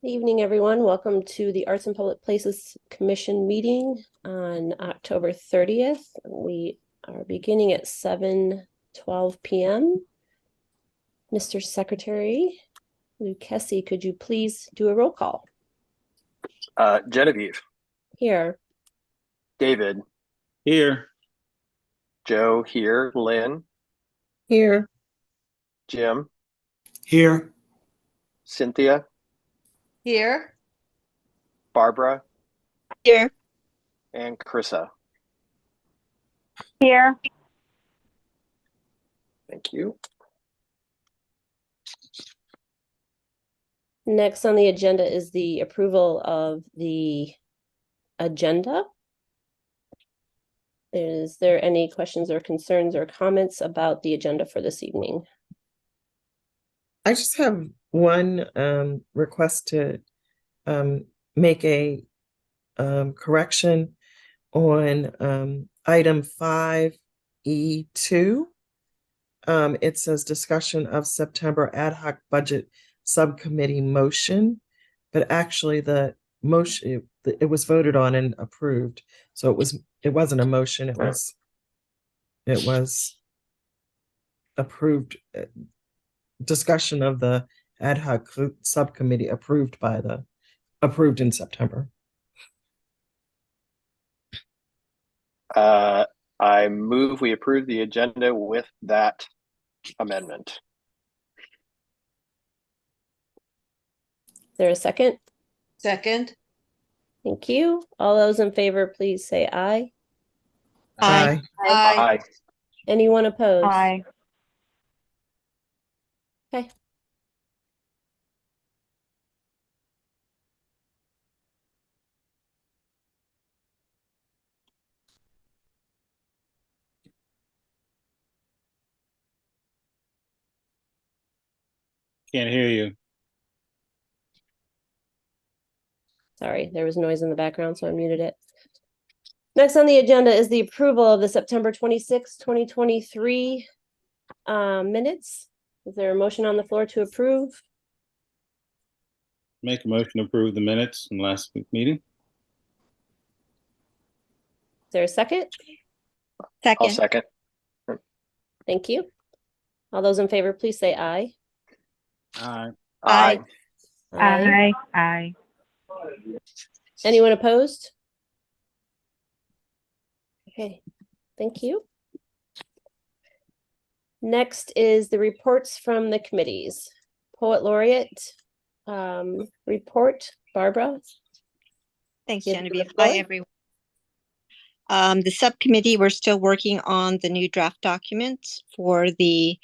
Evening, everyone. Welcome to the Arts and Public Places Commission meeting on October 30th. We are beginning at 7:12 p.m. Mr. Secretary Lucchesi, could you please do a roll call? Genevieve, Here. David, Here. Joe here, Lynn, Here. Jim, Here. Cynthia, Here. Barbara, Here. and Carissa. Here. Thank you. Next on the agenda is the approval of the agenda. Is there any questions or concerns or comments about the agenda for this evening? I just have one request to make a correction on item 5E2. It says discussion of September ad hoc budget subcommittee motion, but actually the motion, it was voted on and approved. So it wasn't a motion, it was approved. Discussion of the ad hoc subcommittee approved in September. I move we approve the agenda with that amendment. Is there a second? Second. Thank you. All those in favor, please say aye. Aye. Aye. Anyone opposed? Aye. Okay. Can't hear you. Sorry, there was noise in the background, so I muted it. Next on the agenda is the approval of the September 26, 2023 minutes. Is there a motion on the floor to approve? Make a motion to approve the minutes from last week's meeting. Is there a second? I'll second. Thank you. All those in favor, please say aye. Aye. Aye. Aye. Aye. Anyone opposed? Okay, thank you. Next is the reports from the committees. Poet Laureate report, Barbara. Thanks, Give Genevieve. the floor. Hi, everyone. The subcommittee, we're still working on the new draft documents for the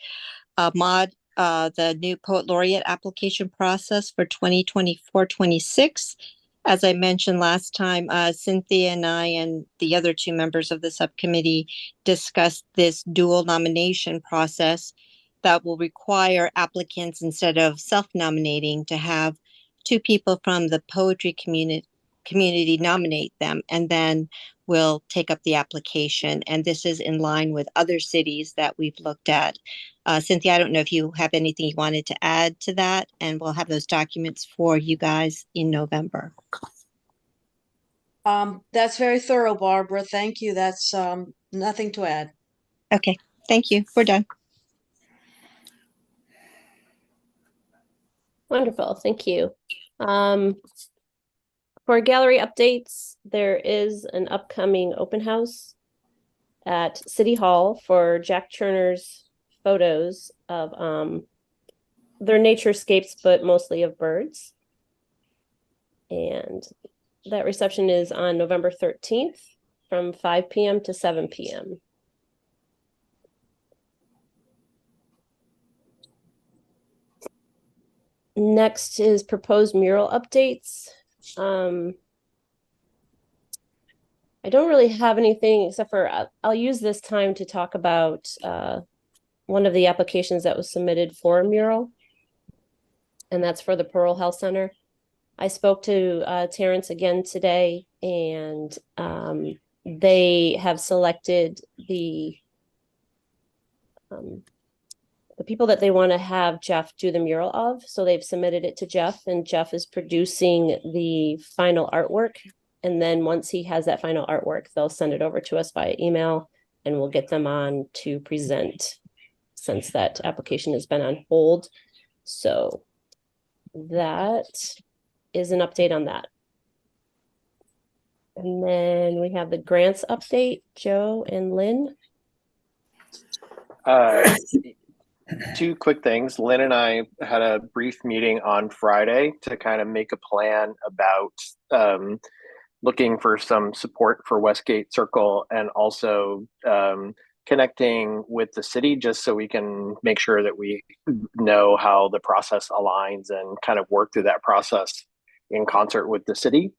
the new Poet Laureate application process for 2024-26. As I mentioned last time, Cynthia and I and the other two members of the subcommittee discussed this dual nomination process that will require applicants, instead of self-nominating, to have two people from the poetry community nominate them, and then we'll take up the application. And this is in line with other cities that we've looked at. Cynthia, I don't know if you have anything you wanted to add to that, and we'll have those documents for you guys in November. That's very thorough, Barbara. Thank you. That's nothing to add. Okay, thank you. We're done. Wonderful, thank you. For gallery updates, there is an upcoming open house at City Hall for Jack Turner's photos of their naturescapes, but mostly of birds. And that reception is on November 13th from 5 p.m. to 7 p.m. Next is proposed mural updates. I don't really have anything except for I'll use this time to talk about one of the applications that was submitted for a mural, and that's for the Pearl Health Center. I spoke to Terrence again today, and they have selected the the people that they want to have Jeff do the mural of. So they've submitted it to Jeff, and Jeff is producing the final artwork. And then once he has that final artwork, they'll send it over to us via email, and we'll get them on to present, since that application has been on hold. So that is an update on that. And then we have the grants update, Joe and Lynn. Two quick things. Lynn and I had a brief meeting on Friday to kind of make a plan about looking for some support for Westgate Circle, and also connecting with the city, just so we can make sure that we know how the process aligns and kind of work through that process in concert with the city.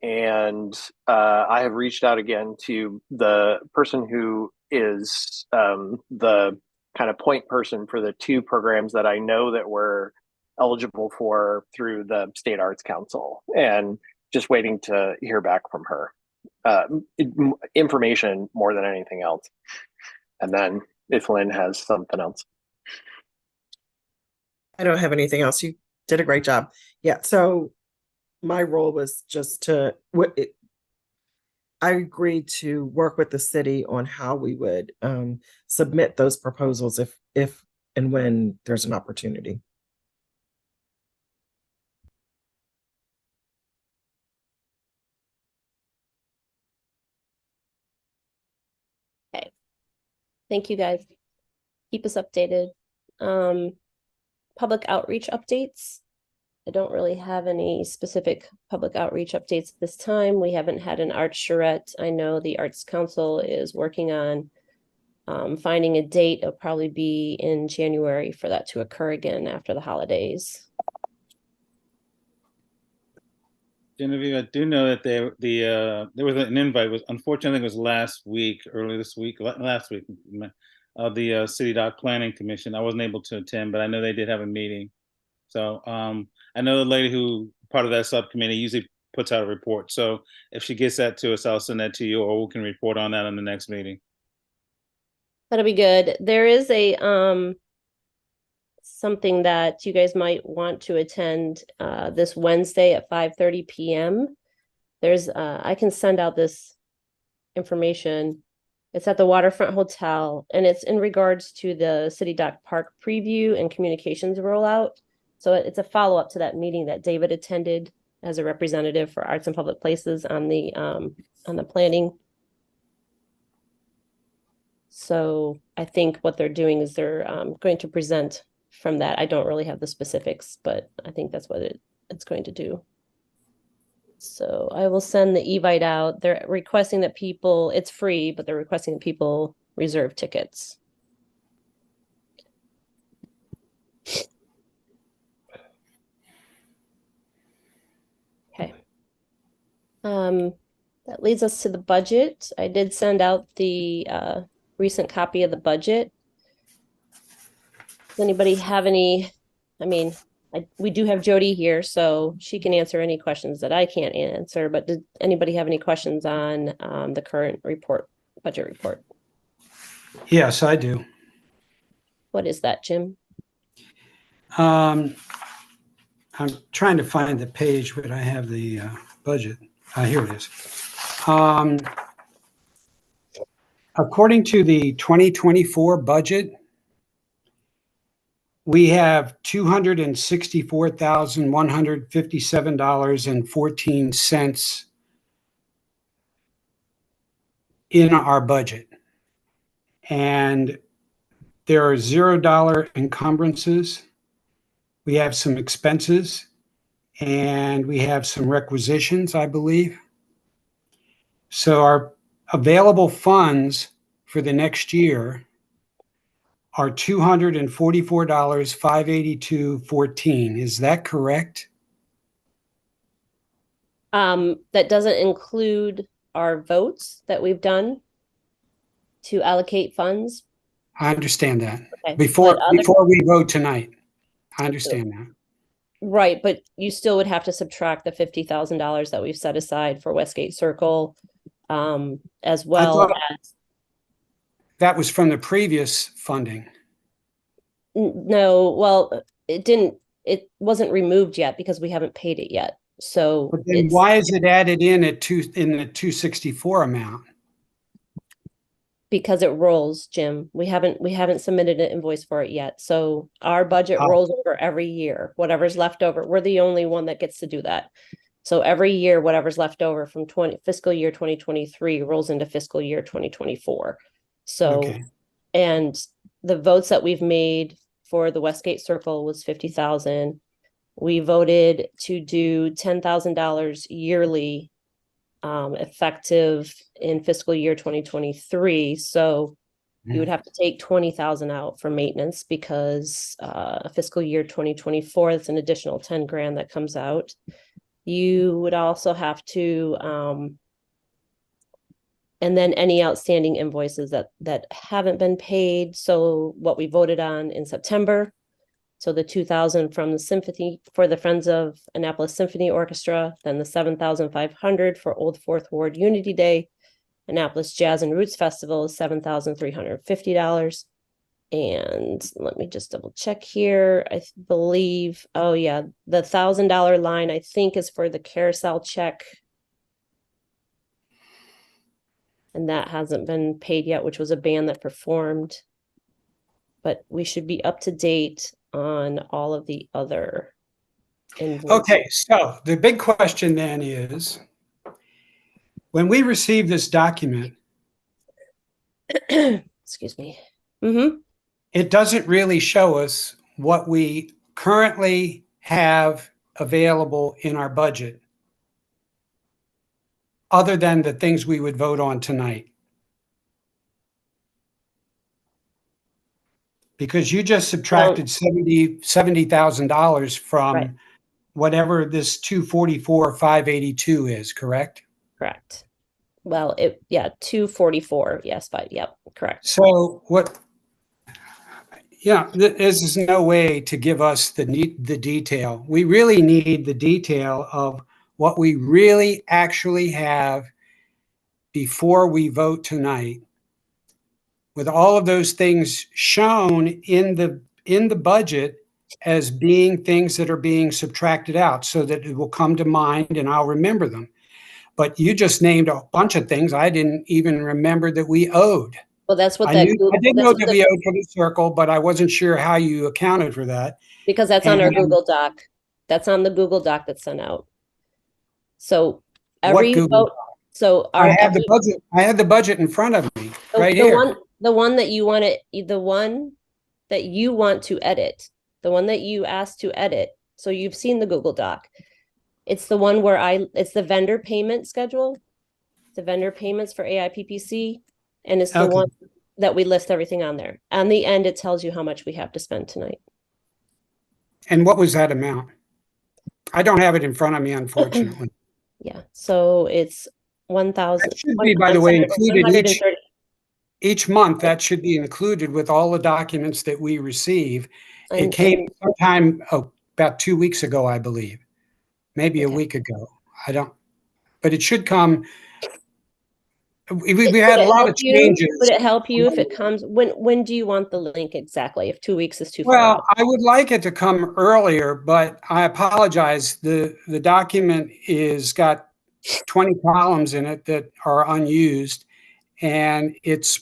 And I have reached out again to the person who is the kind of point person for the two programs that I know that we're eligible for through the State Arts Council, and just waiting to hear back from her. Information more than anything else. And then if Lynn has something else. I don't have anything else. You did a great job. Yeah. So my role was just to, I agreed to work with the city on how we would submit those proposals if and when there's an opportunity. Okay. Thank you, guys. Keep us updated. Public outreach updates. I don't really have any specific public outreach updates at this time. We haven't had an art charrette. I know the Arts Council is working on finding a date. It'll probably be in January for that to occur again after the holidays. Genevieve, I do know that there was an invite. Was unfortunately it was last week, last week, of the City Dock Planning Commission. I wasn't able to attend, but I know they did have a meeting. So I know the lady who part of that subcommittee usually puts out a report. So if she gets that to us, I'll send that to you, or we can report on that in the next meeting. That'll be good. There is a something that you guys might want to attend this Wednesday at 5:30 p.m. There's I can send out this information. It's at the Waterfront Hotel, and it's in regards to the City Dock Park preview and communications rollout. So it's a follow-up to that meeting that David attended as a representative for Arts and Public Places on the planning. So I think what they're doing is they're going to present from that. I don't really have the specifics, but I think that's what it's going to do. So I will send the Evite out. They're requesting that people, it's free, but they're requesting that people reserve tickets. Okay. That leads us to the budget. I did send out the recent copy of the budget. Does anybody have any, we do have Jody here, so she can answer any questions that I can't answer, but did anybody have any questions on the current budget report? Yes, I do. What is that, Jim? I'm trying to find the page where I have the budget. Here it is. According to the 2024 budget, we have $264,157.14 in our budget. And there are $0 encumbrances. We have some expenses, and we have some requisitions, I believe. So our available funds for the next year are $244,582.14. Is that correct? That doesn't include our votes that we've done to allocate funds. I understand that. Okay. Before we vote tonight. I understand that. Right, but you still would have to subtract the $50,000 that we've set aside for Westgate Circle, as well as. That was from the previous funding. No, well, it wasn't removed yet because we haven't paid it yet. So But then why is it added in the 264 amount? because it rolls, Jim. We haven't submitted an invoice for it yet. So our budget Oh. rolls over every year. Whatever's left over, we're the only one that gets to do that. So every year, whatever's left over from fiscal year 2023 rolls into fiscal year 2024. So, Okay. and the votes that we've made for the Westgate Circle was 50,000. We voted to do $10,000 yearly, effective in fiscal year 2023. So you would have to take 20,000 out for maintenance because fiscal year 2024, that's an additional 10 grand that comes out. You would also have to, and then any outstanding invoices that haven't been paid. So what we voted on in September. So the 2,000 from the symphony for the Friends of Annapolis Symphony Orchestra, then the 7,500 for Old Fourth Ward Unity Day, Annapolis Jazz and Roots Festival is $7,350. And let me just double check here. I believe, oh yeah, the $1,000 line I think is for the carousel check. And that hasn't been paid yet, which was a band that performed. But we should be up to date on all of the other invoices. Okay, so the big question then is, when we receive this document, Excuse me. Mm-hmm. it doesn't really show us what we currently have available in our budget, other than the things we would vote on tonight. Because you just subtracted $70,000 from Right. whatever this 244,582 is, correct? Correct. Well, 244. Yes, but yep, correct. So what? Yeah, this is no way to give us the detail. We really need the detail of what we really actually have before we vote tonight, with all of those things shown in the budget as being things that are being subtracted out, so that it will come to mind and I'll remember them. But you just named a bunch of things I didn't even remember that we owed. Well, that's what I that did know that we owed for the circle, but I wasn't sure how you accounted for that. because that's on our And- Google Doc. That's on the Google Doc that's sent out. So What every Google vote, so I our have the budget. I had the budget in front of me, right the here. one that you want to edit, the one that you asked to edit. So you've seen the Google Doc. It's the one where it's the vendor payment schedule, the vendor payments for AIPPC, and it's the Okay. one that we list everything on there. On the end, it tells you how much we have to spend tonight. And what was that amount? I don't have it in front of me, unfortunately. Yeah, so it's 1,000. That should be, by the way, included 130. each month. That should be included with all the documents that we receive. It And- came sometime about 2 weeks ago, I believe, maybe a Okay. week ago. I don't, but it should come. We Would had a it lot help of you? changes. Would it help you if it comes, when do you want the link exactly? If 2 weeks is too far Well, out? I would like it to come earlier, but I apologize. The document is got 20 columns in it that are unused, and it's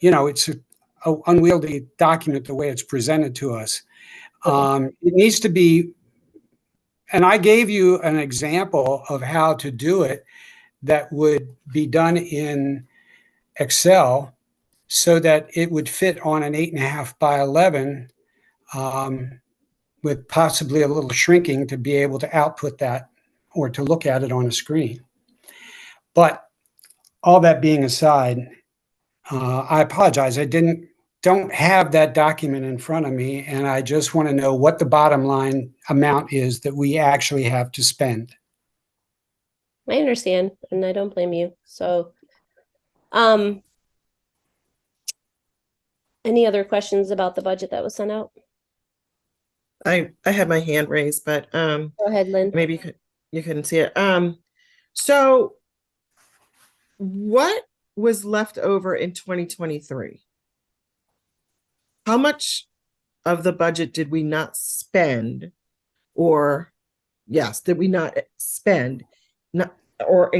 a unwieldy document the way it's presented to us. Okay. It needs to be, and I gave you an example of how to do it that would be done in Excel so that it would fit on an 8.5 by 11, with possibly a little shrinking to be able to output that or to look at it on a screen. But all that being aside, I apologize. I don't have that document in front of me, and I just want to know what the bottom line amount is that we actually have to spend. I understand, and I don't blame you. So, any other questions about the budget that was sent out? I had my hand raised, but Go ahead, Lynn. maybe you couldn't see it. So what was left over in 2023? How much of the budget did we not spend, or yes, did we not spend, not or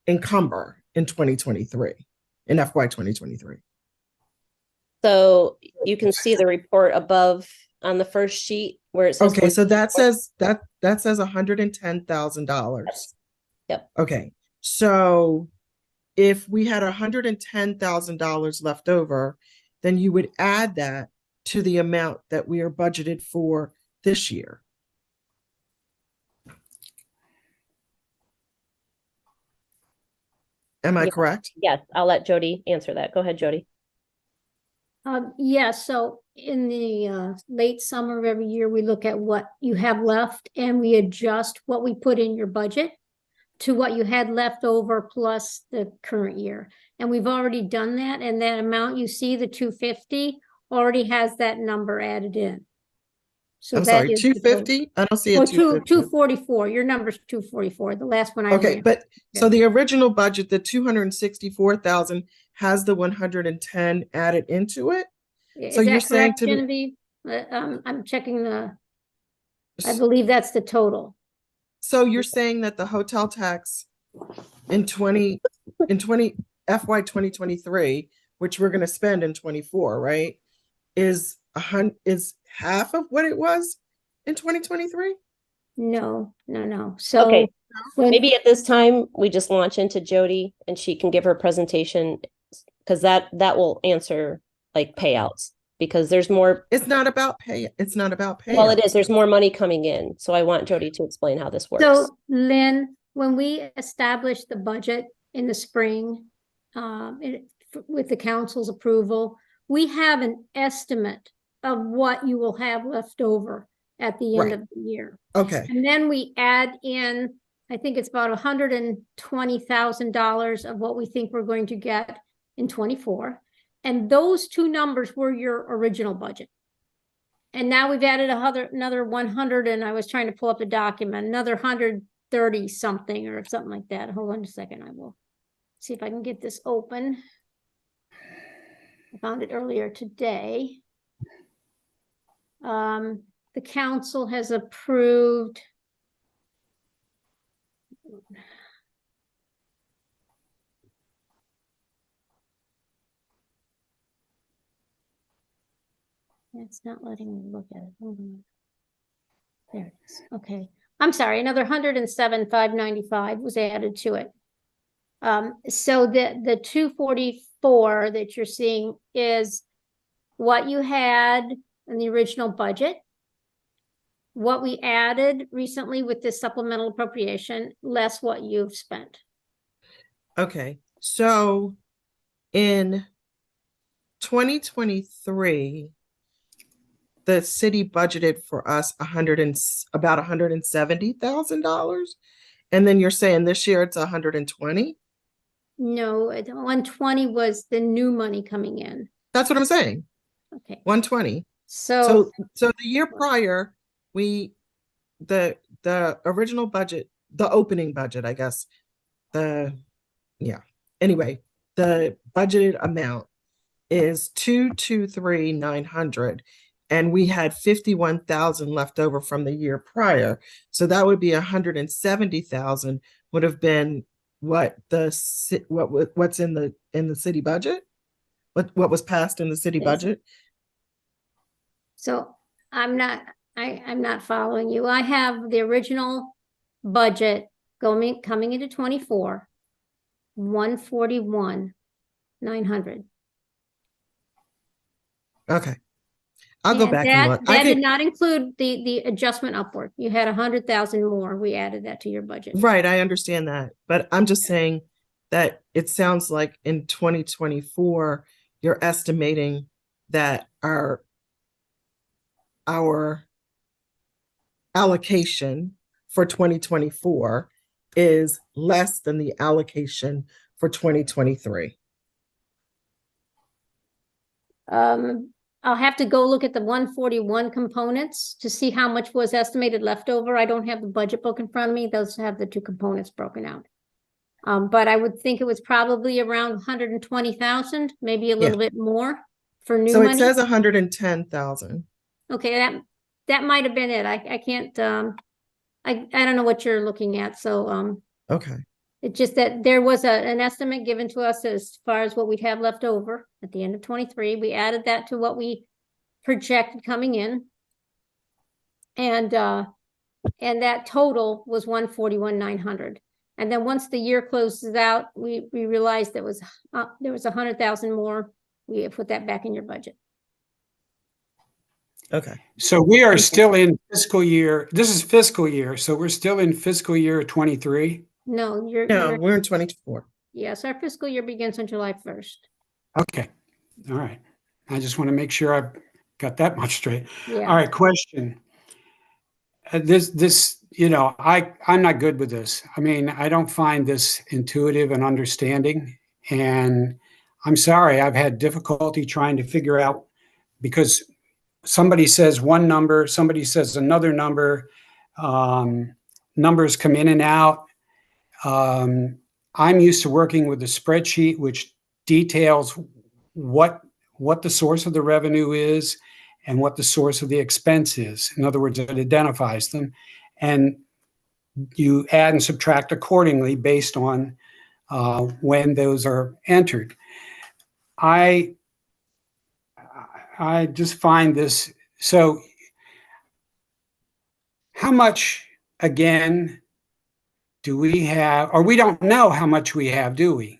encumber in 2023, in FY 2023? So you can see the report above on the first sheet where it says. Okay, so that says that says $110,000. Yep. Okay, so if we had $110,000 left over, then you would add that to the amount that we are budgeted for this year. Am I Yeah. correct? Yes, I'll let Jody answer that. Go ahead, Jody. Yeah, so in the late summer of every year, we look at what you have left and we adjust what we put in your budget to what you had left over plus the current year. And we've already done that, and that amount you see, the 250, already has that number added in. So I'm that sorry, is the total. 250? I don't see a Oh, 250. 244. Your number's 244, the last one I Okay, ran. but so Yeah. the original budget, the 264,000 has the 110 added into it? Is so you're that saying correct, to me- Genevieve? I'm checking I believe that's the total. So you're saying that the hotel tax in FY 2023, which we're gonna spend in 24, right? Is half of what it was in 2023? No. So Okay, when- maybe at this time, we just launch into Jody and she can give her presentation, because that will answer like payouts, because there's more. It's not about pay. It's not about pay. Well, it is. There's more money coming in. So I want Jody to explain how this works. So Lynn, when we established the budget in the spring, with the council's approval, we have an estimate of what you will have left over at the end Right. of the year. Okay, And then we add in, I think it's about $120,000 of what we think we're going to get in 24. And those two numbers were your original budget. And now we've added another 100, and I was trying to pull up the document, another 130 something or something like that. Hold on a second, I will see if I can get this open. I found it earlier today. The council has approved. It's not letting me look at it. Hold on. There it is. Okay. I'm sorry, another 107,595 was added to it. So the 244 that you're seeing is what you had in the original budget, what we added recently with this supplemental appropriation, less what you've spent. okay. So in 2023, the city budgeted for us about $170,000. And then you're saying this year it's 120? No, 120 was the new money coming in. That's what I'm saying. Okay, 120. so So the year prior, the original budget, the opening budget, I guess, anyway, the budgeted amount is 223,900, and we had 51,000 left over from the year prior. So that would be 170,000 would have been what's in the city budget? What was passed in the city Yes. budget? So I'm not following you. I have the original budget coming into 24, 141,900. Okay. I'll go And back and look. That did not include the adjustment upward. You had 100,000 more. We added that to your budget. Right, I understand that, but I'm just saying that it sounds like in 2024, you're estimating that our allocation for 2024 is less than the allocation for 2023. I'll have to go look at the 141 components to see how much was estimated left over. I don't have the budget book in front of me. Those have the two components broken out. But I would think it was probably around 120,000, maybe a little bit more for new So it money. says 110,000. Okay, that might have been it. I can't, I don't know what you're looking at, so, Okay. it's just that there was an estimate given to us as far as what we'd have left over at the end of 23. We added that to what we projected coming in. And that total was 141,900. And then once the year closes out, we realized there was 100,000 more. We put that back in your budget. Okay. So we are still in fiscal year. This is fiscal year. So we're still in fiscal year 23. No, No, you're we're in 24. yes, our fiscal year begins on July 1st. Okay. All right. I just want to make sure I've got that much straight. Yeah. All right. Question. This, I'm not good with this. I mean, I don't find this intuitive and understanding. And I'm sorry, I've had difficulty trying to figure out, because somebody says one number, somebody says another number, numbers come in and out. I'm used to working with a spreadsheet which details what the source of the revenue is and what the source of the expense is. In other words, it identifies them, and you add and subtract accordingly based on when those are entered. I just find this, so how much, again, do we have, or we don't know how much we have, do we?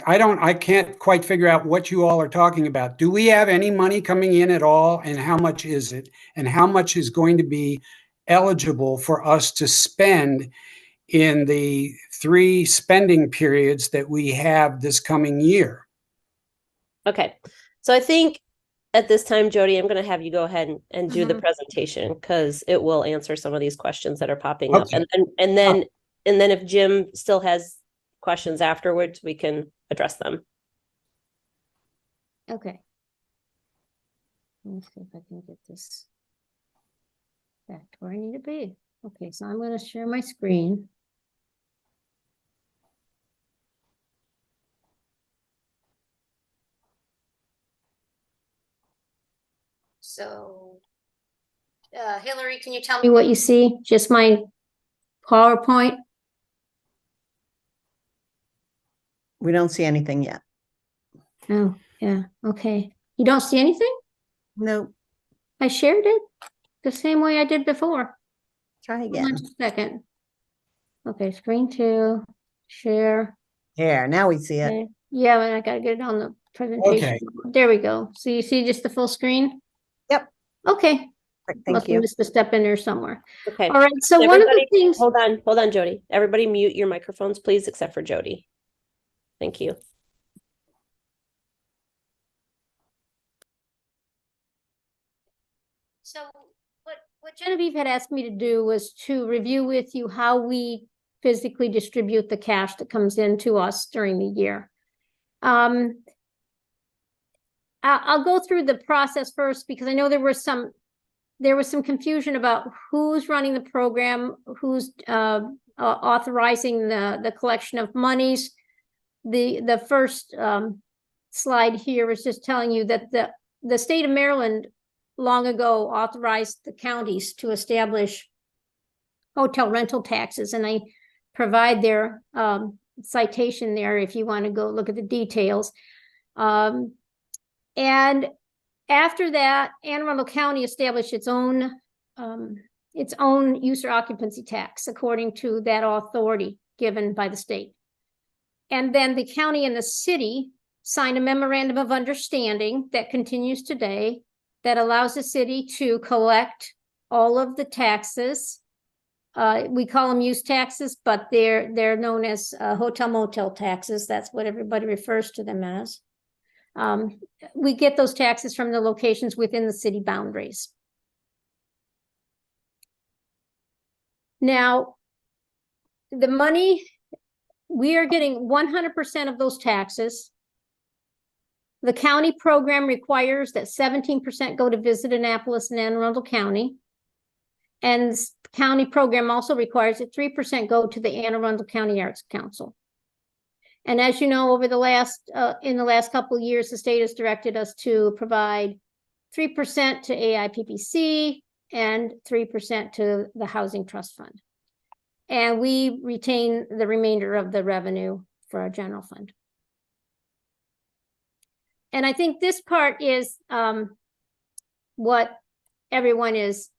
I can't quite figure out what you all are talking about. Do we have any money coming in at all? And how much is it? And how much is going to be eligible for us to spend in the 3 spending periods that we have this coming year? Okay, so I think at this time, Jody, I'm going to have you go ahead and do the presentation, because it will answer some of these questions that are popping up. Okay. And then if Jim still has questions afterwards, we can address them. Okay. Let me see if I can get this back to where I need to be. Okay, so I'm going to share my screen. So, Hillary, can you tell me what you see? Just my PowerPoint? We don't see anything yet. Oh, yeah, okay. You don't see anything? Nope. I shared it the same way I did before. Try Hold again. on just a second. Okay, screen 2, share. Here, now we see it. Okay. Yeah, but I gotta get it on the presentation. Okay. There we go. So you see just the full screen? Yep. Okay. Thank Must have you. missed a step in there somewhere. Okay. All right, so one of the Everybody, things. hold on, Jody. Everybody mute your microphones, please, except for Jody. Thank you. So what Genevieve had asked me to do was to review with you how we physically distribute the cash that comes in to us during the year. I'll go through the process first, because I know there was some confusion about who's running the program, who's authorizing the collection of monies. The first slide here is just telling you that the state of Maryland long ago authorized the counties to establish hotel rental taxes, and I provide their citation there if you want to go look at the details. And after that, Anne Arundel County established its own use or occupancy tax according to that authority given by the state. And then the county and the city signed a memorandum of understanding that continues today that allows the city to collect all of the taxes. We call them use taxes, but they're known as hotel motel taxes. That's what everybody refers to them as. We get those taxes from the locations within the city boundaries. Now, the money, we are getting 100% of those taxes. The county program requires that 17% go to Visit Annapolis and Anne Arundel County. And the county program also requires that 3% go to the Anne Arundel County Arts Council. And as you know, over the last, in the last couple of years, the state has directed us to provide 3% to AIPPC and 3% to the Housing Trust Fund. And we retain the remainder of the revenue for our general fund. And I think this part is what everyone is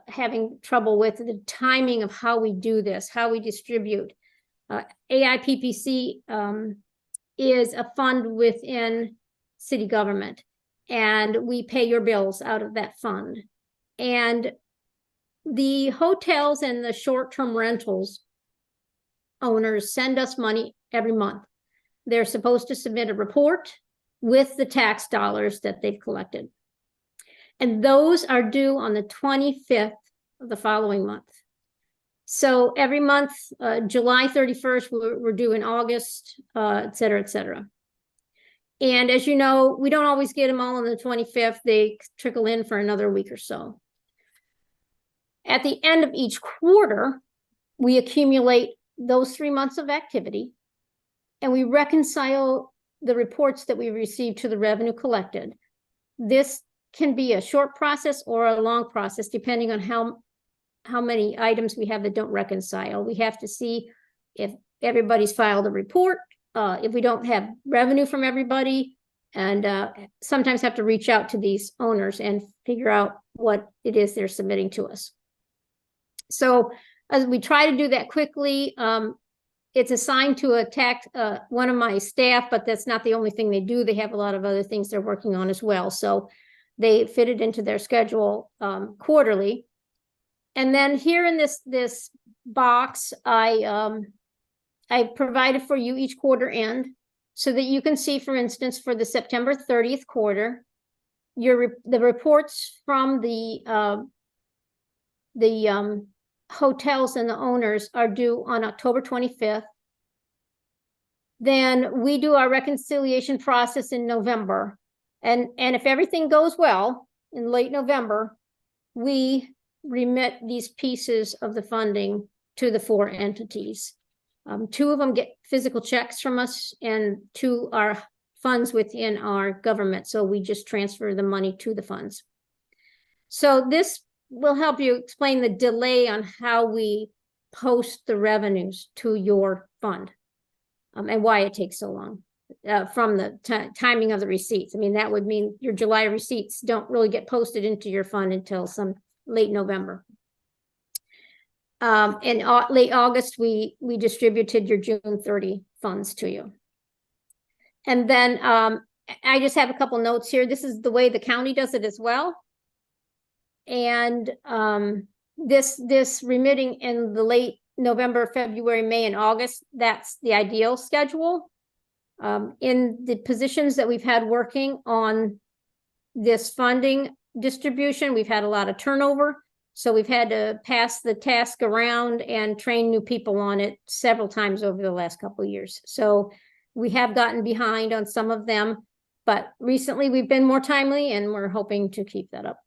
having trouble with, the timing of how we do this, how we distribute. AIPPC is a fund within city government, and we pay your bills out of that fund. And the hotels and the short-term rentals owners send us money every month. They're supposed to submit a report with the tax dollars that they've collected. And those are due on the 25th of the following month. So every month, July 31st, we're due in August, et cetera, et cetera. And as you know, we don't always get them all on the 25th. They trickle in for another week or so. At the end of each quarter, we accumulate those 3 months of activity, and we reconcile the reports that we received to the revenue collected. This can be a short process or a long process, depending on how many items we have that don't reconcile. We have to see if everybody's filed a report, if we don't have revenue from everybody, and sometimes have to reach out to these owners and figure out what it is they're submitting to us. So as we try to do that quickly, it's assigned to a tax, one of my staff, but that's not the only thing they do. They have a lot of other things they're working on as well. So they fit it into their schedule quarterly. And then here in this box, I provided for you each quarter end so that you can see, for instance, for the September 30th quarter, the reports from the hotels and the owners are due on October 25th. Then we do our reconciliation process in November. And if everything goes well in late November, we remit these pieces of the funding to the 4 entities. 2 of them get physical checks from us, and 2 are funds within our government. So we just transfer the money to the funds. So this will help you explain the delay on how we post the revenues to your fund, and why it takes so long from the timing of the receipts. I mean, that would mean your July receipts don't really get posted into your fund until some late November. In late August, we distributed your June 30 funds to you. And then I just have a couple notes here. This is the way the county does it as well. And this remitting in the late November, February, May, and August, that's the ideal schedule. In the positions that we've had working on this funding distribution, we've had a lot of turnover. So we've had to pass the task around and train new people on it several times over the last couple of years. So we have gotten behind on some of them, but recently we've been more timely, and we're hoping to keep that up.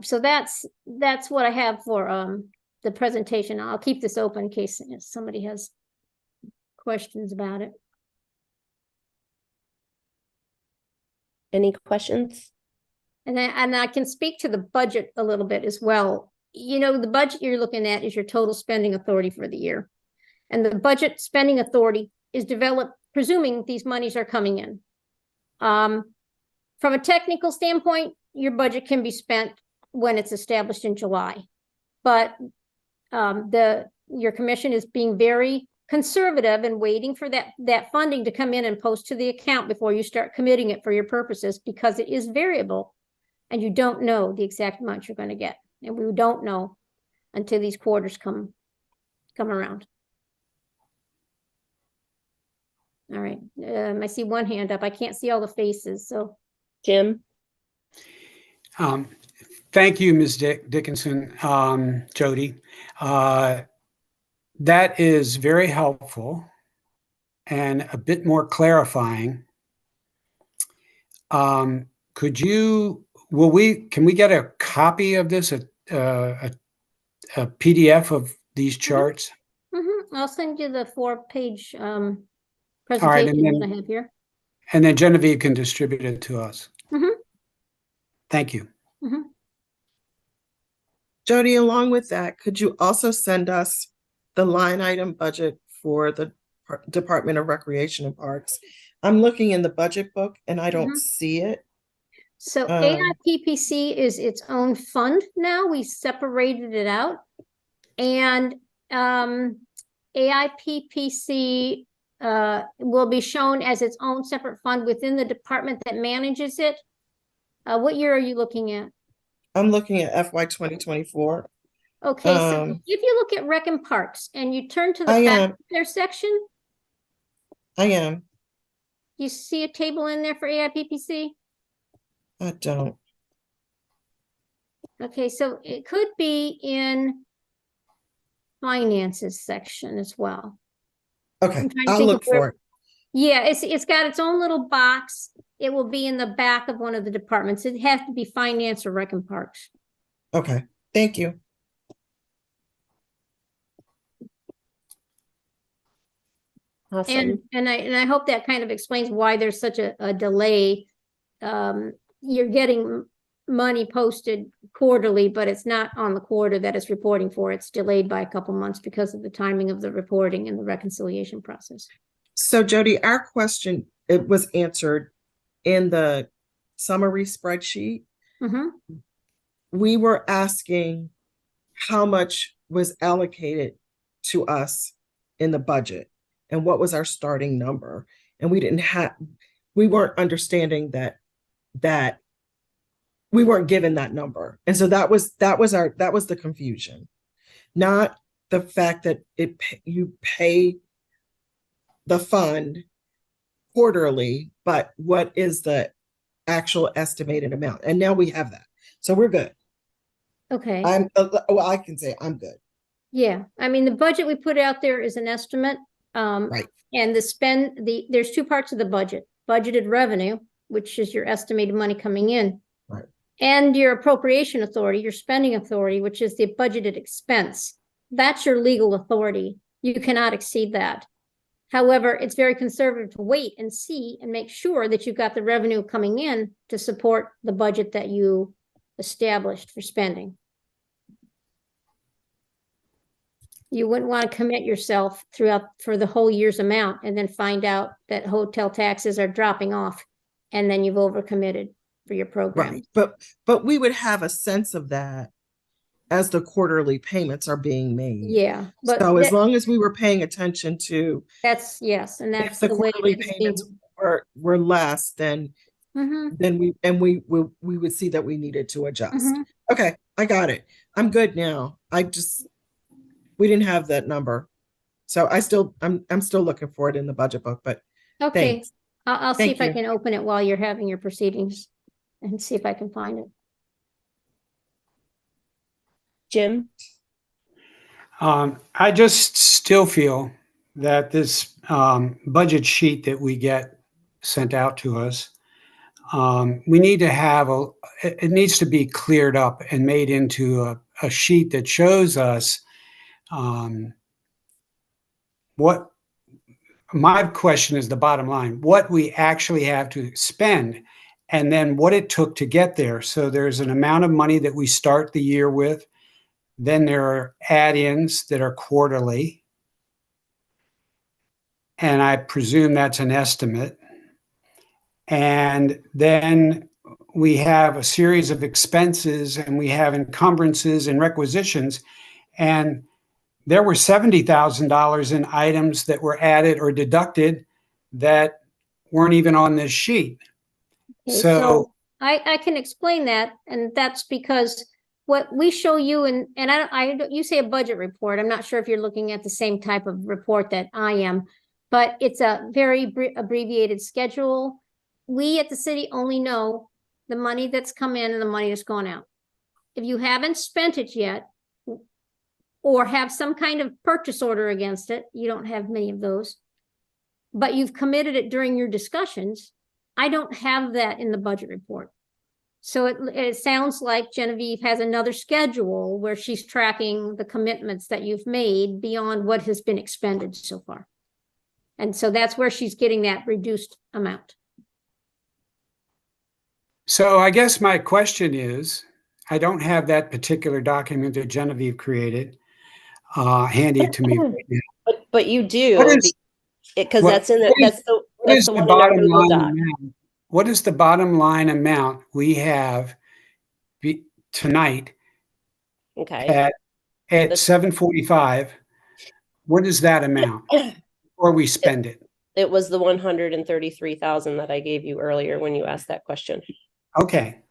So that's what I have for the presentation. I'll keep this open in case somebody has questions about it. Any questions? And I can speak to the budget a little bit as well. You know, the budget you're looking at is your total spending authority for the year. And the budget spending authority is developed presuming these monies are coming in. From a technical standpoint, your budget can be spent when it's established in July. But your commission is being very conservative and waiting for that funding to come in and post to the account before you start committing it for your purposes, because it is variable and you don't know the exact amount you're going to get. And we don't know until these quarters come around. All right. I see one hand up. I can't see all the faces. So Jim? Thank you, Ms. Dickinson, Jody. That is very helpful and a bit more clarifying. Can we get a copy of this, a PDF of these charts? I'll send you the 4-page right, and presentation that then- I have here. And then Genevieve can distribute it to us. Mhm. Thank you. Jody, along with that, could you also send us the line item budget for the Department of Recreation and Parks? I'm looking in the budget book and I don't Mhm. see it. So Um, AIPPC is its own fund now. We separated it out. And AIPPC will be shown as its own separate fund within the department that manages it. What year are you looking at? I'm looking at FY 2024. Okay, so Um, if you look at Rec and Parks and you turn to the I back am. of their section, I am. you see a table in there for AIPPC? I don't. Okay, so it could be in finances section as well. Okay, I'm trying to I'll think look of where- for it. Yeah, it's got its own little box. It will be in the back of one of the departments. It has to be finance or Rec and Parks. Okay, thank you. Awesome. And I hope that kind of explains why there's such a delay. You're getting money posted quarterly, but it's not on the quarter that it's reporting for. It's delayed by a couple months because of the timing of the reporting and the reconciliation process. So Jody, our question, it was answered in the summary spreadsheet. Mhm. We were asking how much was allocated to us in the budget and what was our starting number. And we weren't understanding that we weren't given that number. And so that was the confusion. Not the fact that you pay the fund quarterly, but what is the actual estimated amount? And now we have that. So we're good. Okay. I can say I'm good. Yeah, I mean, the budget we put out there is an estimate. Right. And there's two parts of the budget: budgeted revenue, which is your estimated money coming in. Right. And your appropriation authority, your spending authority, which is the budgeted expense. That's your legal authority. You cannot exceed that. However, it's very conservative to wait and see and make sure that you've got the revenue coming in to support the budget that you established for spending. You wouldn't want to commit yourself for the whole year's amount and then find out that hotel taxes are dropping off and then you've overcommitted for your program. Right. But we would have a sense of that as the quarterly payments are being made. Yeah, but So as long as we were paying attention to that's, yes, and if that's the the way quarterly that it's payments being. were less, then Mhm, we would see that we needed to adjust. mhm. Okay, I got it. I'm good now. We didn't have that number. So I'm still looking for it in the budget book, but Okay, thanks. I'll see Thank if I you. can open it while you're having your proceedings and see if I can find it. Jim? I just still feel that this budget sheet that we get sent out to us, we need to have it needs to be cleared up and made into a sheet that shows us what my question is, the bottom line, what we actually have to spend and then what it took to get there. So there's an amount of money that we start the year with. Then there are add-ins that are quarterly. And I presume that's an estimate. And then we have a series of expenses and we have encumbrances and requisitions. And there were $70,000 in items that were added or deducted that weren't even on this sheet. Okay, So I can explain that, and that's because what we show you, and you say a budget report. I'm not sure if you're looking at the same type of report that I am, but it's a very abbreviated schedule. We at the city only know the money that's come in and the money that's gone out. If you haven't spent it yet, or have some kind of purchase order against it, you don't have many of those, but you've committed it during your discussions, I don't have that in the budget report. So it sounds like Genevieve has another schedule where she's tracking the commitments that you've made beyond what has been expended so far. And so that's where she's getting that reduced amount. So I guess my question is, I don't have that particular document that Genevieve created handy to me right now. But you do, What is- because what- that's in the, what is- that's What is the the one in our bottom Google line Doc. amount? What is the bottom line amount we have tonight Okay. at The- 7:45? What is that amount before we spend it? It was the 133,000 that I gave you earlier when you asked that question. Okay.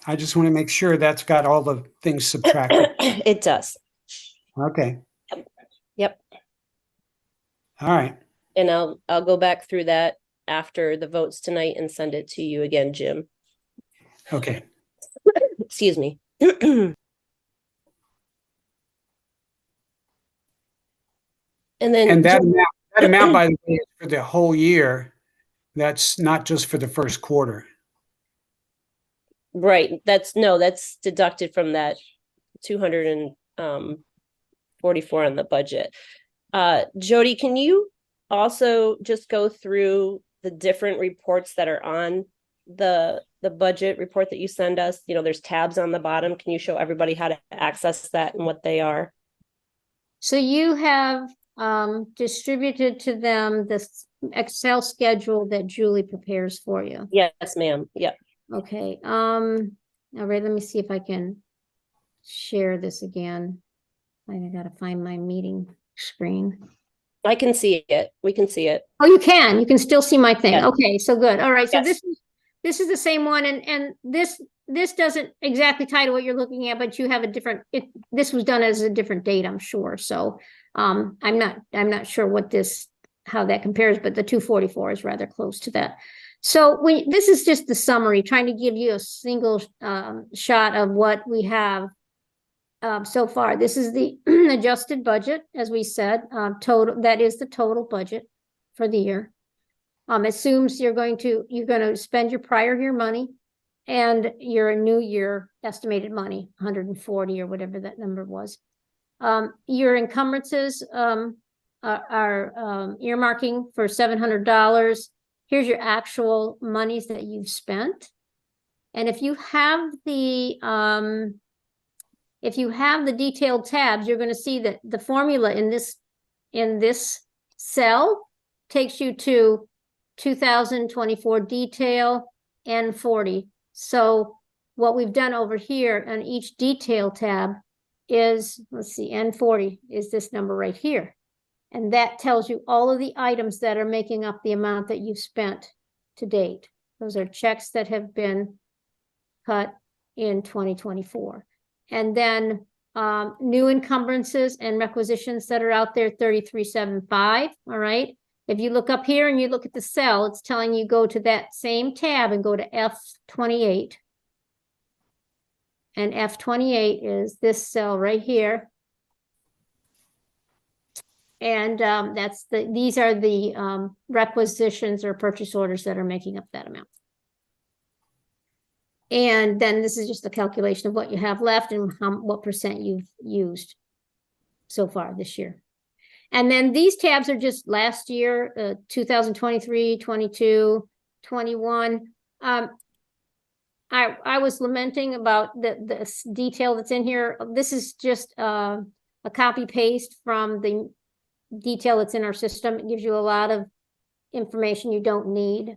I just want to make sure that's got all the things subtracted. It does. Okay. Yep. All right. And I'll go back through that after the votes tonight and send it to you again, Jim. Okay. Excuse me. And then And that Jim- amount, by the way, is for the whole year. That's not just for the first quarter. right, that's deducted from that 244 on the budget. Jody, can you also just go through the different reports that are on the budget report that you send us? You know, there's tabs on the bottom. Can you show everybody how to access that and what they are? So you have distributed to them this Excel schedule that Julie prepares for you. Yes, ma'am. Yep. Okay, all right, let me see if I can share this again. I gotta find my meeting screen. I can see it. We can see it. Oh, you can still see my thing. Yeah. Okay, so good. All right, so Yes. this is the same one, and this doesn't exactly tie to what you're looking at, but you have a different, this was done as a different date, I'm sure. So I'm not sure how that compares, but the 244 is rather close to that. So this is just the summary, trying to give you a single shot of what we have so far. This is the adjusted budget, as we said, total, that is the total budget for the year. Assumes you're going to spend your prior year money and your new year estimated money, 140 or whatever that number was. Your encumbrances are earmarking for $700. Here's your actual monies that you've spent. And if you have the detailed tabs, you're going to see that the formula in this cell takes you to 2024 detail N40. So what we've done over here on each detail tab is, let's see, N40 is this number right here. And that tells you all of the items that are making up the amount that you've spent to date. Those are checks that have been cut in 2024. And then new encumbrances and requisitions that are out there, 3375, all right? If you look up here and you look at the cell, it's telling you go to that same tab and go to F28. And F28 is this cell right here. And these are the requisitions or purchase orders that are making up that amount. And then this is just a calculation of what you have left and what percent you've used so far this year. And then these tabs are just last year, 2023, 22, 21. I was lamenting about the detail that's in here. This is just a copy paste from the detail that's in our system. It gives you a lot of information you don't need.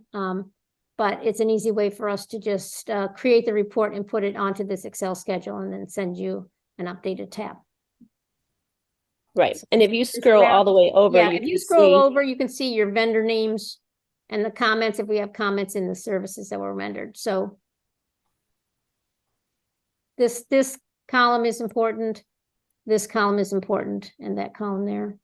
But it's an easy way for us to just create the report and put it onto this Excel schedule and then send you an updated tab. Right. And if you scroll all the way over, Yeah, you if can you scroll see, over, you can see your vendor names and the comments, if we have comments in the services that were rendered. So this column is important, this column is important, and that column there.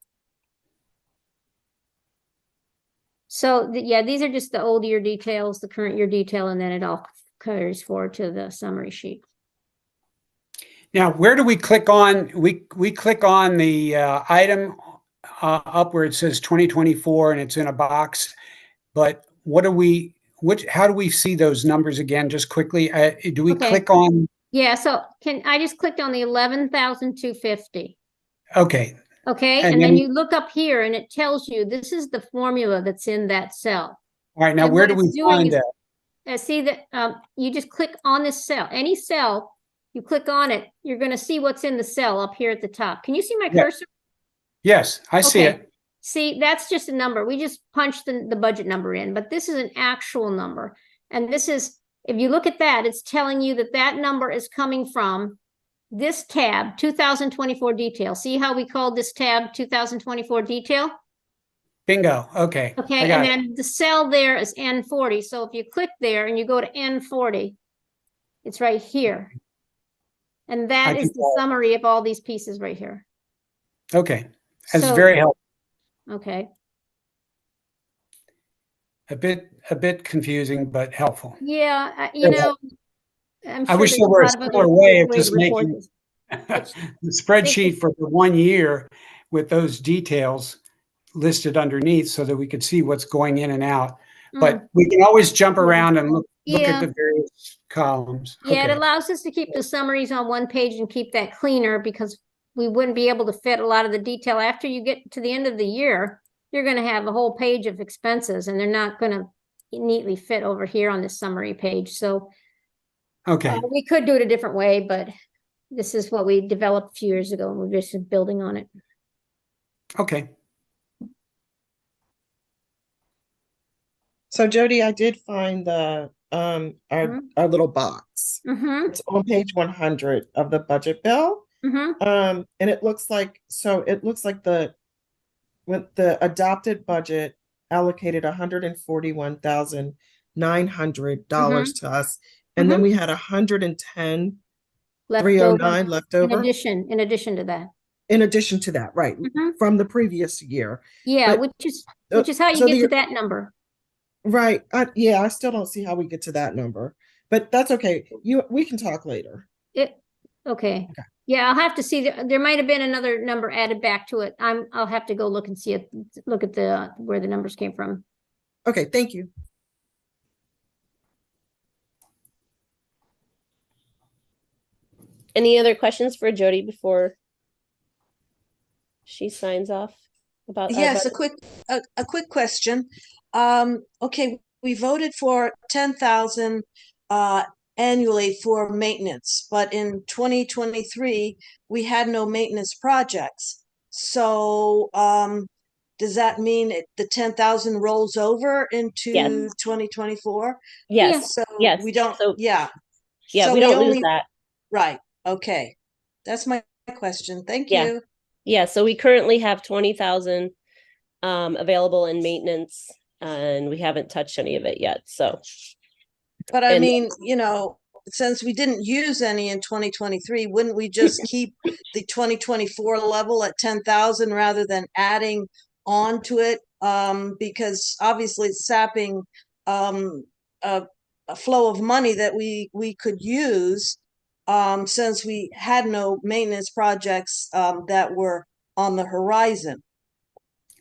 So yeah, these are just the old year details, the current year detail, and then it all carries forward to the summary sheet. Now, where do we click on? We click on the item up where it says 2024 and it's in a box. But what do we how do we see those numbers again, just quickly? Do we Okay. click on, Yeah, so I just clicked on the 11,250. okay, Okay, And and then then- you look up here and it tells you this is the formula that's in that cell. all right, now And where what do we it's doing find is- that? See that you just click on this cell, any cell, you click on it, you're going to see what's in the cell up here at the top. Can you see my Yeah. cursor? Yes, I see Okay. it. See, that's just a number. We just punched the budget number in, but this is an actual number. And this is, if you look at that, it's telling you that that number is coming from this tab, 2024 detail. See how we called this tab 2024 detail? Bingo, okay. I Okay, got and it. then the cell there is N40. So if you click there and you go to N40, it's right here. And that I is can the follow. summary of all these pieces right here. Okay, that's So- very helpful. Okay, A bit confusing, but helpful. yeah, you Very know, I'm I sure wish there's there were a lot of other simpler way of to just report making this. the spreadsheet for the 1 year with those details listed underneath so that we could see what's going in and out. But we can always jump Yeah. around and look Yeah. at the various columns. Yeah, it Okay. allows us to keep the summaries on one page and keep that cleaner because we wouldn't be able to fit a lot of the detail. After you get to the end of the year, you're going to have a whole page of expenses and they're not going to neatly fit over here on this summary page. So Okay. we could do it a different way, but this is what we developed a few years ago and we're just building on it. Okay. So Jody, I did find the our little box. Mm-hmm, It's on page 100 of the budget bill. mm-hmm, And it looks like when the adopted budget allocated $141,900 to us, and then we had 110,309 left in over. addition to that. In addition to that, right, Mhm. from the previous year. Yeah, But- which is how you so get the- to that number. Right. Yeah, I still don't see how we get to that number, but that's okay. We can talk later. Okay. Yeah, I'll have to see, there might have been another number added back to it. I'll have to go look and see it, look at where the numbers came from. Okay, thank you. Any other questions for Jody before she signs off about? our Yes, budget? a quick question. Okay, we voted for 10,000 annually for maintenance, but in 2023 we had no maintenance projects. So does that mean the 10,000 rolls over into Yes. 2024? Yes, So yes. we don't, So- yeah, yeah, so we we don't lose only- that. right, okay. That's my question. Thank Yeah. you. Yeah, so we currently have 20,000 available in maintenance and we haven't touched any of it yet, so. But I And- mean, since we didn't use any in 2023, wouldn't we just keep the 2024 level at 10,000 rather than adding on to it? Because obviously it's sapping a flow of money that we could use since we had no maintenance projects that were on the horizon.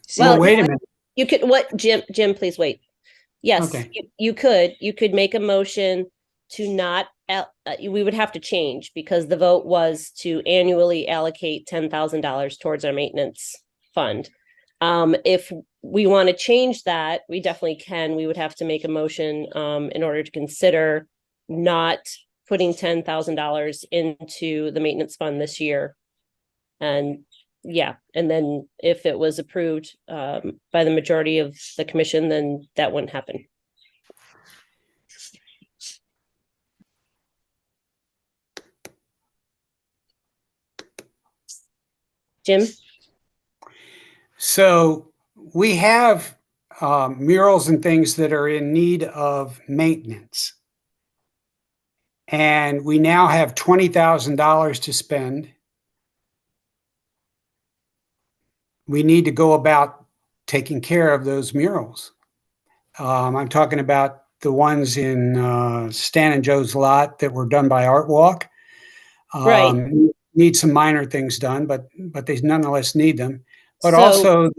See Well, what wait a I'm- minute. You could, Jim, please wait. Yes, Okay. you could make a motion to not, we would have to change because the vote was to annually allocate $10,000 towards our maintenance fund. If we want to change that, we definitely can. We would have to make a motion in order to consider not putting $10,000 into the maintenance fund this year. And yeah, and then if it was approved by the majority of the commission, then that wouldn't happen. Jim? So we have murals and things that are in need of maintenance. And we now have $20,000 to spend. We need to go about taking care of those murals. I'm talking about the ones in Stan and Joe's lot that were done by Art Walk. Right. Need some minor things done, but they nonetheless need them. But So- also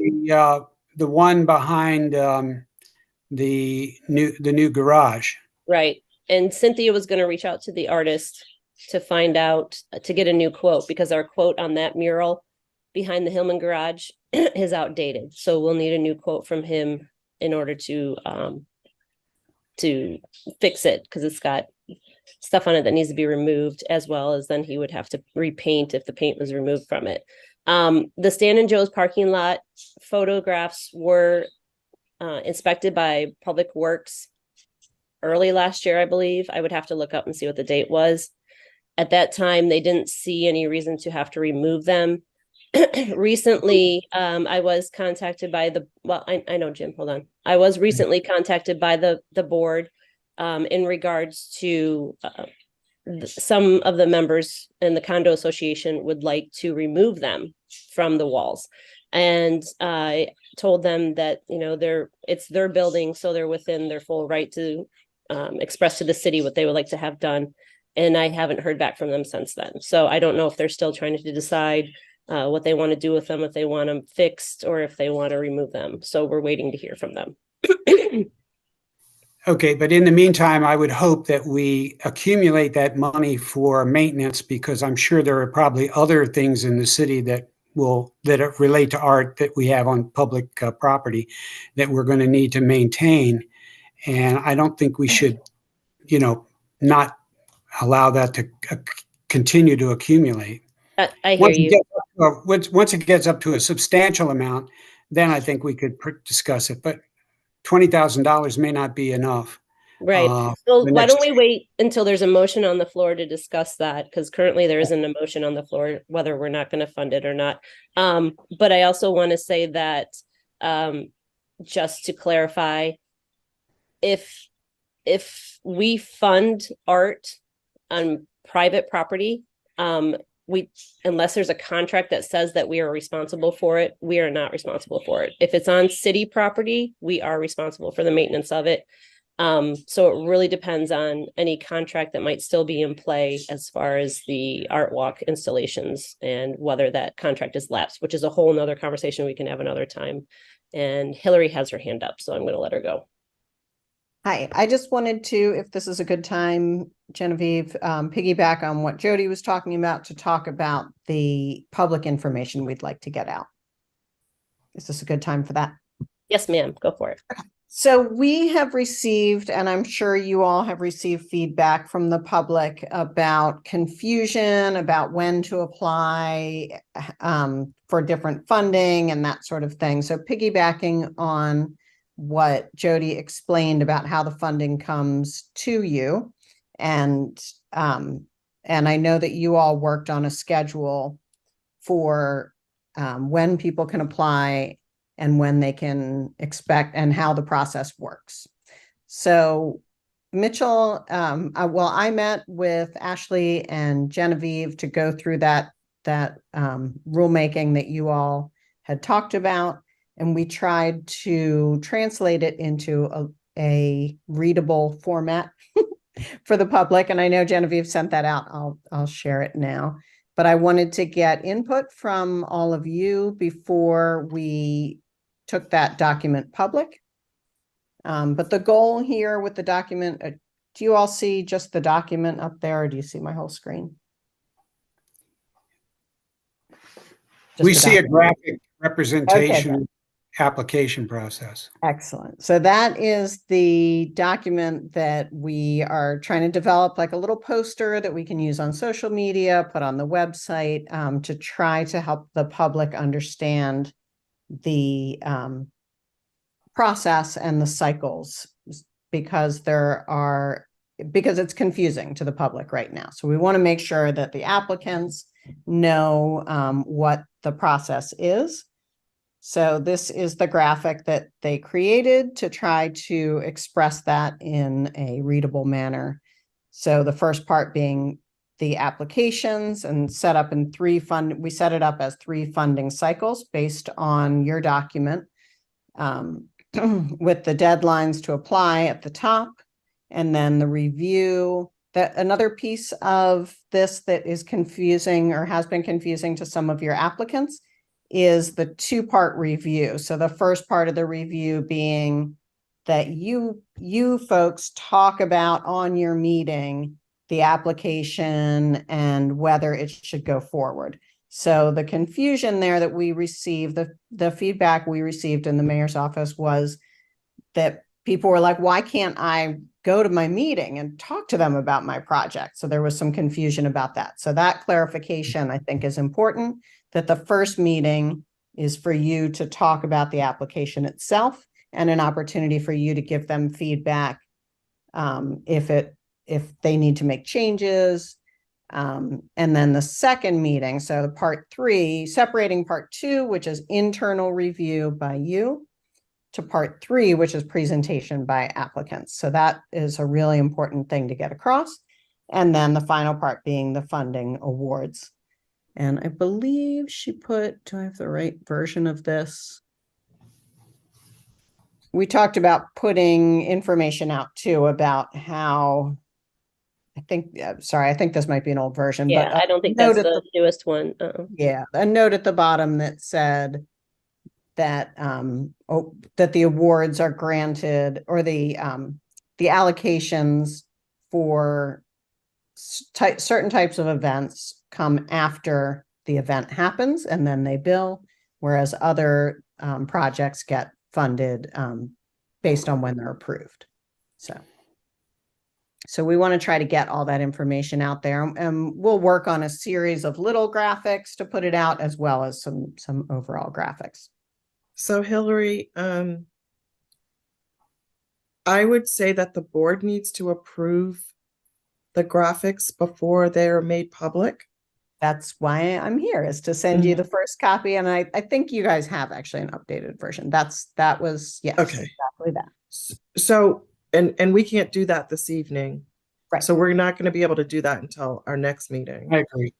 the one behind the new garage. Right. And Cynthia was going to reach out to the artist to find out, to get a new quote, because our quote on that mural behind the Hillman garage is outdated. So we'll need a new quote from him in order to fix it, because it's got stuff on it that needs to be removed, as well as then he would have to repaint if the paint was removed from it. The Stan and Joe's parking lot photographs were inspected by Public Works early last year, I believe. I would have to look up and see what the date was. At that time, they didn't see any reason to have to remove them. Recently, I was contacted by I know, Jim, hold on. I was recently contacted by the board in regards to some of the members in the condo association would like to remove them from the walls. And I told them that, you know, it's their building, so they're within their full right to express to the city what they would like to have done. And I haven't heard back from them since then. So I don't know if they're still trying to decide what they want to do with them, if they want them fixed or if they want to remove them. So we're waiting to hear from them. Okay, but in the meantime, I would hope that we accumulate that money for maintenance, because I'm sure there are probably other things in the city that relate to art that we have on public property that we're going to need to maintain. And I don't think we should, you know, not allow that to continue to accumulate. I hear you. Once it gets up to a substantial amount, then I think we could discuss it. But $20,000 may not be enough. Right. So why don't we wait until there's a motion on the floor to discuss that? Because currently there isn't a motion on the floor, whether we're not going to fund it or not. But I also want to say that just to clarify, if we fund art on private property, unless there's a contract that says that we are responsible for it, we are not responsible for it. If it's on city property, we are responsible for the maintenance of it. So it really depends on any contract that might still be in play as far as the art walk installations and whether that contract is lapsed, which is a whole nother conversation we can have another time. And Hillary has her hand up, so I'm going to let her go. Hi, I just wanted to, if this is a good time, Genevieve, piggyback on what Jody was talking about, to talk about the public information we'd like to get out. Is this a good time for that? Yes, ma'am. Go for it. So we have received, and I'm sure you all have received feedback from the public about confusion, about when to apply for different funding and that sort of thing. So piggybacking on what Jody explained about how the funding comes to you. And I know that you all worked on a schedule for when people can apply and when they can expect and how the process works. So Mitchell, I met with Ashley and Genevieve to go through that rulemaking that you all had talked about. And we tried to translate it into a readable format for the public. And I know Genevieve sent that out. I'll share it now. But I wanted to get input from all of you before we took that document public. But the goal here with the document, do you all see just the document up there, or do you see my whole screen? We see a graphic representation application process. Excellent. So that is the document that we are trying to develop, like a little poster that we can use on social media, put on the website, to try to help the public understand the process and the cycles, because it's confusing to the public right now. So we want to make sure that the applicants know what the process is. So this is the graphic that they created to try to express that in a readable manner. So the first part being the applications, and we set it up as 3 funding cycles based on your document, with the deadlines to apply at the top, and then the review. Another piece of this that is confusing or has been confusing to some of your applicants is the 2-part review. So the first part of the review being that you folks talk about on your meeting the application and whether it should go forward. So the confusion there that we received, the feedback we received in the mayor's office was that people were like, why can't I go to my meeting and talk to them about my project? So there was some confusion about that. So that clarification, I think, is important, that the first meeting is for you to talk about the application itself and an opportunity for you to give them feedback if they need to make changes. And then the second meeting, so part 3, separating part 2, which is internal review by you, to part 3, which is presentation by applicants. So that is a really important thing to get across. And then the final part being the funding awards. And I believe she put, do I have the right version of this? We talked about putting information out too about how, I think this might be an old version. Yeah, but I don't think that's the newest one. Yeah, a note at the bottom that said that that the awards are granted, or the allocations for certain types of events come after the event happens and then they bill, whereas other projects get funded based on when they're approved. So we want to try to get all that information out there, and we'll work on a series of little graphics to put it out, as well as some overall graphics. So Hillary, I would say that the board needs to approve the graphics before they're made public. That's why I'm here, is to send you the first copy. And I think you guys have actually an updated version. That was, yes, Okay. exactly that. So, and we can't do that this evening. Right. So we're not going to be able to do that until our next meeting. I agree.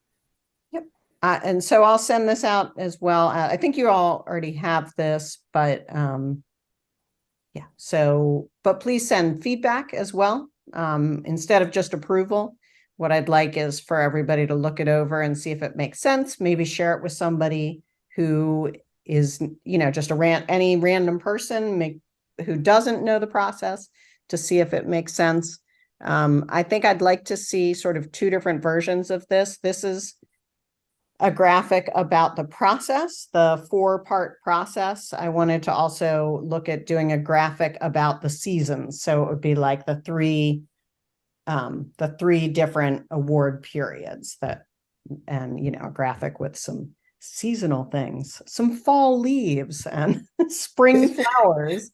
Yep. And so I'll send this out as well. I think you all already have this, but yeah. So, but please send feedback as well. Instead of just approval, what I'd like is for everybody to look it over and see if it makes sense. Maybe share it with somebody who is, just any random person who doesn't know the process, to see if it makes sense. I think I'd like to see sort of 2 different versions of this. This is a graphic about the process, the 4-part process. I wanted to also look at doing a graphic about the seasons. So it would be like the 3 different award periods and a graphic with some seasonal things, some fall leaves and spring flowers.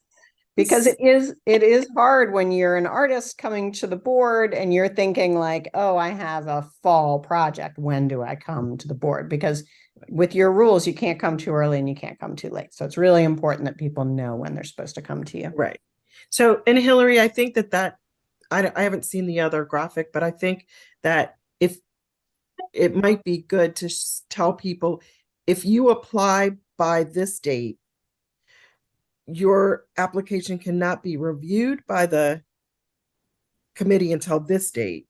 Because it is hard when you're an artist coming to the board and you're thinking like, oh, I have a fall project. When do I come to the board? Because with your rules, you can't come too early and you can't come too late. So it's really important that people know when they're supposed to come to you. Right. So, and Hillary, I think that I haven't seen the other graphic, but I think that if it might be good to tell people, if you apply by this date, your application cannot be reviewed by the committee until this date,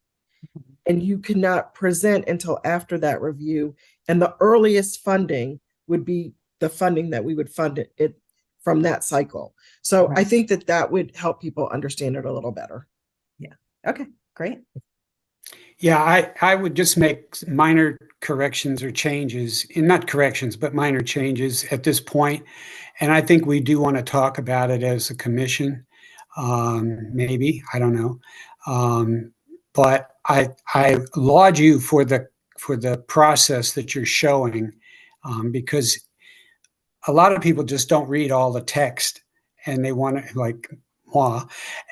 and you cannot present until after that review. And the earliest funding would be the funding that we would fund it from that cycle. So Right. I think that would help people understand it a little better. Yeah. Okay, great. Yeah, I would just make minor corrections or changes, and not corrections, but minor changes at this point. And I think we do want to talk about it as a commission, maybe, I don't know. But I laud you for the process that you're showing, because a lot of people just don't read all the text and they want to like, moi.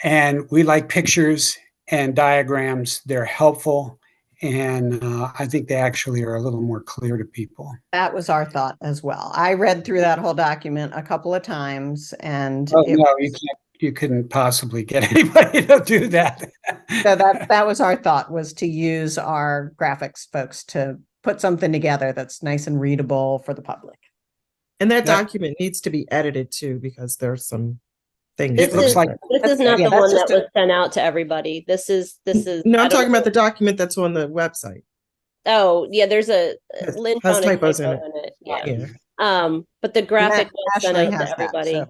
And we like pictures and diagrams. They're helpful. And I think they actually are a little more clear to people. That was our thought as well. I read through that whole document a couple of times, and Oh, no, you couldn't possibly get anybody to do that. so that was our thought, was to use our graphics folks to put something together that's nice and readable for the public. And that Yeah. document needs to be edited too, because there's some things. It looks like This is not yeah, the that's one that just a- was sent out to everybody. This is. No, I I'm don't talking about know. the document that's on the website. Oh, yeah, there's a Has- Lynn has found a typos typo in in it. Yeah. Yeah. But the graphic was sent Ashley out to has that, everybody.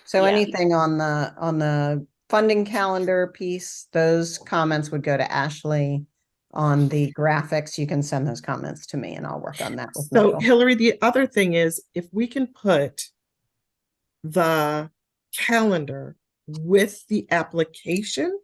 So Yeah. anything on the funding calendar piece, those comments would go to Ashley. On the graphics, you can send those comments to me and I'll work on that with So Michael. Hillary, the other thing is if we can put the calendar with the application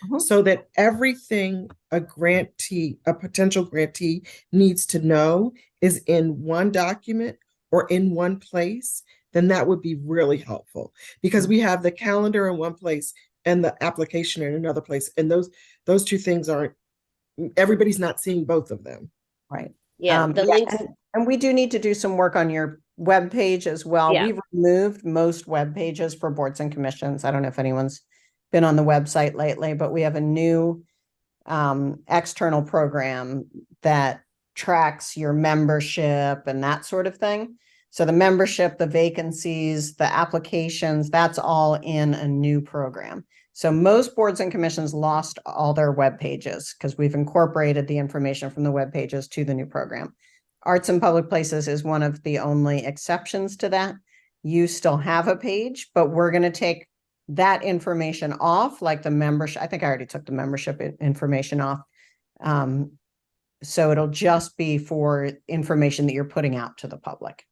Mhm. so that everything a potential grantee needs to know is in one document or in one place, then that would be really helpful because we have the calendar in one place and the application in another place. And those two things everybody's not seeing both of them. Right. Yeah, the links. And we do need to do some work on your web page as well. Yeah. We've removed most web pages for boards and commissions. I don't know if anyone's been on the website lately, but we have a new external program that tracks your membership and that sort of thing. So the membership, the vacancies, the applications, that's all in a new program. So most boards and commissions lost all their web pages because we've incorporated the information from the web pages to the new program. Arts and Public Places is one of the only exceptions to that. You still have a page, but we're going to take that information off, like the membership. I think I already took the membership information off. So it'll just be for information that you're putting out to the public.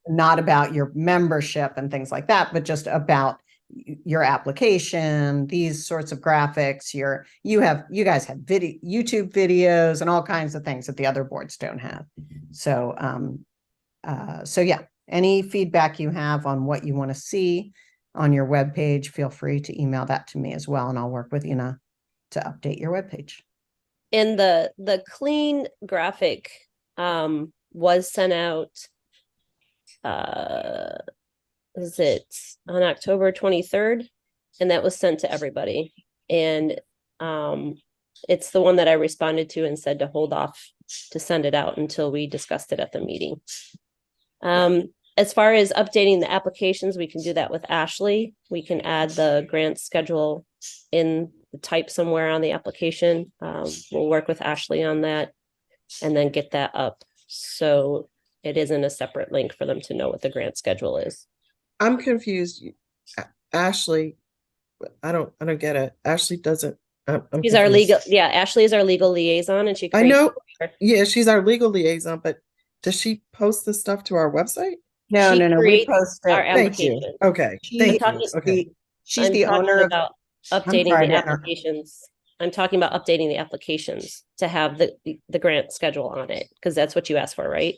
Not about your membership and things like that, but just about your application, these sorts of graphics, you guys have YouTube videos and all kinds of things that the other boards don't have. So, so yeah, any feedback you have on what you want to see on your webpage, feel free to email that to me as well. And I'll work with Ina to update your webpage. And the clean graphic was sent out is it on October 23rd, and that was sent to everybody, and it's the one that I responded to and said to hold off to send it out until we discussed it at the meeting. As far as updating the applications, we can do that with Ashley. We can add the grant schedule in the type somewhere on the application. We'll work with Ashley on that and then get that up so it isn't a separate link for them to know what the grant schedule is. I'm confused. Ashley, I don't get it. Ashley doesn't. She's our legal. Yeah, Ashley is our legal liaison, and she. I know. Yeah, she's our legal liaison, but does she post the stuff to our website? No. We post it. Our Thank you. application. Okay. Thank you. Okay. She's the owner of updating the applications. I'm talking about updating the applications to have the grant schedule on it because that's what you asked for, right?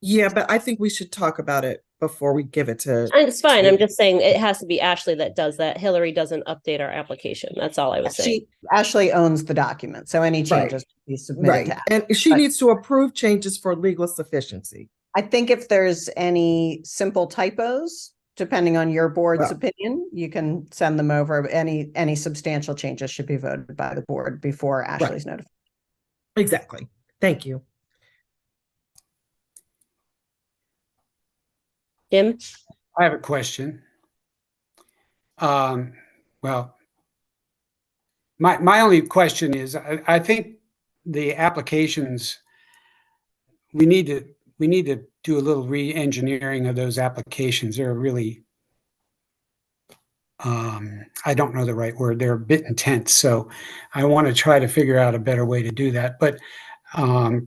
Yeah, but I think we should talk about it before we give it to. And it's fine. I'm just saying it has to be Ashley that does that. Hillary doesn't update our application. That's all I was saying. Ashley owns the document, so any changes be submitted to Ashley. And she needs to approve changes for legal sufficiency. I think if there's any simple typos, depending on your board's opinion, you can send them over. Any substantial changes should be voted by the board before Ashley's notified. Exactly. Thank you. Jim? I have a question. Well, my only question is, I think the applications, we need to do a little re-engineering of those applications. They're really, I don't know the right word. They're a bit intense. So I want to try to figure out a better way to do that. But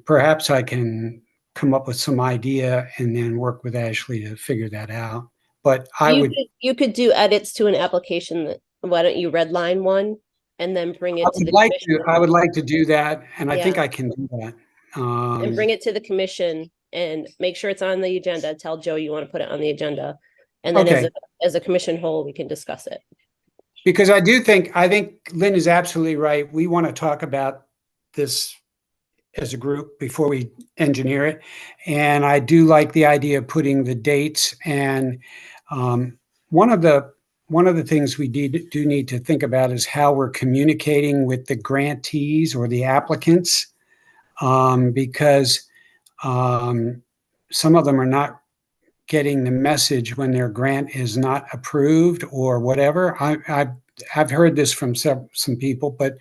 perhaps I can come up with some idea and then work with Ashley to figure that out. But you could do edits to an application. Why don't you redline one and then bring it to the commission? I would like to do that, and I think I can do that. And bring it to the commission and make sure it's on the agenda. Tell Joe you want to put it on the agenda, and then as a commission whole, we can discuss it. Because I think Lynn is absolutely right. We want to talk about this as a group before we engineer it. And I do like the idea of putting the dates. And one of the things we do need to think about is how we're communicating with the grantees or the applicants, because some of them are not getting the message when their grant is not approved or whatever. I've heard this from some people, but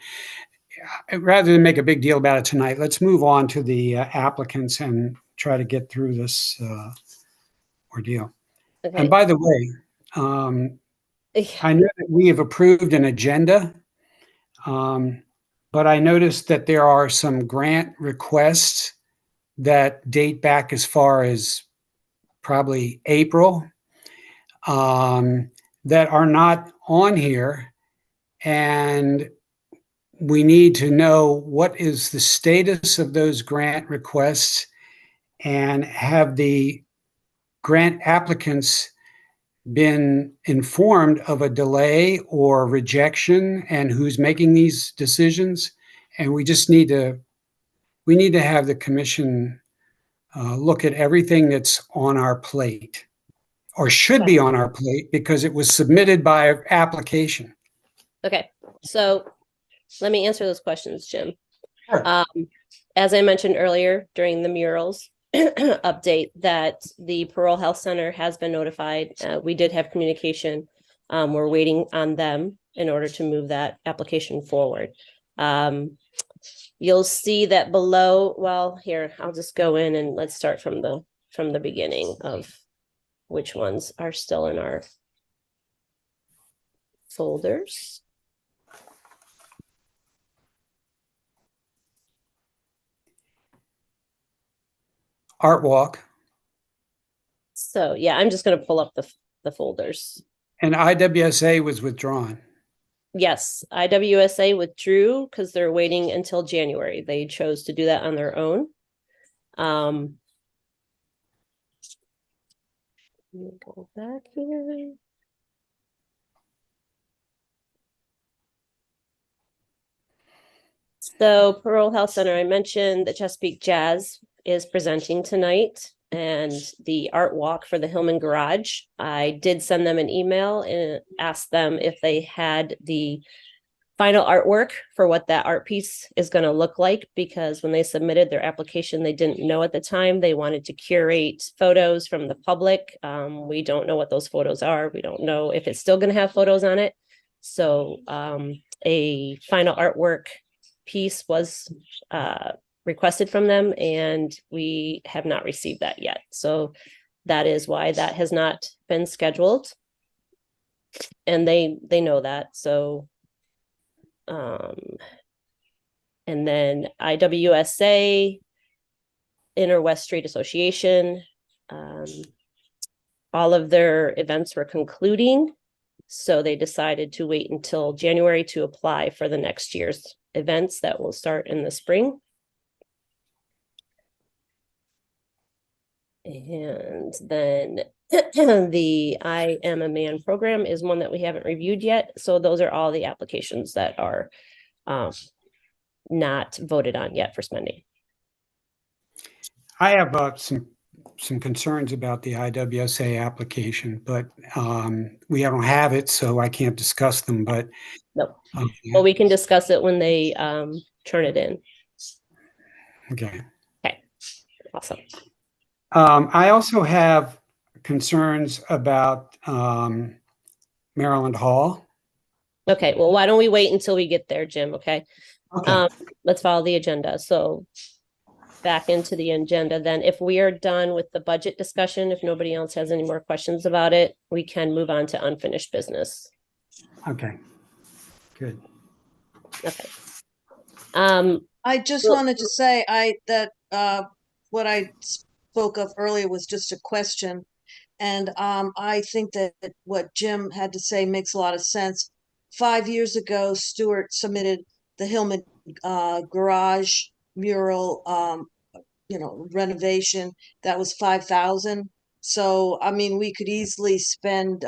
rather than make a big deal about it tonight, let's move on to the applicants and try to get through this ordeal. Okay. And by the way, I know that we have approved an agenda, but I noticed that there are some grant requests that date back as far as probably April, that are not on here. And we need to know what is the status of those grant requests, and have the grant applicants been informed of a delay or rejection, and who's making these decisions. And we need to have the commission look at everything that's on our plate, or should be on our plate, because it was submitted by application. Okay, so let me answer those questions, Jim. Sure. As I mentioned earlier during the murals update, that the Parole Health Center has been notified. We did have communication. We're waiting on them in order to move that application forward. You'll see that below, well, here, I'll just go in and let's start from the beginning of which ones are still in our folders. Art Walk. So yeah, I'm just going to pull up the folders. And IWSA was withdrawn. Yes, IWSA withdrew because they're waiting until January. They chose to do that on their own. Let me go back here. So Parole Health Center, I mentioned the Chesapeake Jazz is presenting tonight, and the art walk for the Hillman Garage. I did send them an email and asked them if they had the final artwork for what that art piece is going to look like, because when they submitted their application, they didn't know at the time. They wanted to curate photos from the public. We don't know what those photos are. We don't know if it's still going to have photos on it. So a final artwork piece was requested from them, and we have not received that yet. So that is why that has not been scheduled, and they know that. So and then IWSA, Inner West Street Association, all of their events were concluding, so they decided to wait until January to apply for the next year's events that will start in the spring. And then the I Am a Man program is one that we haven't reviewed yet. So those are all the applications that are not voted on yet for spending. I have some concerns about the IWSA application, but we don't have it, so I can't discuss them. But no, well, we can discuss it when they turn it in. Okay. Okay. Awesome. I also have concerns about Maryland Hall. Okay, well, why don't we wait until we get there, Jim? Okay. Okay. Let's follow the agenda. So back into the agenda, then if we are done with the budget discussion, if nobody else has any more questions about it, we can move on to unfinished business. Okay. Good. Okay. I just Well- wanted to say what I spoke of earlier was just a question. And I think that what Jim had to say makes a lot of sense. 5 years ago, Stuart submitted the Hillman garage mural, renovation. That was 5,000. So, I mean, we could easily spend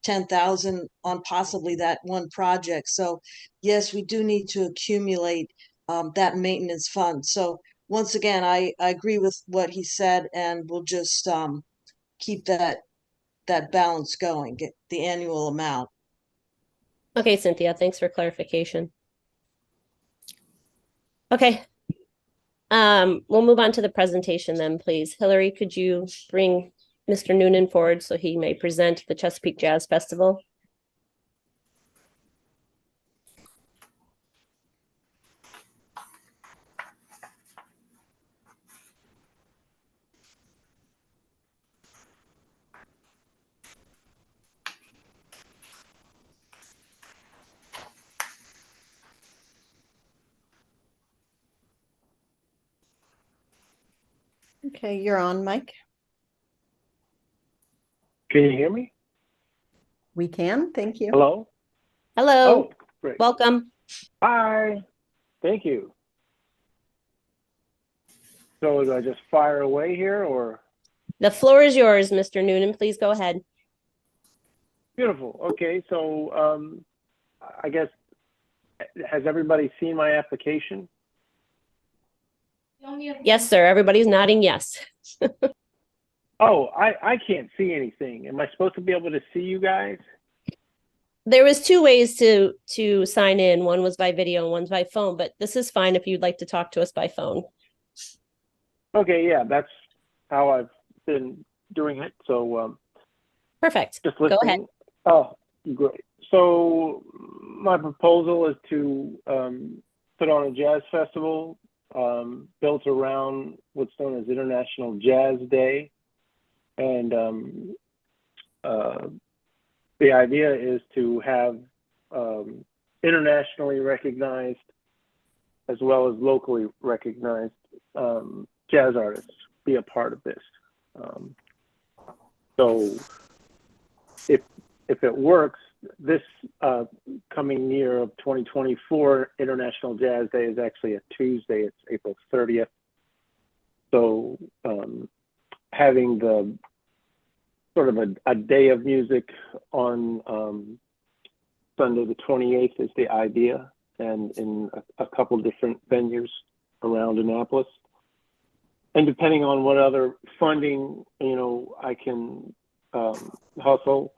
10,000 on possibly that one project. So, yes, we do need to accumulate that maintenance fund. So, once again, I agree with what he said, and we'll just keep that balance going, get the annual amount. Okay, Cynthia, thanks for clarification. Okay. We'll move on to the presentation then, please. Hillary, could you bring Mr. Noonan forward so he may present the Chesapeake Jazz Festival? Okay, you're on, Mike. Can you hear me? We can, thank you. Hello? Hello, Oh, great. welcome. Hi. Thank you. So do I just fire away here or? The floor is yours, Mr. Noonan. Please go ahead. Beautiful. Okay, so I guess, has everybody seen my application? Yes, sir. Everybody's nodding yes. Oh, I can't see anything. Am I supposed to be able to see you guys? There was two ways to sign in. One was by video and one's by phone, but this is fine if you'd like to talk to us by phone. Okay, yeah, that's how I've been doing it. So Perfect. just Go ahead. listening. Oh, great. So my proposal is to put on a jazz festival built around what's known as International Jazz Day. And the idea is to have internationally recognized as well as locally recognized jazz artists be a part of this. So if it works, this coming year of 2024 International Jazz Day is actually a Tuesday. It's April 30th. So having the sort of a day of music on Sunday the 28th is the idea, and in a couple different venues around Annapolis. And depending on what other funding, I can hustle,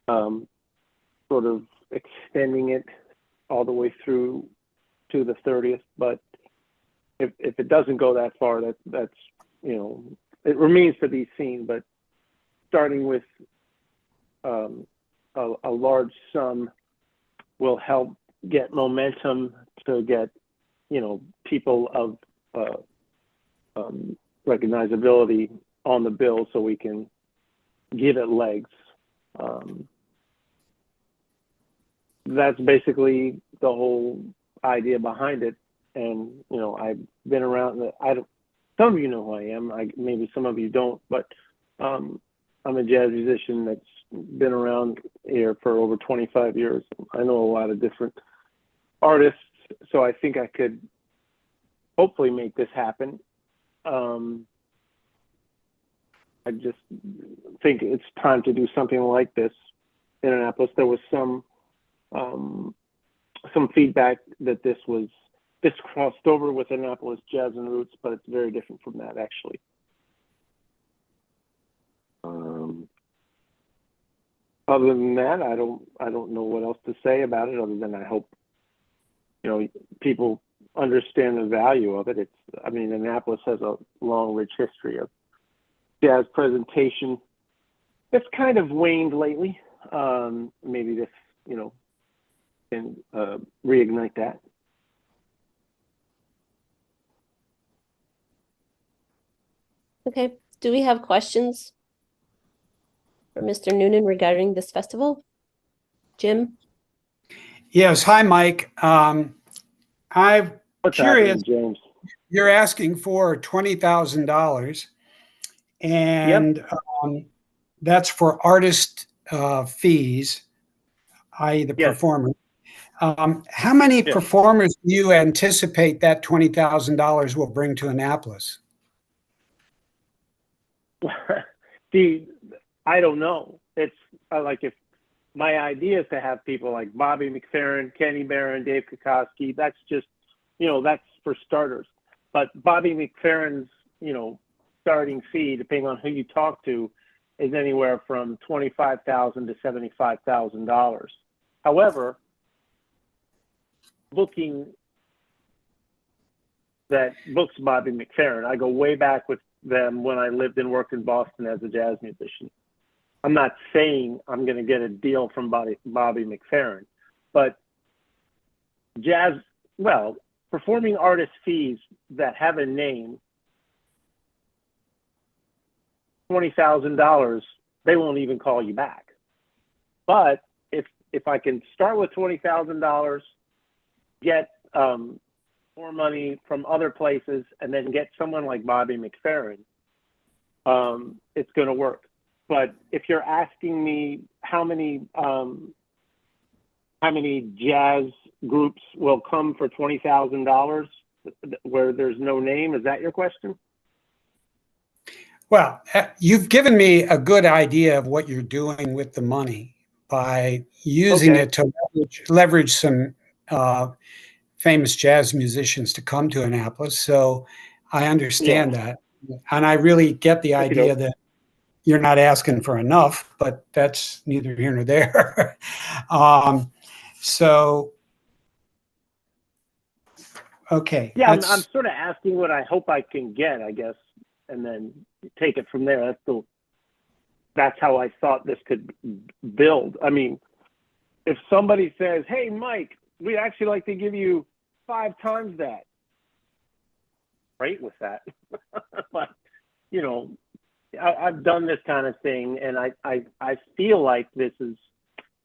sort of extending it all the way through to the 30th. But if it doesn't go that far, that's it remains to be seen. But starting with a large sum will help get momentum to get people of recognizability on the bill, so we can give it legs. That's basically the whole idea behind it. And I've been around. Some of you know who I am. Maybe some of you don't, but I'm a jazz musician that's been around here for over 25 years. I know a lot of different artists, so I think I could hopefully make this happen. I just think it's time to do something like this in Annapolis. There was some feedback that this crossed over with Annapolis Jazz and Roots, but it's very different from that, actually. Other than that, I don't know what else to say about it, other than I hope people understand the value of it. Annapolis has a long, rich history of jazz presentation. It's kind of waned lately. Maybe this can reignite that. Okay. Do we have questions for Mr. Noonan regarding this festival? Jim? Yes. Hi, Mike. I'm What's curious. happening, James? You're asking for $20,000, and that's for artist fees, i.e. the performer. How many performers do you anticipate that $20,000 will bring to Annapolis? See, I don't know. It's like, if my idea is to have people like Bobby McFerrin, Kenny Barron, Dave Kokoski. That's just, that's for starters. But Bobby McFerrin's, starting fee, depending on who you talk to, is anywhere from $25,000 to $75,000. However, booking that books Bobby McFerrin, I go way back with them when I lived and worked in Boston as a jazz musician. I'm not saying I'm going to get a deal from Bobby McFerrin, but performing artist fees that have a name, $20,000, they won't even call you back. But if I can start with $20,000, get more money from other places and then get someone like Bobby McFerrin, it's going to work. But if you're asking me how many jazz groups will come for $20,000 where there's no name, is that your question? Well, you've given me a good idea of what you're doing with the money by using it to leverage some famous jazz musicians to come to Annapolis. So I understand that. And I really get the idea that you're not asking for enough, but that's neither here nor there. Okay. Yeah, I'm sort of asking what I hope I can get, I guess, and then take it from there. That's how I thought this could build. I mean, if somebody says, "Hey, Mike, we'd actually like to give you 5 times that," great with that. But you know, I've done this kind of thing, and I feel like this is,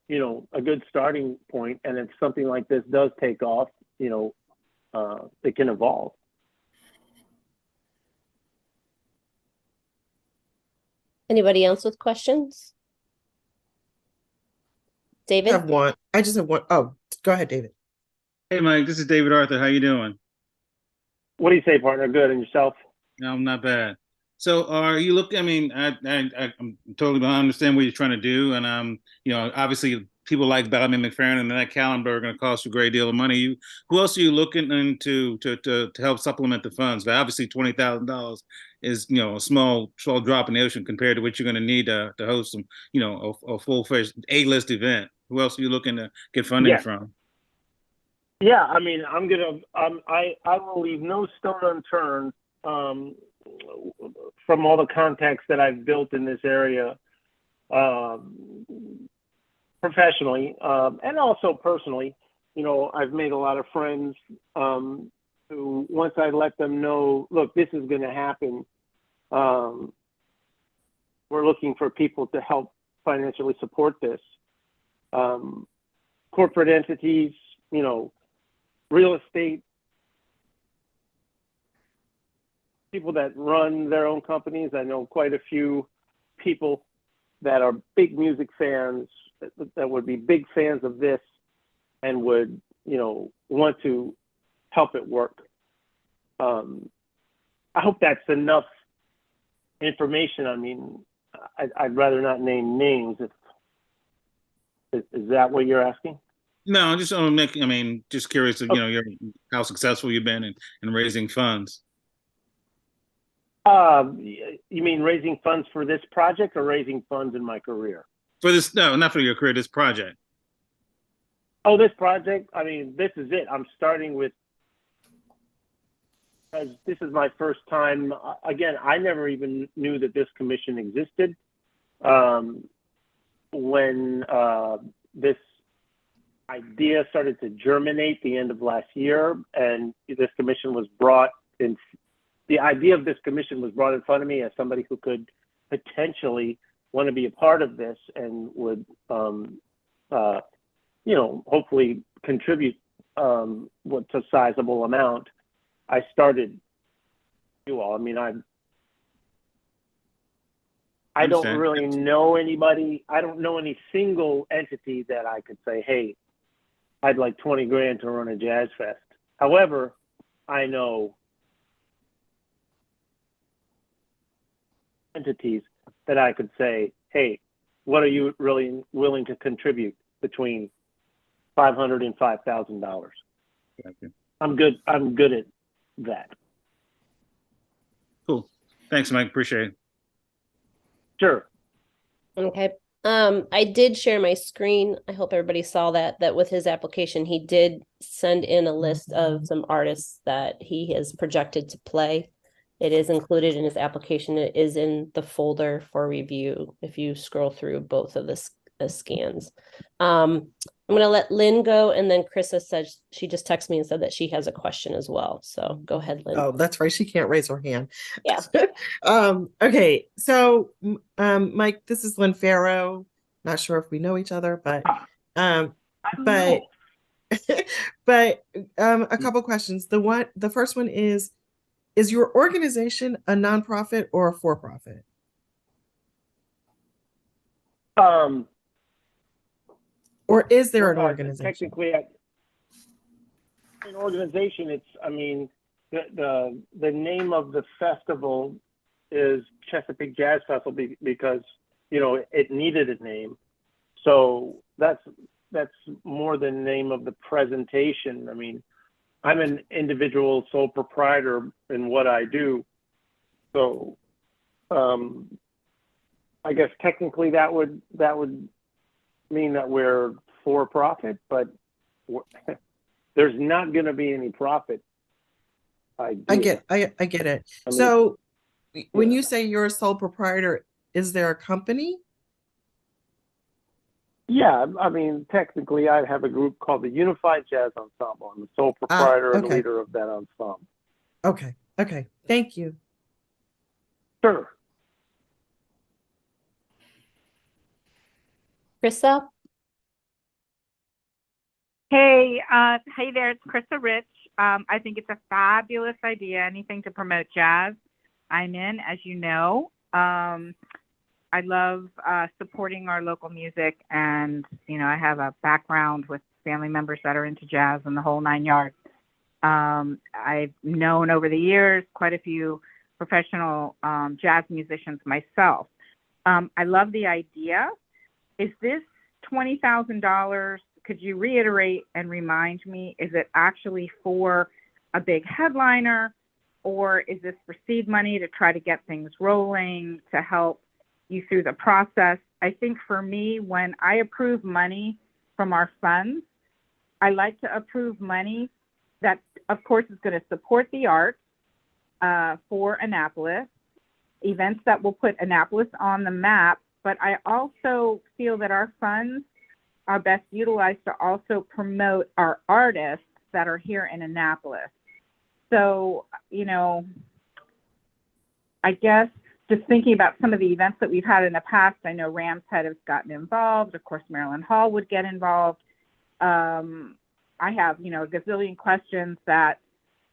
you know, a good starting point. And if something like this does take off, you know, it can evolve. Anybody else with questions? David? I have one. I just have one. Oh, go ahead, David. Hey, Mike, this is David Arthur. How you doing? What do you say, partner? Good. And yourself? No, I'm not bad. So are you looking, I mean, I'm totally, I understand what you're trying to do. And, you know, obviously people like Bobby McFerrin and that calendar are going to cost you a great deal of money. Who else are you looking into to help supplement the funds? But obviously $20,000 is, you know, a small drop in the ocean compared to what you're going to need to host some, you know, a full-fledged A-list event. Who else are you looking to get funding from? Yeah, I mean, I will leave no stone unturned from all the contacts that I've built in this area, professionally, and also personally. You know, I've made a lot of friends who, once I let them know, look, this is going to happen, we're looking for people to help financially support this. Corporate entities, you know, real estate, people that run their own companies. I know quite a few people that are big music fans that would be big fans of this and would, you know, want to help it work. I hope that's enough information. I mean, I'd rather not name names. Is that what you're asking? No, I'm just just curious, you know, how successful you've been in raising funds. You mean raising funds for this project or raising funds in my career? For this, no, not for your career, this project. Oh, this project? I mean, this is it. I'm starting with, because this is my first time. Again, I never even knew that this commission existed. When this idea started to germinate the end of last year, and this commission was brought in, the idea of this commission was brought in front of me as somebody who could potentially want to be a part of this and would, you know, hopefully contribute what's a sizable amount. I started you all. I mean, I don't really know anybody. I don't know any single entity that I could say, hey, I'd like 20 grand to run a jazz fest. However, I know entities that I could say, hey, what are you really willing to contribute between $500 and $5,000? I'm good at that. Cool. Thanks, Mike. Appreciate it. Sure. Okay. I did share my screen. I hope everybody saw that with his application, he did send in a list of some artists that he has projected to play. It is included in his application. It is in the folder for review if you scroll through both of the scans. I'm going to let Lynn go, and then Krista said she just texted me and said that she has a question as well. So go ahead, Lynn. Oh, that's right. She can't raise her hand. Yeah. Okay. So, Mike, this is Lynn Farrow. Not sure if we know each other, but But a couple questions. The first one is your organization a nonprofit or a for-profit? Um, Or is there an well, organization? technically, an organization. It's, I mean, the name of the festival is Chesapeake Jazz Festival because, you know, it needed a name. So that's more the name of the presentation. I mean, I'm an individual sole proprietor in what I do. So I guess technically that would mean that we're for profit, but there's not going to be any profit. I get it. I mean, So when yeah. you say you're a sole proprietor, is there a company? Yeah, I mean, technically, I have a group called the Unified Jazz Ensemble. I'm the sole proprietor and Okay. leader of that ensemble. Okay. Thank you. Sure. Krista? Hey there, it's Krista Rich. I think it's a fabulous idea, anything to promote jazz. I'm in, as you know. I love supporting our local music, and, you know, I have a background with family members that are into jazz and the whole 9 yards. I've known over the years quite a few professional jazz musicians myself. I love the idea. Is this $20,000? Could you reiterate and remind me, is it actually for a big headliner, or is this for seed money to try to get things rolling, to help you through the process? I think for me, when I approve money from our funds, I like to approve money that, of course, is going to support the arts for Annapolis, events that will put Annapolis on the map. But I also feel that our funds are best utilized to also promote our artists that are here in Annapolis. So, you know, I guess just thinking about some of the events that we've had in the past, I know Ram's Head has gotten involved. Of course, Maryland Hall would get involved. I have, you know, a gazillion questions that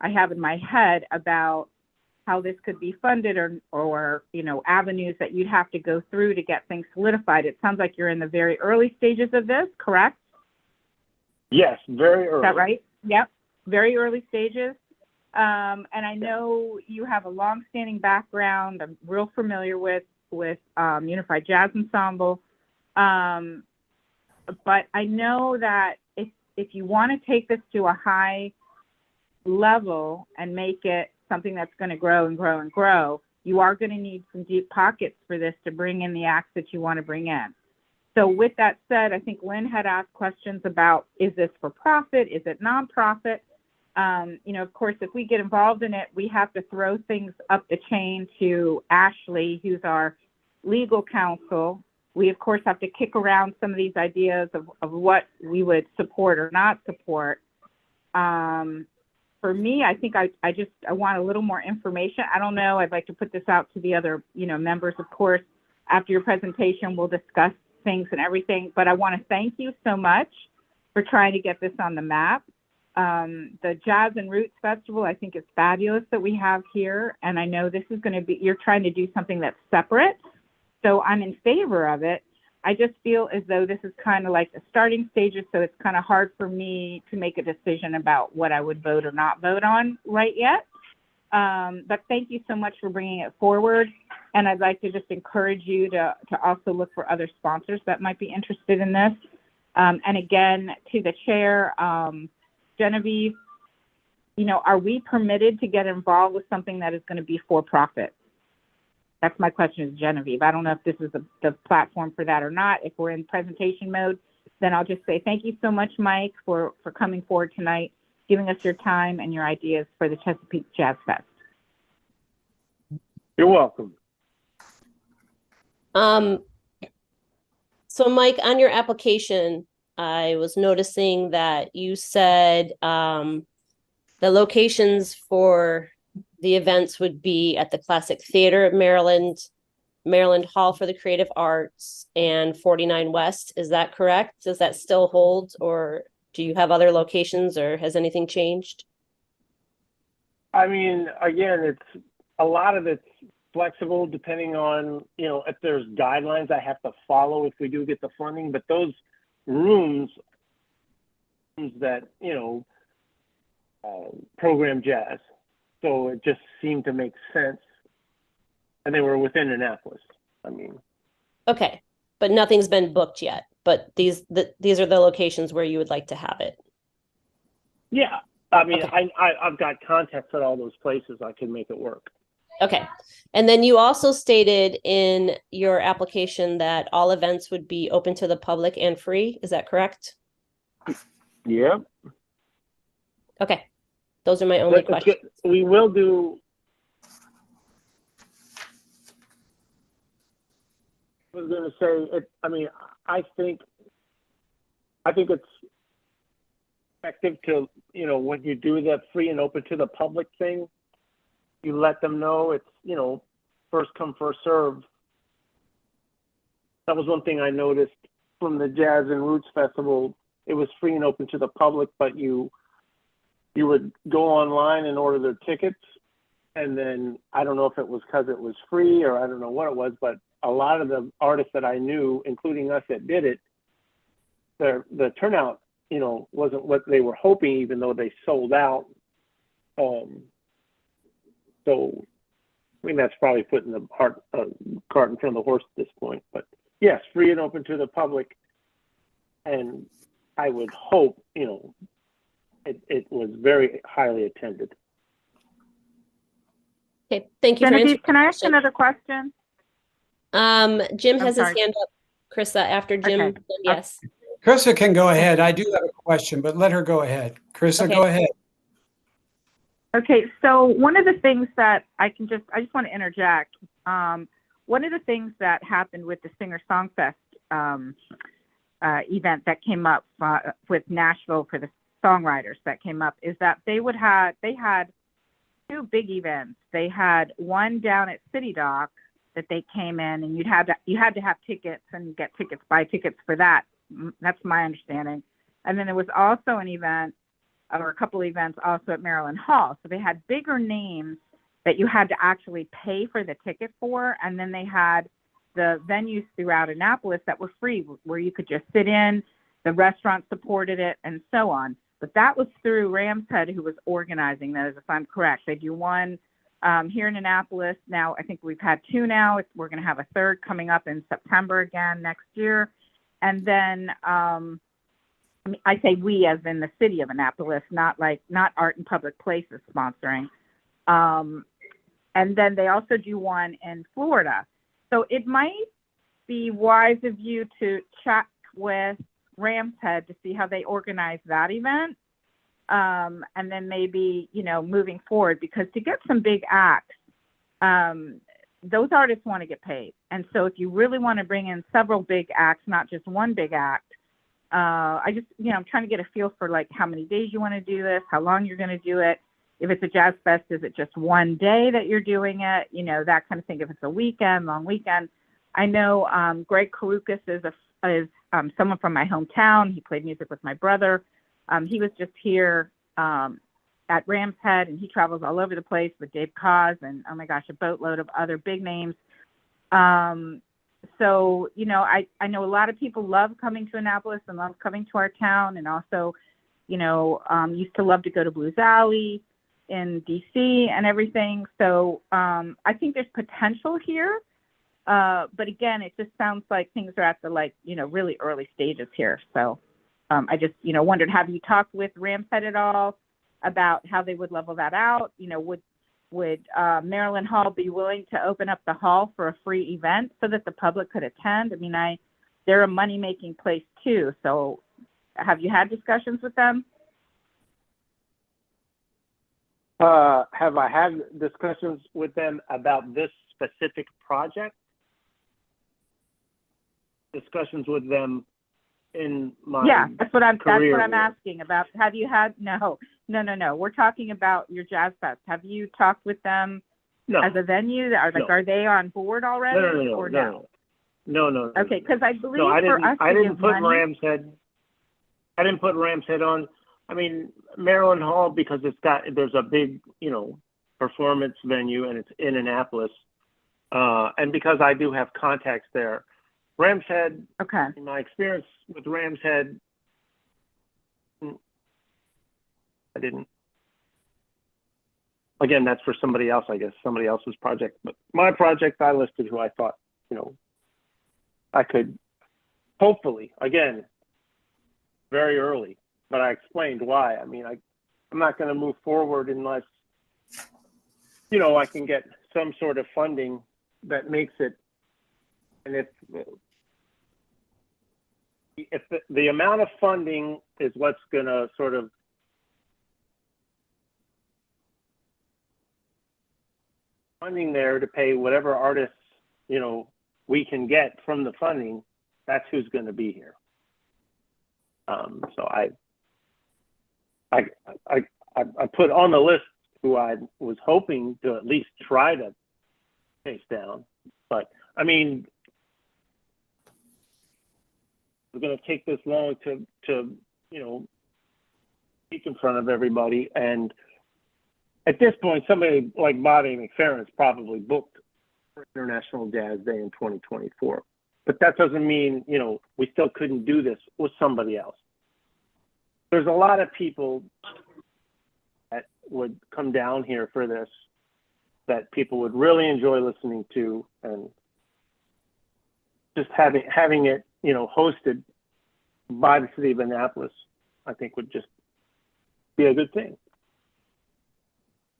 I have in my head about how this could be funded, or, you know, avenues that you'd have to go through to get things solidified. It sounds like you're in the very early stages of this, correct? Yes, very early. Is that right? Yep, very early stages. And I know you have a long-standing background. I'm real familiar with Unified Jazz Ensemble. But I know that if you want to take this to a high level and make it something that's going to grow and grow and grow, you are going to need some deep pockets for this to bring in the acts that you want to bring in. So with that said, I think Lynn had asked questions about, is this for profit? Is it nonprofit? You know, of course, if we get involved in it, we have to throw things up the chain to Ashley, who's our legal counsel. We, of course, have to kick around some of these ideas of what we would support or not support. For me, I think I want a little more information. I don't know. I'd like to put this out to the other, you know, members. Of course, after your presentation, we'll discuss things and everything. But I want to thank you so much for trying to get this on the map. The Jazz and Roots Festival, I think, is fabulous that we have here. And I know this is going to be, you're trying to do something that's separate. So I'm in favor of it. I just feel as though this is kind of like the starting stages, so it's kind of hard for me to make a decision about what I would vote or not vote on right yet. But thank you so much for bringing it forward. And I'd like to just encourage you to also look for other sponsors that might be interested in this. And again, to the chair, Genevieve, you know, are we permitted to get involved with something that is going to be for profit? That's my question to Genevieve. I don't know if this is the platform for that or not. If we're in presentation mode, then I'll just say thank you so much, Mike, for coming forward tonight, giving us your time and your ideas for the Chesapeake Jazz Fest. You're welcome. So Mike, on your application, I was noticing that you said the locations for the events would be at the Classic Theater of Maryland, Maryland Hall for the Creative Arts, and 49 West. Is that correct? Does that still hold, or do you have other locations or has anything changed? I mean, again, it's a lot of it's flexible depending on, you know, if there's guidelines I have to follow if we do get the funding, but those rooms that, you know, program jazz. So it just seemed to make sense. And they were within Annapolis. I mean, Okay, but nothing's been booked yet, but these are the locations where you would like to have it. yeah. I mean, Okay. I've got contacts at all those places. I can make it work. Okay. And then you also stated in your application that all events would be open to the public and free. Is that correct? Yeah. Okay. Those are my only questions. We will do. I was going to say it. I mean, I think it's effective to, you know, when you do the free and open to the public thing, you let them know it's, you know, first come, first serve. That was one thing I noticed from the Jazz and Roots Festival. It was free and open to the public, but you would go online and order their tickets. And then I don't know if it was because it was free or I don't know what it was, but a lot of the artists that I knew, including us that did it, the turnout, you know, wasn't what they were hoping, even though they sold out. So, I mean, that's probably putting the cart in front of the horse at this point. But yes, free and open to the public. And I would hope, you know, it was very highly attended. Okay, thank you for Genevieve, answering. can I ask another question? Jim has his sorry. hand up. Krista, after Jim, Okay. then yes. Krista can go ahead. I do have a question, but let her go ahead. Krista, Okay. go ahead. Okay, so one of the things that I just want to interject. One of the things that happened with the Singer Songfest event that came up with Nashville for the songwriters that came up is that they had two big events. They had one down at City Dock that they came in, and you had to have tickets and buy tickets for that. That's my understanding. And then there was also an event, or a couple events also at Maryland Hall. So they had bigger names that you had to actually pay for the ticket for. And then they had the venues throughout Annapolis that were free, where you could just sit in, the restaurant supported it, and so on. But that was through Ram's Head, who was organizing those, if I'm correct. They do one here in Annapolis. Now, I think we've had two now. We're going to have a third coming up in September again next year. And then I say we as in the city of Annapolis, not Art in Public Places sponsoring. And then they also do one in Florida. So it might be wise of you to check with Ram's Head to see how they organize that event. And then maybe, you know, moving forward, because to get some big acts, those artists want to get paid. And so if you really want to bring in several big acts, not just one big act, I just, you know, I'm trying to get a feel for like how many days you want to do this, how long you're going to do it. If it's a jazz fest, is it just one day that you're doing it? You know, that kind of thing. If it's a weekend, long weekend. I know Greg Karukas is someone from my hometown. He played music with my brother. He was just here at Ram's Head, and he travels all over the place with Dave Koz and, oh my gosh, a boatload of other big names. So, you know, I know a lot of people love coming to Annapolis and love coming to our town, and also, you know, used to love to go to Blues Alley in DC and everything. So I think there's potential here. But again, it just sounds like things are at the, like, you know, really early stages here. So I just, you know, wondered, have you talked with Ram's Head at all about how they would level that out? You know, would Maryland Hall be willing to open up the hall for a free event so that the public could attend? I mean, they're a money-making place too. So have you had discussions with them? Have I had discussions with them about this specific project? Discussions with them in my that's what I'm career. asking about. Have you had no. We're talking about your Jazz Fest. Have you talked with them as a venue? Are they on board already? No. Okay, because I believe I for us didn't to put give money, Ram's Head. I didn't put Ram's Head on. I mean, Maryland Hall, because there's a big, performance venue and it's in Annapolis. And because I do have contacts there, Ram's Head, Okay. in my experience with Ram's Head, I didn't. Again, that's for somebody else, I guess, somebody else's project. But my project, I listed who I thought, I could hopefully, again, very early, but I explained why. I mean, I'm not going to move forward unless, I can get some sort of funding that makes it, and if the amount of funding is what's going to sort of funding there to pay whatever artists, we can get from the funding, that's who's going to be here. So I put on the list who I was hoping to at least try to chase down, but I mean, we're going to take this long to speak in front of everybody, and at this point, somebody like Bobby McFerrin's probably booked for International Jazz Day in 2024. But that doesn't mean, we still couldn't do this with somebody else. There's a lot of people that would come down here for this that people would really enjoy listening to, and just having it, hosted by the city of Annapolis, I think would just be a good thing.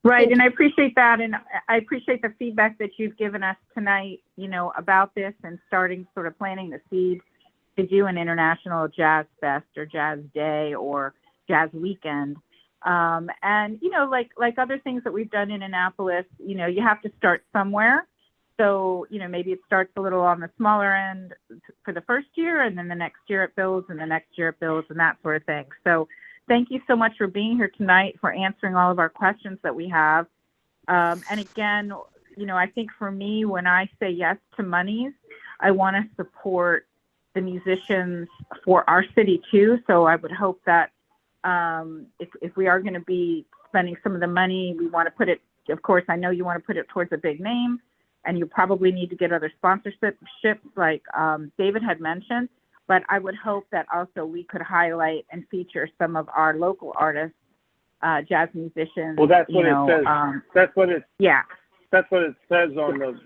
Right, and I appreciate that, and I appreciate the feedback that you've given us tonight, about this and starting sort of planting the seed to do an International Jazz Fest or Jazz Day or Jazz Weekend. And, like other things that we've done in Annapolis, you have to start somewhere. So, maybe it starts a little on the smaller end for the first year, and then the next year it builds, and the next year it builds, and that sort of thing. So thank you so much for being here tonight, for answering all of our questions that we have. And again, I think for me, when I say yes to monies, I want to support the musicians for our city too. So I would hope that if we are going to be spending some of the money, we want to put it, of course, I know you want to put it towards a big name, and you probably need to get other sponsorships like David had mentioned. But I would hope that also we could highlight and feature some of our local artists, jazz musicians. Well, that's what it says. That's what it says on the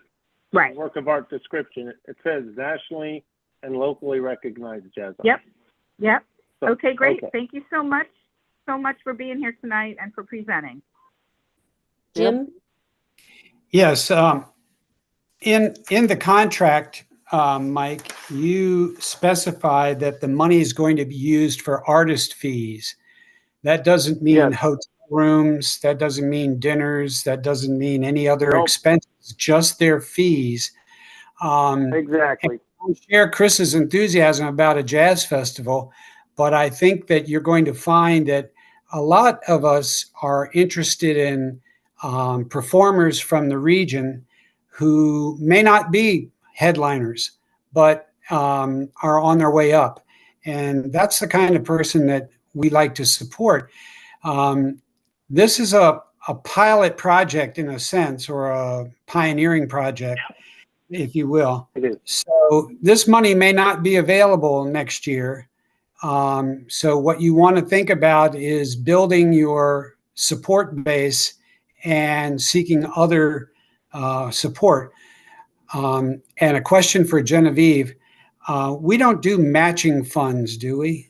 work of art description. It says nationally and locally recognized jazz artists. Yep. So, okay, great. Okay. Thank you so much for being here tonight and for presenting. Jim? Yes. In the contract, Mike, you specified that the money is going to be used for artist fees. That doesn't mean hotel rooms. That doesn't mean dinners. That doesn't mean any other expenses, just their fees. Exactly. I share Chris's enthusiasm about a jazz festival, but I think that you're going to find that a lot of us are interested in performers from the region who may not be headliners, but are on their way up. And that's the kind of person that we like to support. This is a pilot project in a sense, or a pioneering project, if you will. It is. So this money may not be available next year. So what you want to think about is building your support base and seeking other support. And a question for Genevieve. We don't do matching funds, do we?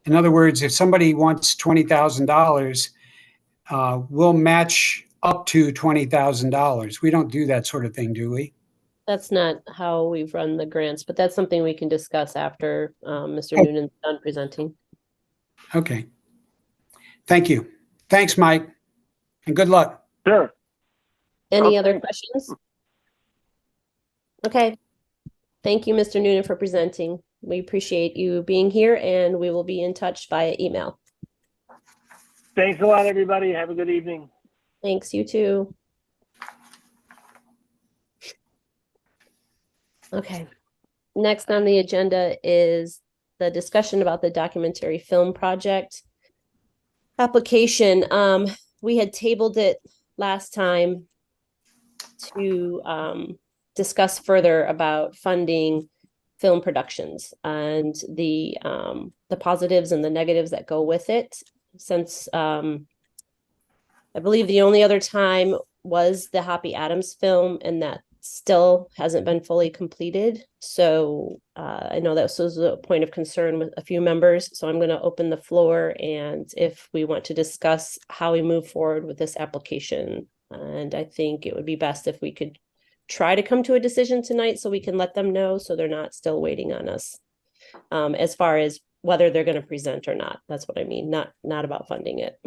In other words, if somebody wants $20,000, we'll match up to $20,000. We don't do that sort of thing, do we? That's not how we've run the grants, but that's something we can discuss after Mr. Noonan's done presenting. Okay. Thank you. Thanks, Mike. And good luck. Sure. Any other questions? Okay. Thank you, Mr. Noonan, for presenting. We appreciate you being here, and we will be in touch via email. Thanks a lot, everybody. Have a good evening. Thanks, you too. Okay. Next on the agenda is the discussion about the documentary film project application. We had tabled it last time to discuss further about funding film productions and the positives and the negatives that go with it. Since I believe the only other time was the Happy Adams film, and that still hasn't been fully completed. So I know that was a point of concern with a few members. So I'm going to open the floor, and if we want to discuss how we move forward with this application, and I think it would be best if we could try to come to a decision tonight so we can let them know so they're not still waiting on us as far as whether they're going to present or not. That's what I mean, not about funding it.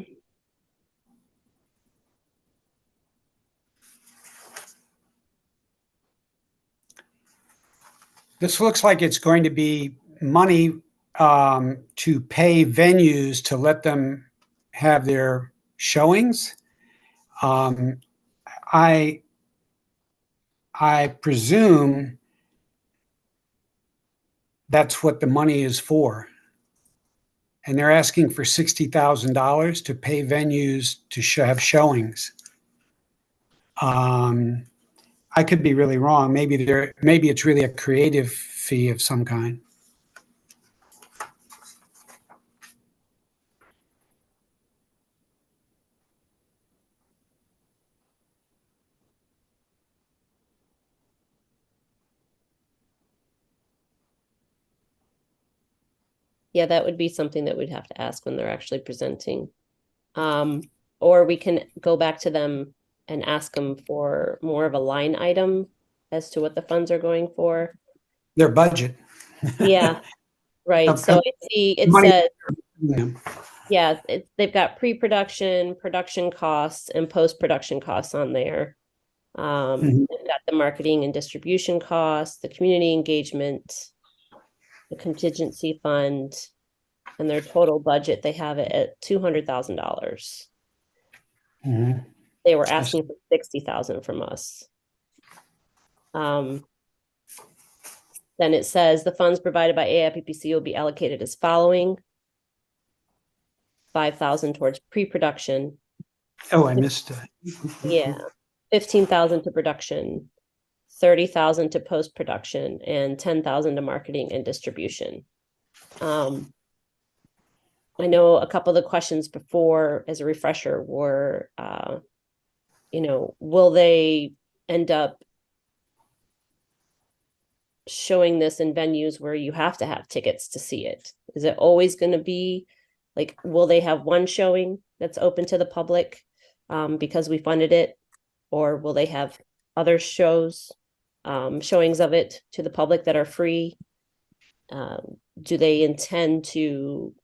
This looks like it's going to be money to pay venues to let them have their showings. I presume that's what the money is for. And they're asking for $60,000 to pay venues to have showings. I could be really wrong. Maybe it's really a creative fee of some kind. Yeah, that would be something that we'd have to ask when they're actually presenting. Or we can go back to them and ask them for more of a line item as to what the funds are going for. Their budget. Yeah, right. So I see it says, yeah, they've got pre-production, production costs, and post-production costs on there. They've got the marketing and distribution costs, the community engagement, the contingency fund, and their total budget, they have it at $200,000. They were asking for $60,000 from us. Then it says the funds provided by AIPPC will be allocated as following: $5,000 towards pre-production. Oh, I missed that. Yeah, $15,000 to production, $30,000 to post-production, and $10,000 to marketing and distribution. I know a couple of the questions before, as a refresher, were, will they end up showing this in venues where you have to have tickets to see it? Is it always going to be like, will they have one showing that's open to the public because we funded it? Or will they have other showings of it to the public that are free? Do they intend to,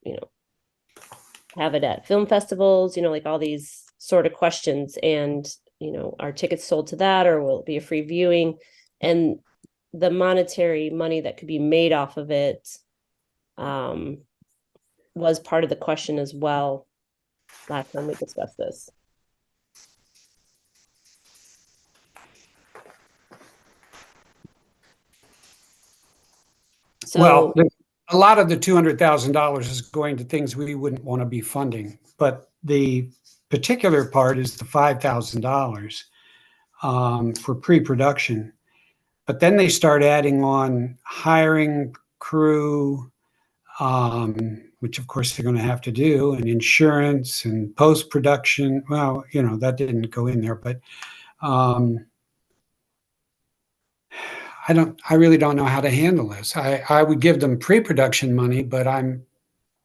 have it at film festivals, like all these sort of questions? And, are tickets sold to that, or will it be a free viewing? And the monetary money that could be made off of it was part of the question as well last time we discussed this. So, well, a lot of the $200,000 is going to things we wouldn't want to be funding, but the particular part is the $5,000 for pre-production. But then they start adding on hiring crew, which of course they're going to have to do, and insurance and post-production. Well, that didn't go in there, but I really don't know how to handle this. I would give them pre-production money, but I'm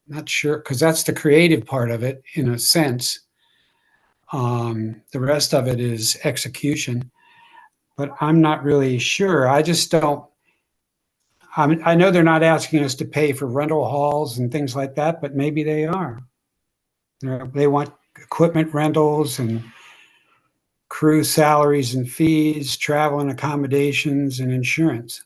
not sure, because that's the creative part of it in a sense. The rest of it is execution, but I'm not really sure. I just don't, I know they're not asking us to pay for rental halls and things like that, but maybe they are. They want equipment rentals and crew salaries and fees, travel and accommodations, and insurance.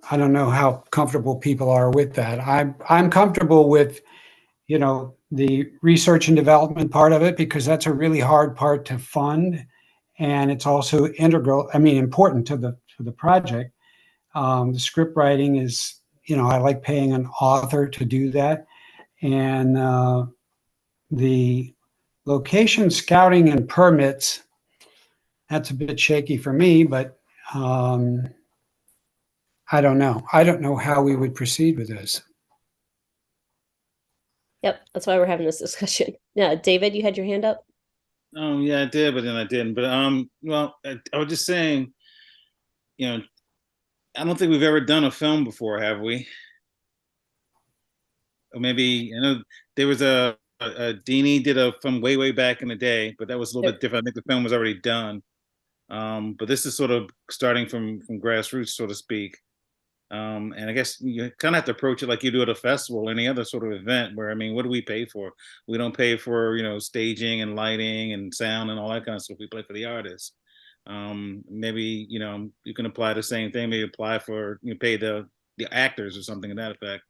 I don't know how comfortable people are with that. I'm comfortable with, the research and development part of it, because that's a really hard part to fund. and it's also integral, important to the project. The script writing is, I like paying an author to do that. And the location scouting and permits, that's a bit shaky for me, but I don't know. I don't know how we would proceed with this. Yep, that's why we're having this discussion. Yeah, David, you had your hand up? Oh, yeah, I did, but then I didn't. But well, I was just saying, I don't think we've ever done a film before, have we? Or maybe, there was a Deanie did a film way back in the day, but that was a little bit different. I think the film was already done. But this is sort of starting from grassroots, so to speak. And I guess you kind of have to approach it like you do at a festival, any other sort of event where, what do we pay for? We don't pay for, staging and lighting and sound and all that kind of stuff. We pay for the artists. Maybe, you can apply the same thing, maybe apply for, pay the actors or something to that effect.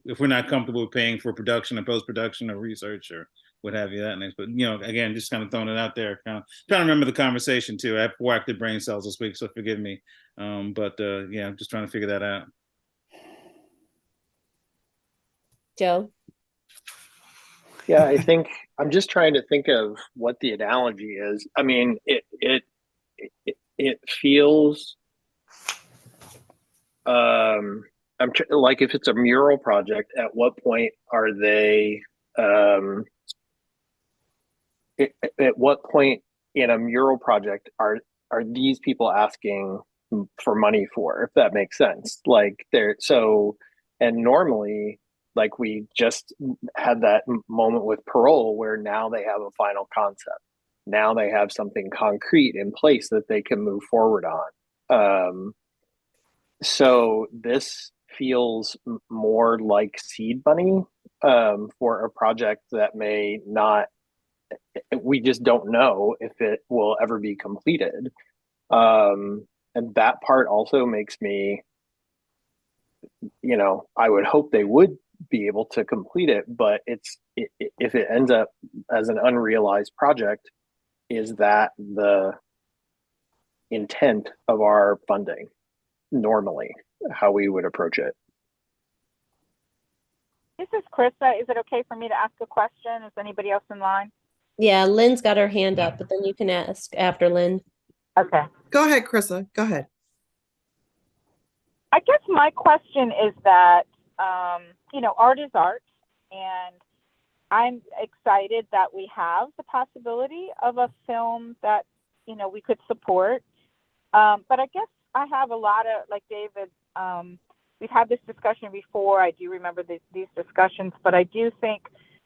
If we're not comfortable with paying for production and post-production or research or what have you, that next. But again, just kind of throwing it out there, kind of trying to remember the conversation too. I have 4 active brain cells this week, so forgive me. But yeah, I'm just trying to figure that out. Joe? Yeah, I think I'm just trying to think of what the analogy is. It feels like if it's a mural project, at what point are they at what point in a mural project are these people asking for money for, if that makes sense? Like and normally, like we just had that moment with Parole where now they have a final concept. Now they have something concrete in place that they can move forward on. So this feels more like seed money for a project that may not, we just don't know if it will ever be completed. And that part also makes me, I would hope they would be able to complete it, but if it ends up as an unrealized project, is that the intent of our funding normally, how we would approach it? This is Krista. Is it okay for me to ask a question? Is anybody else in line? Yeah, Lynn's got her hand up, but then you can ask after Lynn. Okay. Go ahead, Krista. Go ahead. I guess my question is that, art is art, and I'm excited that we have the possibility of a film that, we could support. But I guess I have a lot of, like David, we've had this discussion before. I do remember these discussions, but I do think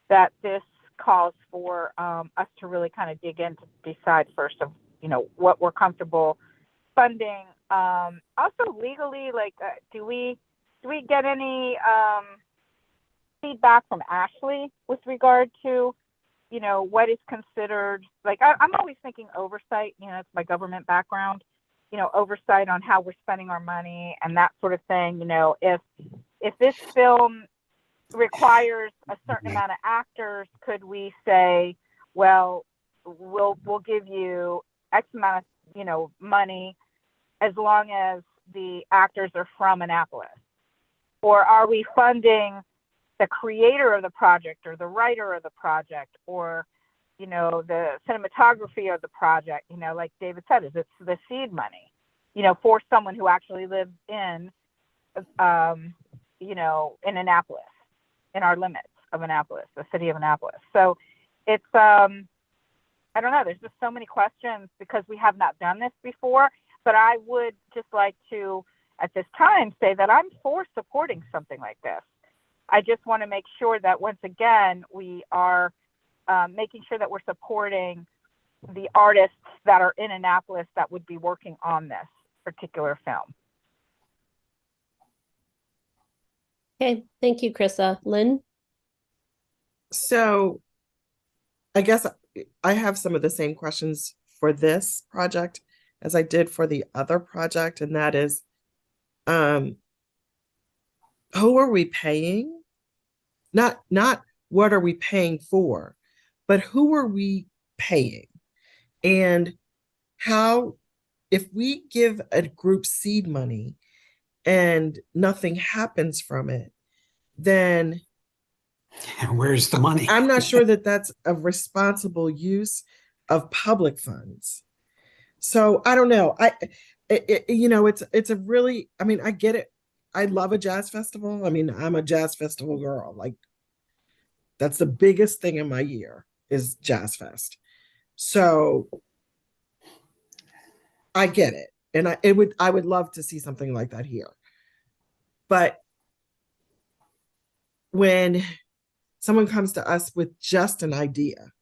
that this calls for us to really kind of dig in to decide first of, what we're comfortable funding. Also legally, like, do we get any feedback from Ashley with regard to, what is considered, like, I'm always thinking oversight, it's my government background, oversight on how we're spending our money and that sort of thing. If this film requires a certain amount of actors, could we say, well, we'll give you X amount of, money as long as the actors are from Annapolis? Or are we funding the creator of the project or the writer of the project or, the cinematography of the project? Like David said, is it's the seed money, for someone who actually lives in, in Annapolis, in our limits of Annapolis, the city of Annapolis. So it's, I don't know, there's just so many questions because we have not done this before, but I would just like to, at this time, say that I'm for supporting something like this. I just want to make sure that, once again, we are making sure that we're supporting the artists that are in Annapolis that would be working on this particular film. Okay, thank you, Krista. Lynn? So I guess I have some of the same questions for this project as I did for the other project, and that is, who are we paying? Not what are we paying for, but who are we paying? And how, if we give a group seed money and nothing happens from it, then Where's the money? I'm not sure that that's a responsible use of public funds. So I don't know. It's a really, I mean, I get it. I love a jazz festival. I mean, I'm a jazz festival girl. Like, that's the biggest thing in my year is Jazz Fest. So I get it. And I would love to see something like that here. But when someone comes to us with just an idea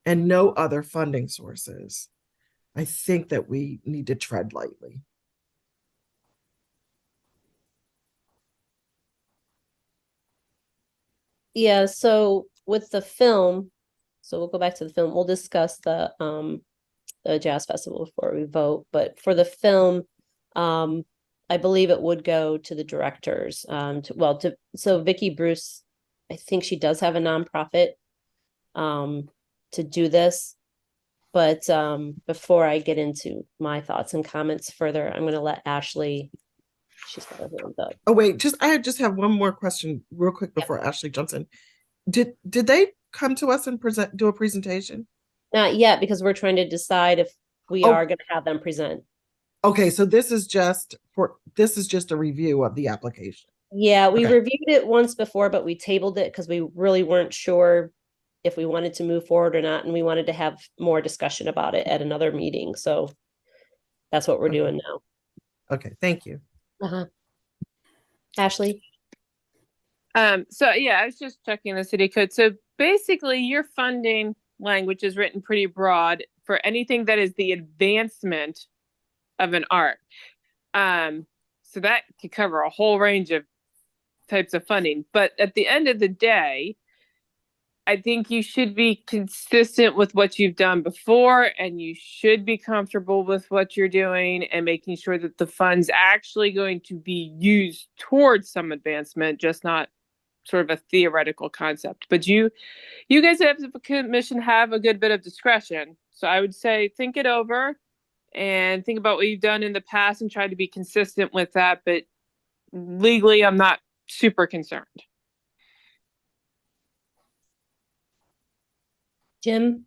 and no other funding sources, I think that we need to tread lightly. Yeah, so with the film, so we'll go back to the film. We'll discuss the Jazz Festival before we vote. But for the film, I believe it would go to the directors. So Vicky Bruce, I think she does have a nonprofit to do this. But before I get into my thoughts and comments further, I'm going to let Ashley. She's got her hand up. Oh wait, I just have one more question real quick before Ashley jumps in. Did they come to us and do a presentation? Not yet, because we're trying to decide if we are going to have them present. Okay, so this is just a review of the application. Yeah, we Okay. reviewed it once before, but we tabled it because we really weren't sure if we wanted to move forward or not, and we wanted to have more discussion about it at another meeting. So that's what we're doing now. Okay, thank you. Ashley? So yeah, I was just checking the city code. So basically your funding language is written pretty broad for anything that is the advancement of an art. So that could cover a whole range of types of funding. But at the end of the day, I think you should be consistent with what you've done before, and you should be comfortable with what you're doing and making sure that the fund's actually going to be used towards some advancement, just not sort of a theoretical concept. But you guys as a commission have a good bit of discretion. So I would say think it over and think about what you've done in the past and try to be consistent with that. But legally, I'm not super concerned. Jim?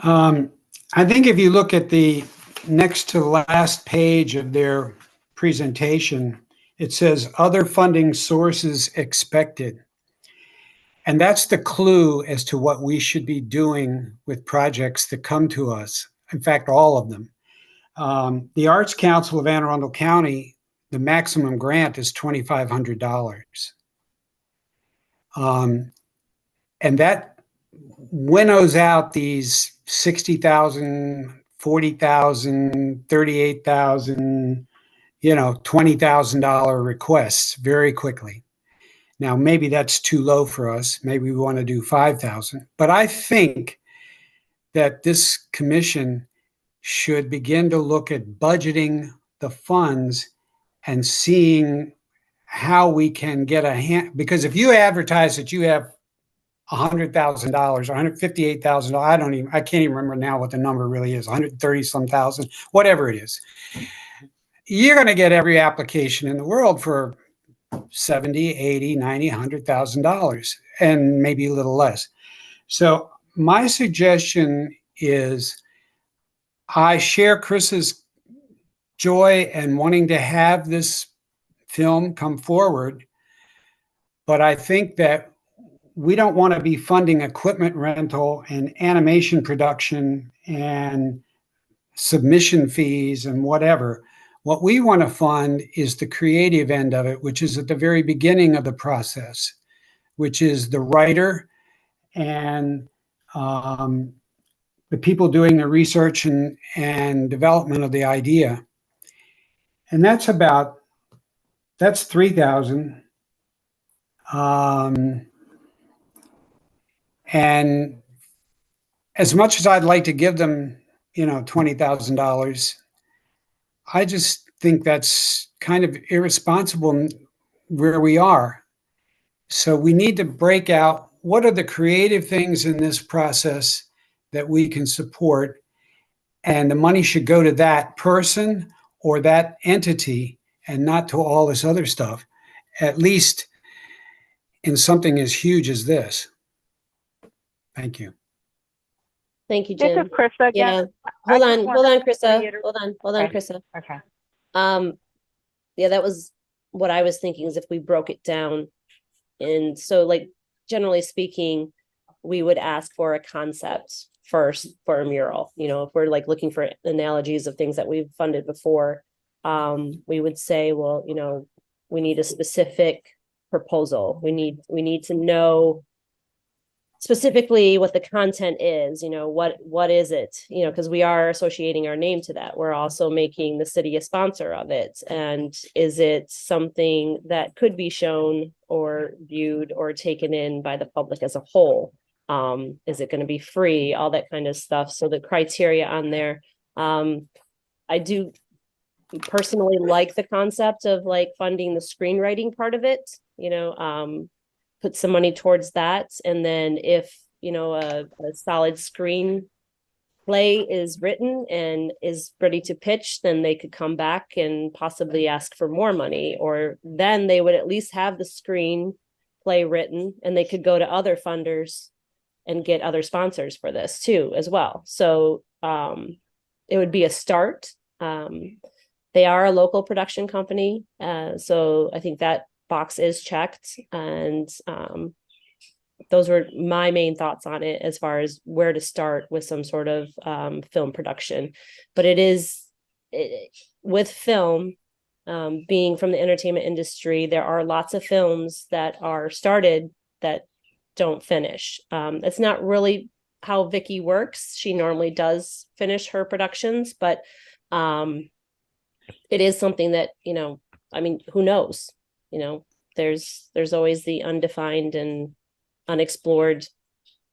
I think if you look at the next to last page of their presentation, it says other funding sources expected. And that's the clue as to what we should be doing with projects that come to us. In fact, all of them. The Arts Council of Anne Arundel County, the maximum grant is $2,500. And that winnows out these 60,000, 40,000, 38,000, $20,000 requests very quickly. Now, maybe that's too low for us. Maybe we want to do 5,000. But I think that this commission should begin to look at budgeting the funds and seeing how we can get a hand. Because if you advertise that you have $100,000, $158,000, I can't even remember now what the number really is, 130 some thousand, whatever it is. You're going to get every application in the world for $70, $80, $90, $100,000, and maybe a little less. So my suggestion is I share Chris's joy and wanting to have this film come forward, but I think that we don't want to be funding equipment rental and animation production and submission fees and whatever. What we want to fund is the creative end of it, which is at the very beginning of the process, which is the writer and the people doing the research and development of the idea. And that's 3,000. And as much as I'd like to give them, $20,000, I just think that's kind of irresponsible where we are. So we need to break out what are the creative things in this process that we can support, and the money should go to that person or that entity and not to all this other stuff, at least in something as huge as this. Thank you. Thank you, This Jim. is Krista again. Yeah, I hold just on, want hold on, to Krista. reiter- Hold on, Okay. Krista. Okay. Yeah, that was what I was thinking, is if we broke it down. And so, like, generally speaking, we would ask for a concept first for a mural. You know, if we're like looking for analogies of things that we've funded before, we would say, well, you know, we need a specific proposal. We need to know specifically what the content is, you know, what is it, you know, because we are associating our name to that. We're also making the city a sponsor of it. And is it something that could be shown or viewed or taken in by the public as a whole? Is it going to be free? All that kind of stuff. So the criteria on there, I do personally like the concept of like funding the screenwriting part of it, you know, put some money towards that. And then if, you know, a solid screenplay is written and is ready to pitch, then they could come back and possibly ask for more money, or then they would at least have the screenplay written and they could go to other funders and get other sponsors for this too, as well. So it would be a start. They are a local production company. So I think that box is checked, and those were my main thoughts on it as far as where to start with some sort of film production. But with film, being from the entertainment industry, there are lots of films that are started that don't finish. It's not really how Vicky works. She normally does finish her productions, but it is something that, you know, I mean, who knows? You know, there's always the undefined and unexplored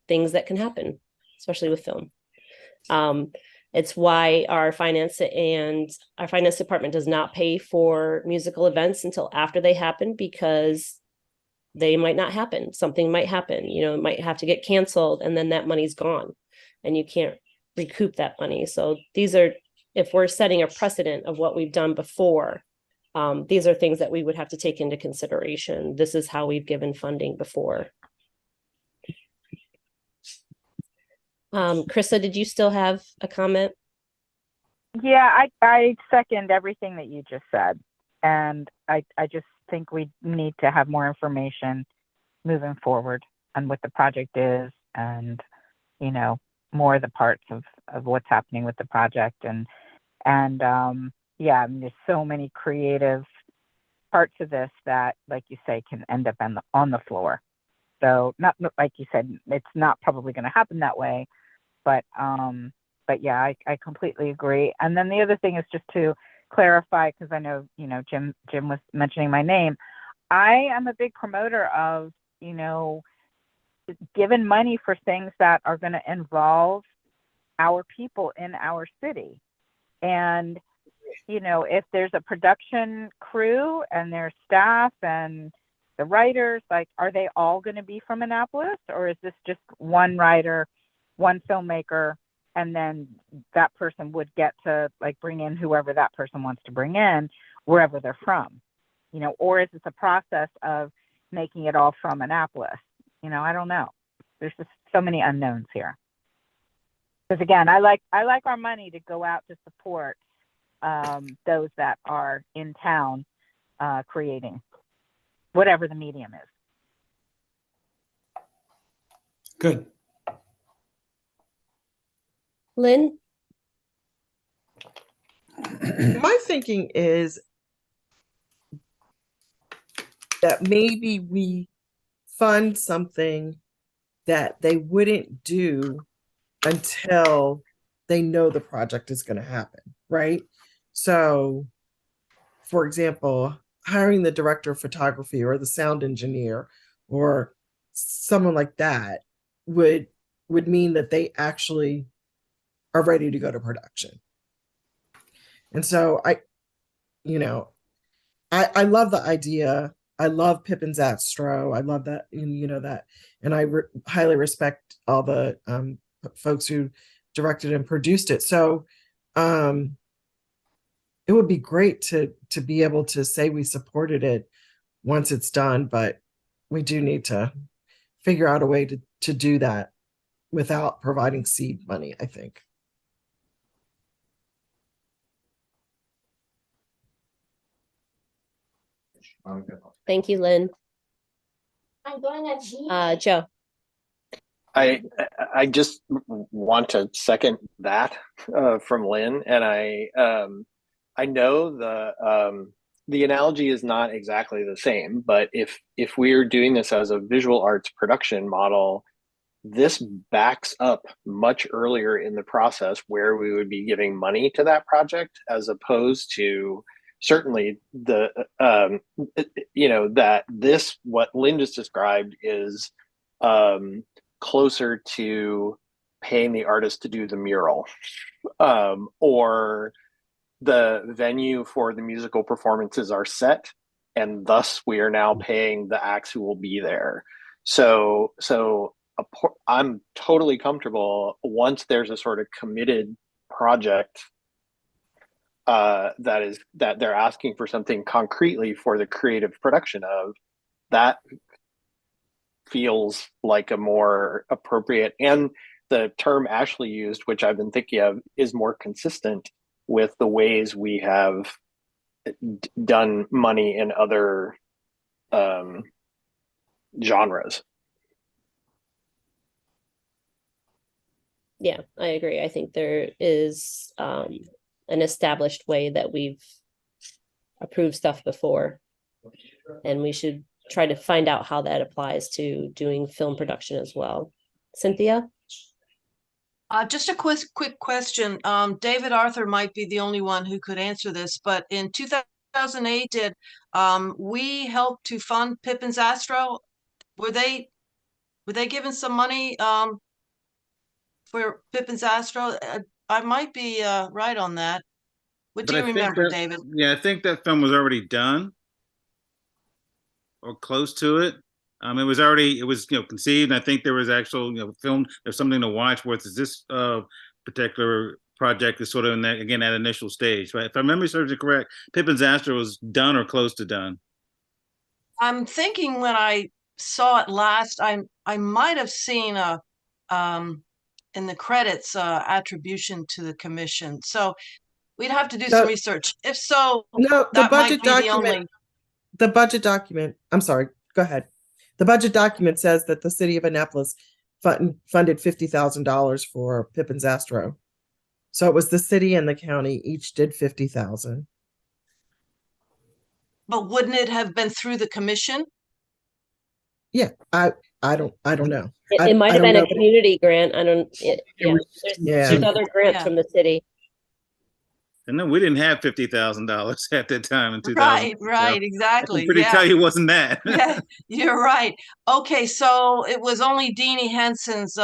things that can happen, especially with film. It's why our finance department does not pay for musical events until after they happen, because they might not happen. Something might happen, you know, it might have to get canceled, and then that money's gone and you can't recoup that money. So these are, if we're setting a precedent of what we've done before, these are things that we would have to take into consideration. This is how we've given funding before. Krista, did you still have a comment? Yeah, I second everything that you just said. And I just think we need to have more information moving forward on what the project is, and, you know, more of the parts of what's happening with the project. And yeah, I mean, there's so many creative parts of this that, like you say, can end up on the floor. So not like you said, it's not probably going to happen that way, but yeah, I completely agree. And then the other thing is just to clarify, because I know, you know, Jim was mentioning my name. I am a big promoter of, you know, giving money for things that are going to involve our people in our city. And, you know, if there's a production crew and their staff and the writers, like, are they all going to be from Annapolis, or is this just one writer, one filmmaker, and then that person would get to like bring in whoever that person wants to bring in, wherever they're from, you know, or is this a process of making it all from Annapolis? You know, I don't know. There's just so many unknowns here. Because again, I like our money to go out to support those that are in town creating whatever the medium is. Good. Lynn? My thinking is that maybe we fund something that they wouldn't do until they know the project is going to happen, right? So, for example, hiring the director of photography or the sound engineer or someone like that would mean that they actually are ready to go to production. And so I love the idea. I love Pippin Zatstro. I love that, and you know that, and I highly respect all the folks who directed and produced it. So it would be great to be able to say we supported it once it's done, but we do need to figure out a way to do that without providing seed money, I think. Thank you, Lynn. Joe. I just want to second that from Lynn, and I know the analogy is not exactly the same, but if we're doing this as a visual arts production model, this backs up much earlier in the process where we would be giving money to that project, as opposed to certainly the that this, what Lynn just described, is closer to paying the artist to do the mural, or the venue for the musical performances are set, and thus we are now paying the acts who will be there. So I'm totally comfortable once there's a sort of committed project that they're asking for something concretely for the creative production of. That feels like a more appropriate, and the term Ashley used, which I've been thinking of, is more consistent with the ways we have done money in other genres. Yeah, I agree. I think there is an established way that we've approved stuff before, and we should try to find out how that applies to doing film production as well. Cynthia? Just a quick question. David Arthur might be the only one who could answer this, but in 2008, did we help to fund Pippin's Astro? Were they given some money for Pippin's Astro? I might be right on that. What do you remember, David? Yeah, I think that film was already done or close to it. It was conceived. And I think there was actual film. There's something to watch. Whereas this particular project is sort of in that initial stage, right? If I remember serves correct, Pippin's Astro was done or close to done. I'm thinking when I saw it last, I might have seen a in the credits attribution to the commission. So we'd have to do some research. If so, no, the budget document. The budget document. I'm sorry. Go ahead. The budget document says that the city of Annapolis funded $50,000 for Pippin's Astro. So it was the city and the county each did $50,000. But wouldn't it have been through the commission? Yeah, I don't know. It might have been a community grant. There's other grants from the city. And then we didn't have $50,000 at that time in 2000. Right, exactly. I'm pretty tell you it wasn't that. Yeah, you're right. Okay, so it was only Deanie Henson's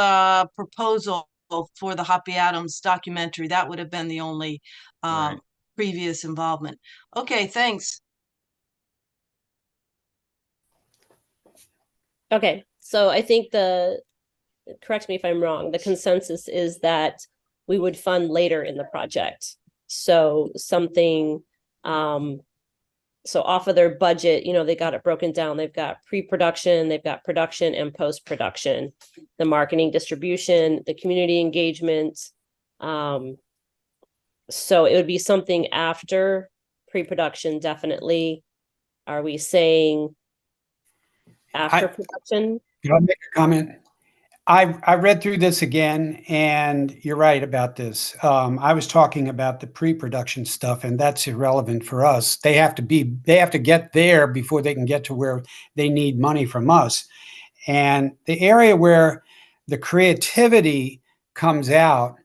proposal for the Hoppy Adams documentary. That would have been the only previous involvement. Okay, thanks. Okay, so I think correct me if I'm wrong, the consensus is that we would fund later in the project. So something, so off of their budget, they got it broken down. They've got pre-production, they've got production and post-production, the marketing, distribution, the community engagement. So it would be something after pre-production, definitely. Are we saying after production? Can I make a comment? I read through this again, and you're right about this. I was talking about the pre-production stuff, and that's irrelevant for us. They have to get there before they can get to where they need money from us. And the area where the creativity comes out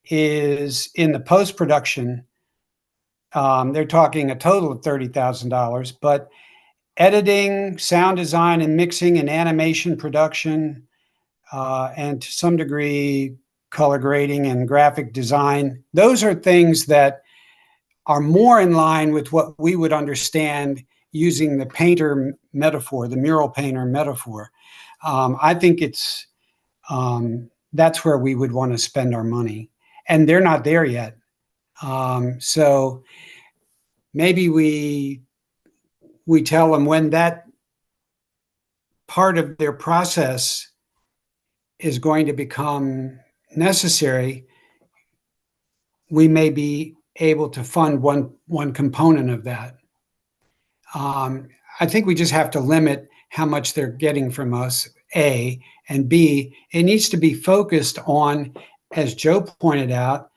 is in the post-production. They're talking a total of $30,000, but editing, sound design and mixing and animation production, and to some degree, color grading and graphic design. Those are things that are more in line with what we would understand using the painter metaphor, the mural painter metaphor. I think it's that's where we would want to spend our money. And they're not there yet. So maybe we tell them when that part of their process is going to become necessary, we may be able to fund one component of that. I think we just have to limit how much they're getting from us, A, and B, it needs to be focused on, as Joe pointed out,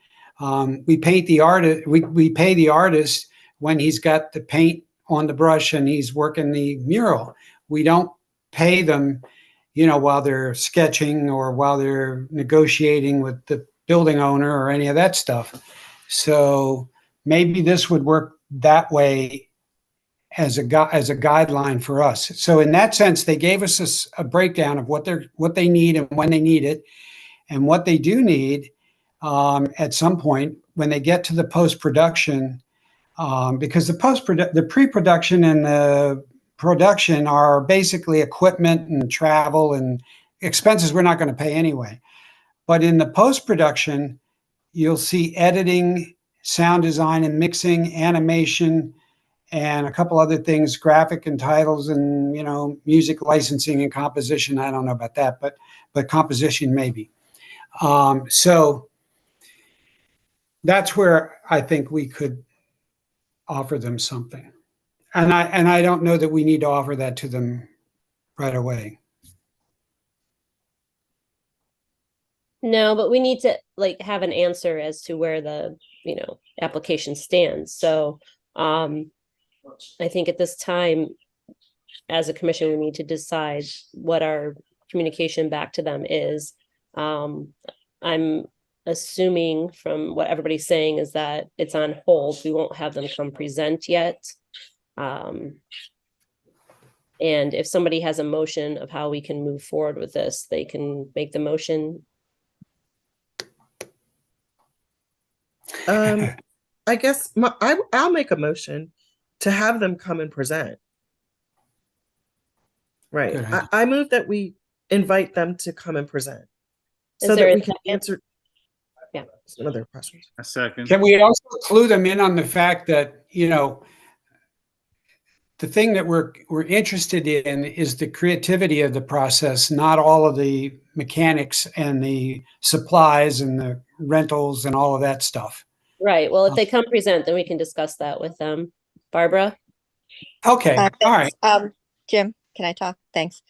we paint the artist, we pay the artist when he's got the paint on the brush and he's working the mural. We don't pay them, while they're sketching or while they're negotiating with the building owner or any of that stuff. So maybe this would work that way as a guideline for us. So in that sense, they gave us a breakdown of what they need and when they need it, and what they do need at some point when they get to the post-production, because the pre-production and the production are basically equipment and travel and expenses we're not going to pay anyway. But in the post-production, you'll see editing, sound design and mixing, animation, and a couple other things, graphic and titles and, music licensing and composition. I don't know about that, but composition maybe. So that's where I think we could offer them something. And I don't know that we need to offer that to them right away. No, but we need to have an answer as to where the, application stands. So, I think at this time, as a commission, we need to decide what our communication back to them is. I'm assuming from what everybody's saying is that it's on hold. We won't have them come present yet. And if somebody has a motion of how we can move forward with this, they can make the motion. I guess I'll make a motion to have them come and present. Right. I move that we invite them to come and present so that we can answer some other questions. A second. Can we also clue them in on the fact that, the thing that we're interested in is the creativity of the process, not all of the mechanics and the supplies and the rentals and all of that stuff. Right. Well, if they come present, then we can discuss that with them. Barbara? Okay. All right. Jim, can I talk? Thanks.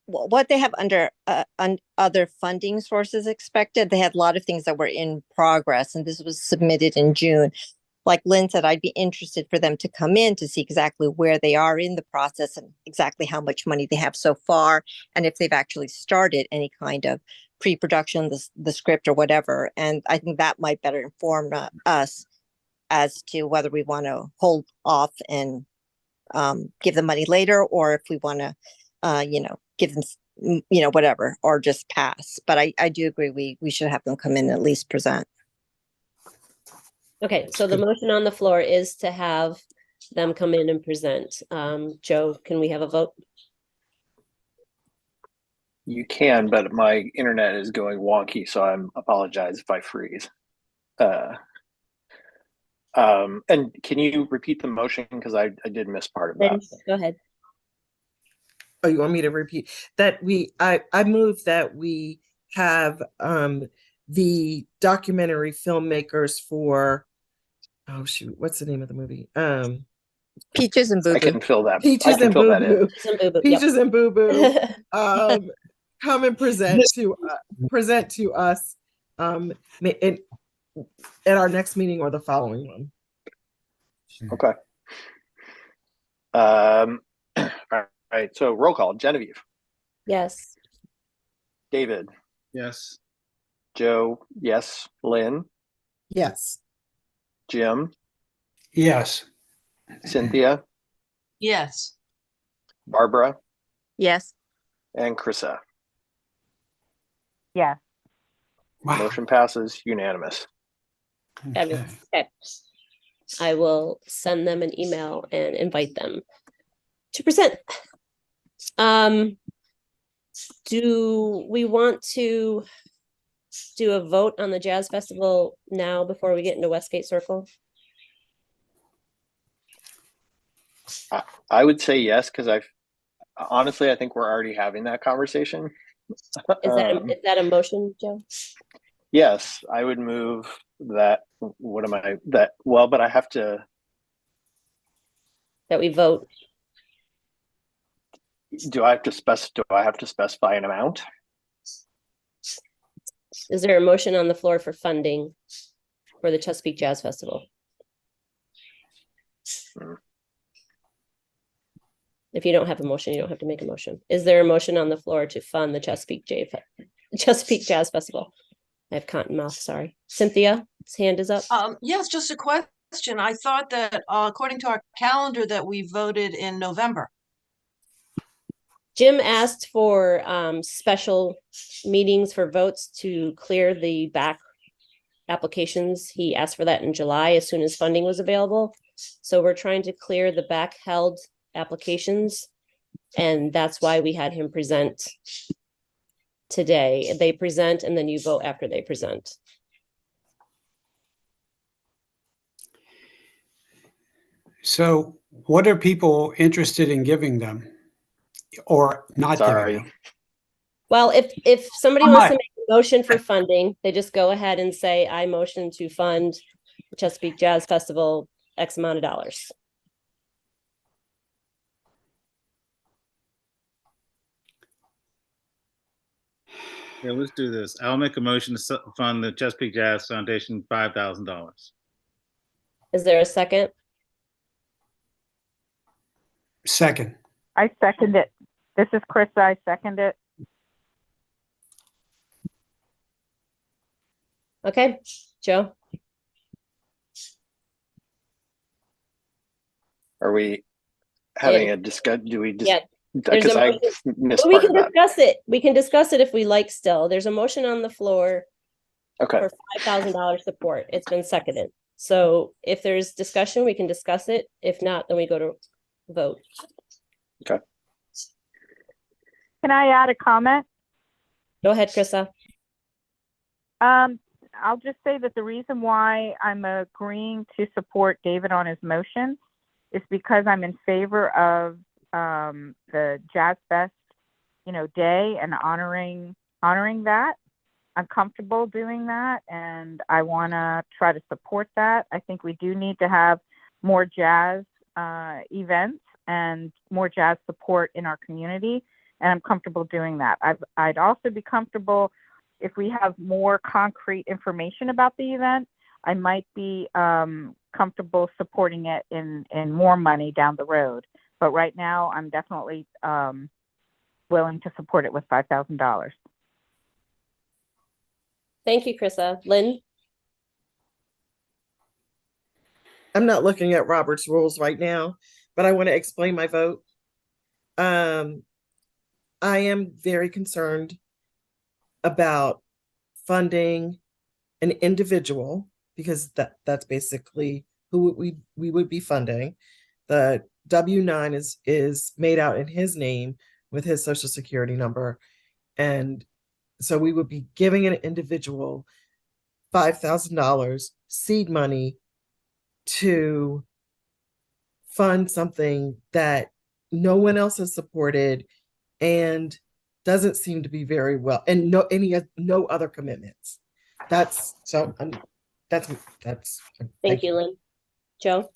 What they have under other funding sources expected, they had a lot of things that were in progress, and this was submitted in June. Like Lynn said, I'd be interested for them to come in to see exactly where they are in the process and exactly how much money they have so far, and if they've actually started any kind of pre-production, the script or whatever. And I think that might better inform us as to whether we want to hold off and give them money later, or if we want to, give them, whatever, or just pass. But I do agree we should have them come in and at least present. Okay, so the motion on the floor is to have them come in and present. Joe, can we have a vote? You can, but my internet is going wonky, so I apologize if I freeze. And can you repeat the motion? Because I did miss part of that. Go ahead. Oh, you want me to repeat that? I move that we have the documentary filmmakers for, oh shoot, what's the name of the movie? Peaches and Boo Boo. I can fill that. Peaches and Boo Boo. Peaches Yep. and Boo Boo. Come and present to us at our next meeting or the following one. Okay. All right. So roll call. Genevieve. Yes. David. Yes. Joe. Yes. Lynn. Yes. Jim. Yes. Cynthia. Yes. Barbara. Yes. And Krista. Yes. Wow. Motion passes unanimous. Fabulous. Okay. I will send them an email and invite them to present. Do we want to do a vote on the Jazz Festival now before we get into Westgate Circle? I would say yes, because honestly, I think we're already having that conversation. Is that a motion, Joe? Yes, I would move that. What am I? Well, but I have to. That we vote. Do I have to specify an amount? Is there a motion on the floor for funding for the Chesapeake Jazz Festival? If you don't have a motion, you don't have to make a motion. Is there a motion on the floor to fund the Chesapeake Jazz Festival? I have cotton mouth, sorry. Cynthia's hand is up. Yes, just a question. I thought that according to our calendar that we voted in November. Jim asked for special meetings for votes to clear the back applications. He asked for that in July as soon as funding was available. So we're trying to clear the back held applications. And that's why we had him present today. They present and then you vote after they present. So what are people interested in giving them or not giving them? Well, if somebody wants to make a motion for funding, they just go ahead and say, I motion to fund Chesapeake Jazz Festival X amount of dollars. Yeah, let's do this. I'll make a motion to fund the Chesapeake Jazz Foundation $5,000. Is there a second? Second. I second it. This is Chris. I second it. Okay, Joe. Are we having a discussion? Do we just? Yeah. Because I missed we part can of that. discuss it. We can discuss it if we like still. There's a motion on the floor Okay. for $5,000 support. It's been seconded. So if there's discussion, we can discuss it. If not, then we go to vote. Okay. Can I add a comment? Go ahead, Krista. I'll just say that the reason why I'm agreeing to support David on his motion is because I'm in favor of the Jazz Fest, day and honoring that. I'm comfortable doing that, and I want to try to support that. I think we do need to have more jazz events and more jazz support in our community, and I'm comfortable doing that. I'd also be comfortable if we have more concrete information about the event. I might be comfortable supporting it in more money down the road. But right now, I'm definitely willing to support it with $5,000. Thank you, Krista. Lynn? I'm not looking at Robert's rules right now, but I want to explain my vote. I am very concerned about funding an individual because that's basically who we would be funding. The W-9 is made out in his name with his social security number. And so we would be giving an individual $5,000 seed money to fund something that no one else has supported and doesn't seem to be very well, and no other commitments. That's Thank you, Lynn. Joe?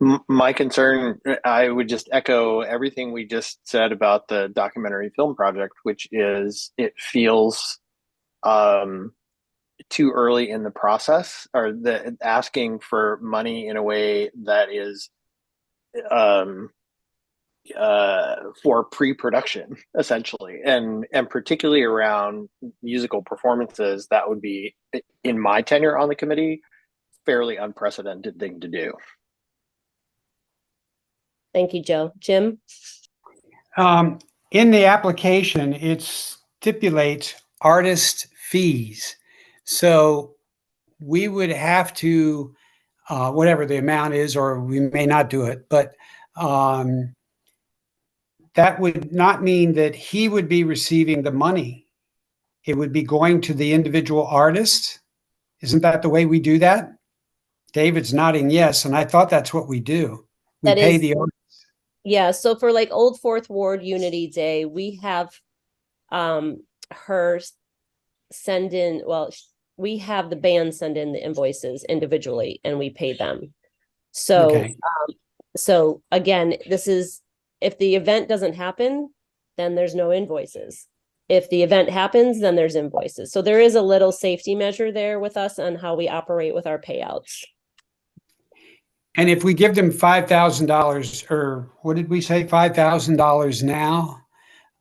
My concern, I would just echo everything we just said about the documentary film project, which is it feels too early in the process, or the asking for money in a way that is for pre-production, essentially, and particularly around musical performances. That would be, in my tenure on the committee, fairly unprecedented thing to do. Thank you, Joe. Jim? In the application, it stipulates artist fees. So we would have to, whatever the amount is, or we may not do it, but that would not mean that he would be receiving the money. It would be going to the individual artist. Isn't that the way we do that? David's nodding yes, and I thought that's what we do. We That pay is- the artist. Yeah, so for like Old Fourth Ward Unity Day, we have her send in, well, we have the band send in the invoices individually and we pay them. So Okay. so again, this is, if the event doesn't happen, then there's no invoices. If the event happens, then there's invoices. So there is a little safety measure there with us on how we operate with our payouts. And if we give them $5,000, or what did we say, $5,000 now,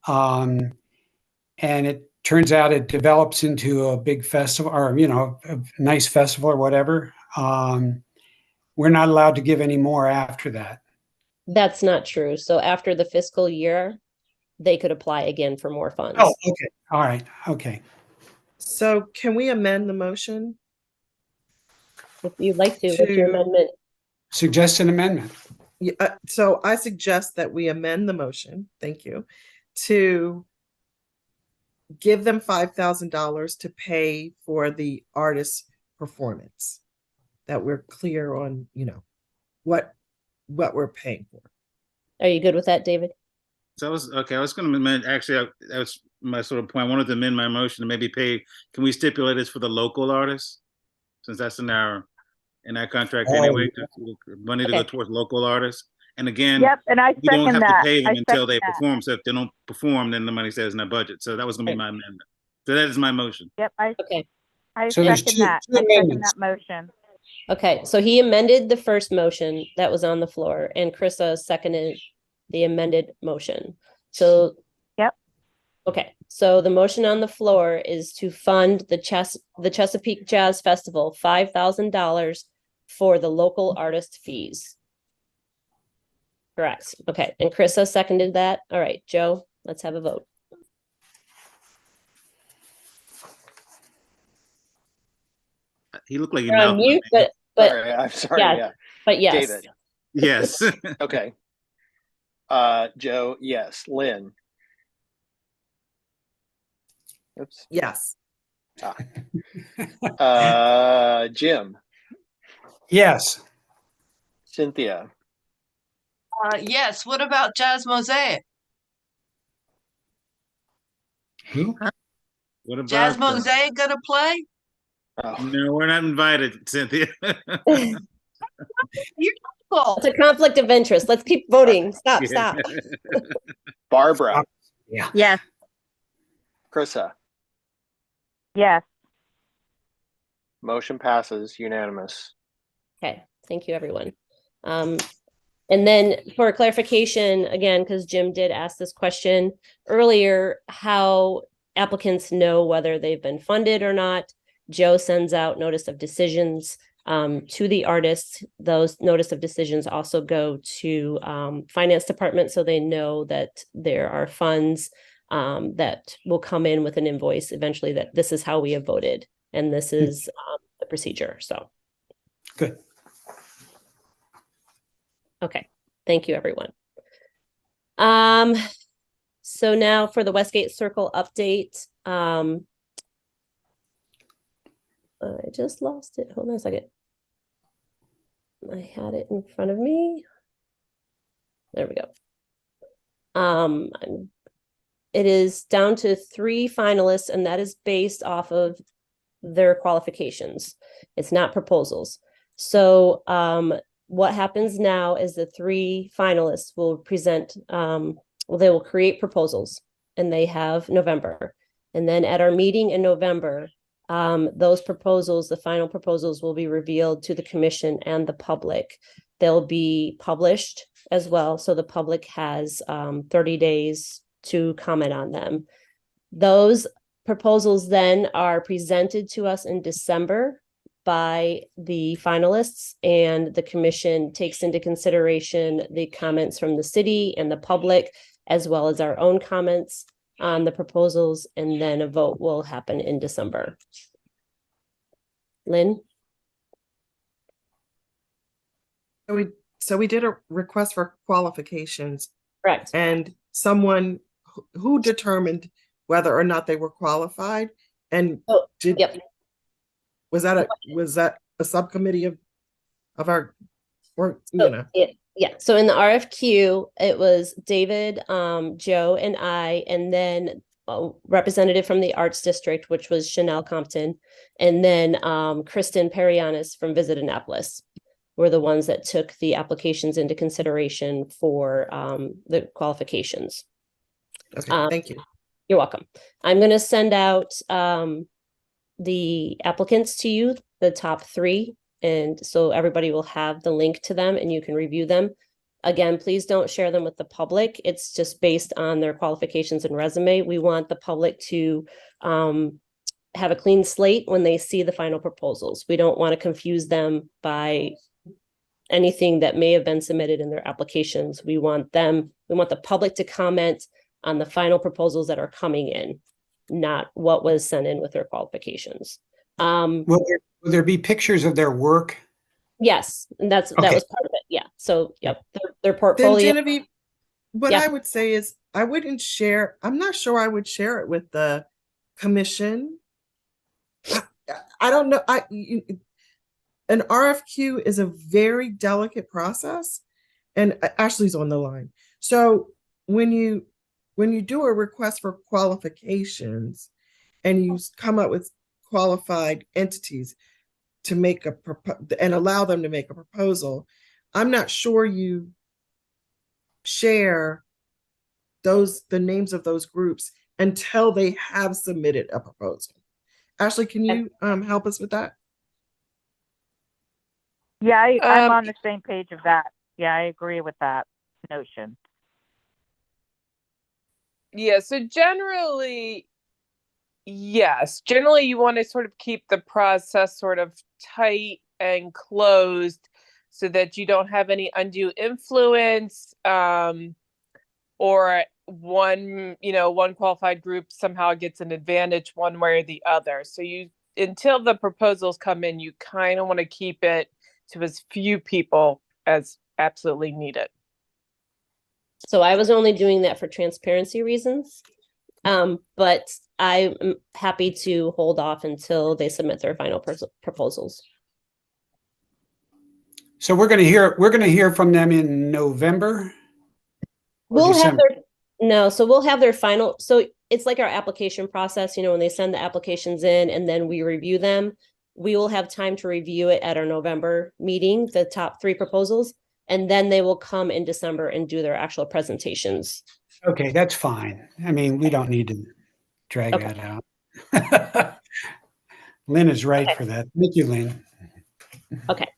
and it turns out it develops into a big festival, or a nice festival or whatever, we're not allowed to give any more after that. That's not true. So after the fiscal year, they could apply again for more funds. Oh, okay. All right. Okay. So can we amend the motion? If you'd like to, what's your To- amendment? Suggest an amendment. Yeah, so I suggest that we amend the motion, thank you, to give them $5,000 to pay for the artist's performance. That we're clear on, what we're paying for. Are you good with that, David? So I was going to amend, actually, that was my sort of point. I wanted to amend my motion to maybe pay, can we stipulate this for the local artists? Since that's in our contract anyway, money to go Okay. towards local artists. And again, Yep, and I we don't second have that. to pay them I until second they that. perform. So if they don't perform, then the money stays in our budget. So that was going to be my amendment. So that is my motion. Yep, Okay. I So there's second two- that. two I second amendments. that motion. Okay, so he amended the first motion that was on the floor and Krista seconded the amended motion. So. Yep. Okay, so the motion on the floor is to fund the Chesapeake Jazz Festival, $5,000 for the local artist fees. Correct. Okay, and Krista seconded that. All right, Joe, let's have a vote. He looked like he You're on mouthed mute, at me. but Sorry, I'm sorry. yeah. Yeah. but yes. David. Yes. Okay. Joe, yes. Lynn. Oops. Yes. Jim. Yes. Cynthia. Yes, what about Jazz Mosaic? Who? What about Jazz Mosaic gonna play? Oh, No, we're not invited, Cynthia. Cool. It's a conflict of interest. Let's keep voting. Stop, Yeah. stop. Barbara. Yes. Krista. Yes. Motion passes unanimous. Okay, thank you, everyone. And then for clarification, again, because Jim did ask this question earlier, how applicants know whether they've been funded or not. Joe sends out notice of decisions to the artists. Those notice of decisions also go to finance department, so they know that there are funds that will come in with an invoice eventually, that this is how we have voted and this is the procedure. So Good. okay, thank you, everyone. So now for the Westgate Circle update. I just lost it. Hold on a second. I had it in front of me. There we go. It is down to 3 finalists, and that is based off of their qualifications. It's not proposals. So what happens now is the 3 finalists will present, they will create proposals, and they have November. And then at our meeting in November, those proposals, the final proposals, will be revealed to the commission and the public. They'll be published as well, so the public has 30 days to comment on them. Those proposals then are presented to us in December by the finalists, and the commission takes into consideration the comments from the city and the public, as well as our own comments on the proposals, and then a vote will happen in December. Lynn? So we did a request for qualifications, Correct. and someone who determined whether or not they were qualified? And Oh, did, yep. was that a subcommittee of our, or, you So know? yeah. So in the RFQ, it was David, Joe, and I, and then a representative from the Arts District, which was Chanel Compton, and then Kristen Perianis from Visit Annapolis were the ones that took the applications into consideration for the qualifications. Okay, thank you. You're welcome. I'm going to send out the applicants to you, the top 3. And so everybody will have the link to them and you can review them. Again, please don't share them with the public. It's just based on their qualifications and resume. We want the public to have a clean slate when they see the final proposals. We don't want to confuse them by anything that may have been submitted in their applications. We want the public to comment on the final proposals that are coming in, not what was sent in with their qualifications. Will there be pictures of their work? Yes, and that Okay. was part of it. Yeah. So yep, their Then portfolio. Genevieve, what Yeah. I would say is I wouldn't share, I'm not sure I would share it with the commission. I don't know. An RFQ is a very delicate process, and Ashley's on the line. So when you do a request for qualifications and you come up with qualified entities to make and allow them to make a proposal, I'm not sure you share the names of those groups until they have submitted a proposal. Ashley, can you help us with that? Yeah, I'm on the same page of that. Yeah, I agree with that notion. Yeah, so generally, yes. Generally, you want to sort of keep the process sort of tight and closed so that you don't have any undue influence, or one qualified group somehow gets an advantage one way or the other. So until the proposals come in, you kind of want to keep it to as few people as absolutely needed. So I was only doing that for transparency reasons. But I'm happy to hold off until they submit their final proposals. So we're going to hear from them in November. We'll have we'll have their final. So it's like our application process, when they send the applications in and then we review them, we will have time to review it at our November meeting, the top 3 proposals, and then they will come in December and do their actual presentations. Okay, that's fine. I mean, we don't need to drag that out. Lynn is right for that. Thank you, Lynn. Okay.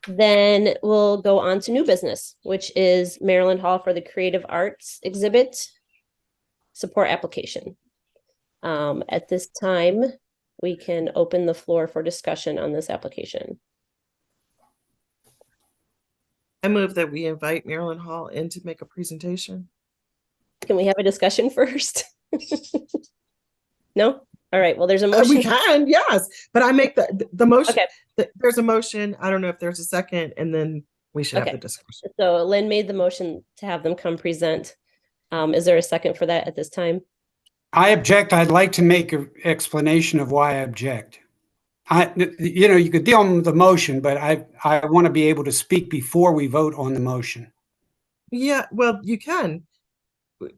Then we'll go on to new business, which is Maryland Hall for the Creative Arts exhibit support application. At this time, we can open the floor for discussion on this application. I move that we invite Maryland Hall in to make a presentation. Can we have a discussion first? No? All right, well, there's a motion. We can, yes, but I make the motion. Okay. There's a motion. I don't know if there's a second, and then we should have the discussion. So Lynn made the motion to have them come present. Is there a second for that at this time? I object. I'd like to make an explanation of why I object. You could deal with the motion, but I want to be able to speak before we vote on the motion. Yeah, well, you can.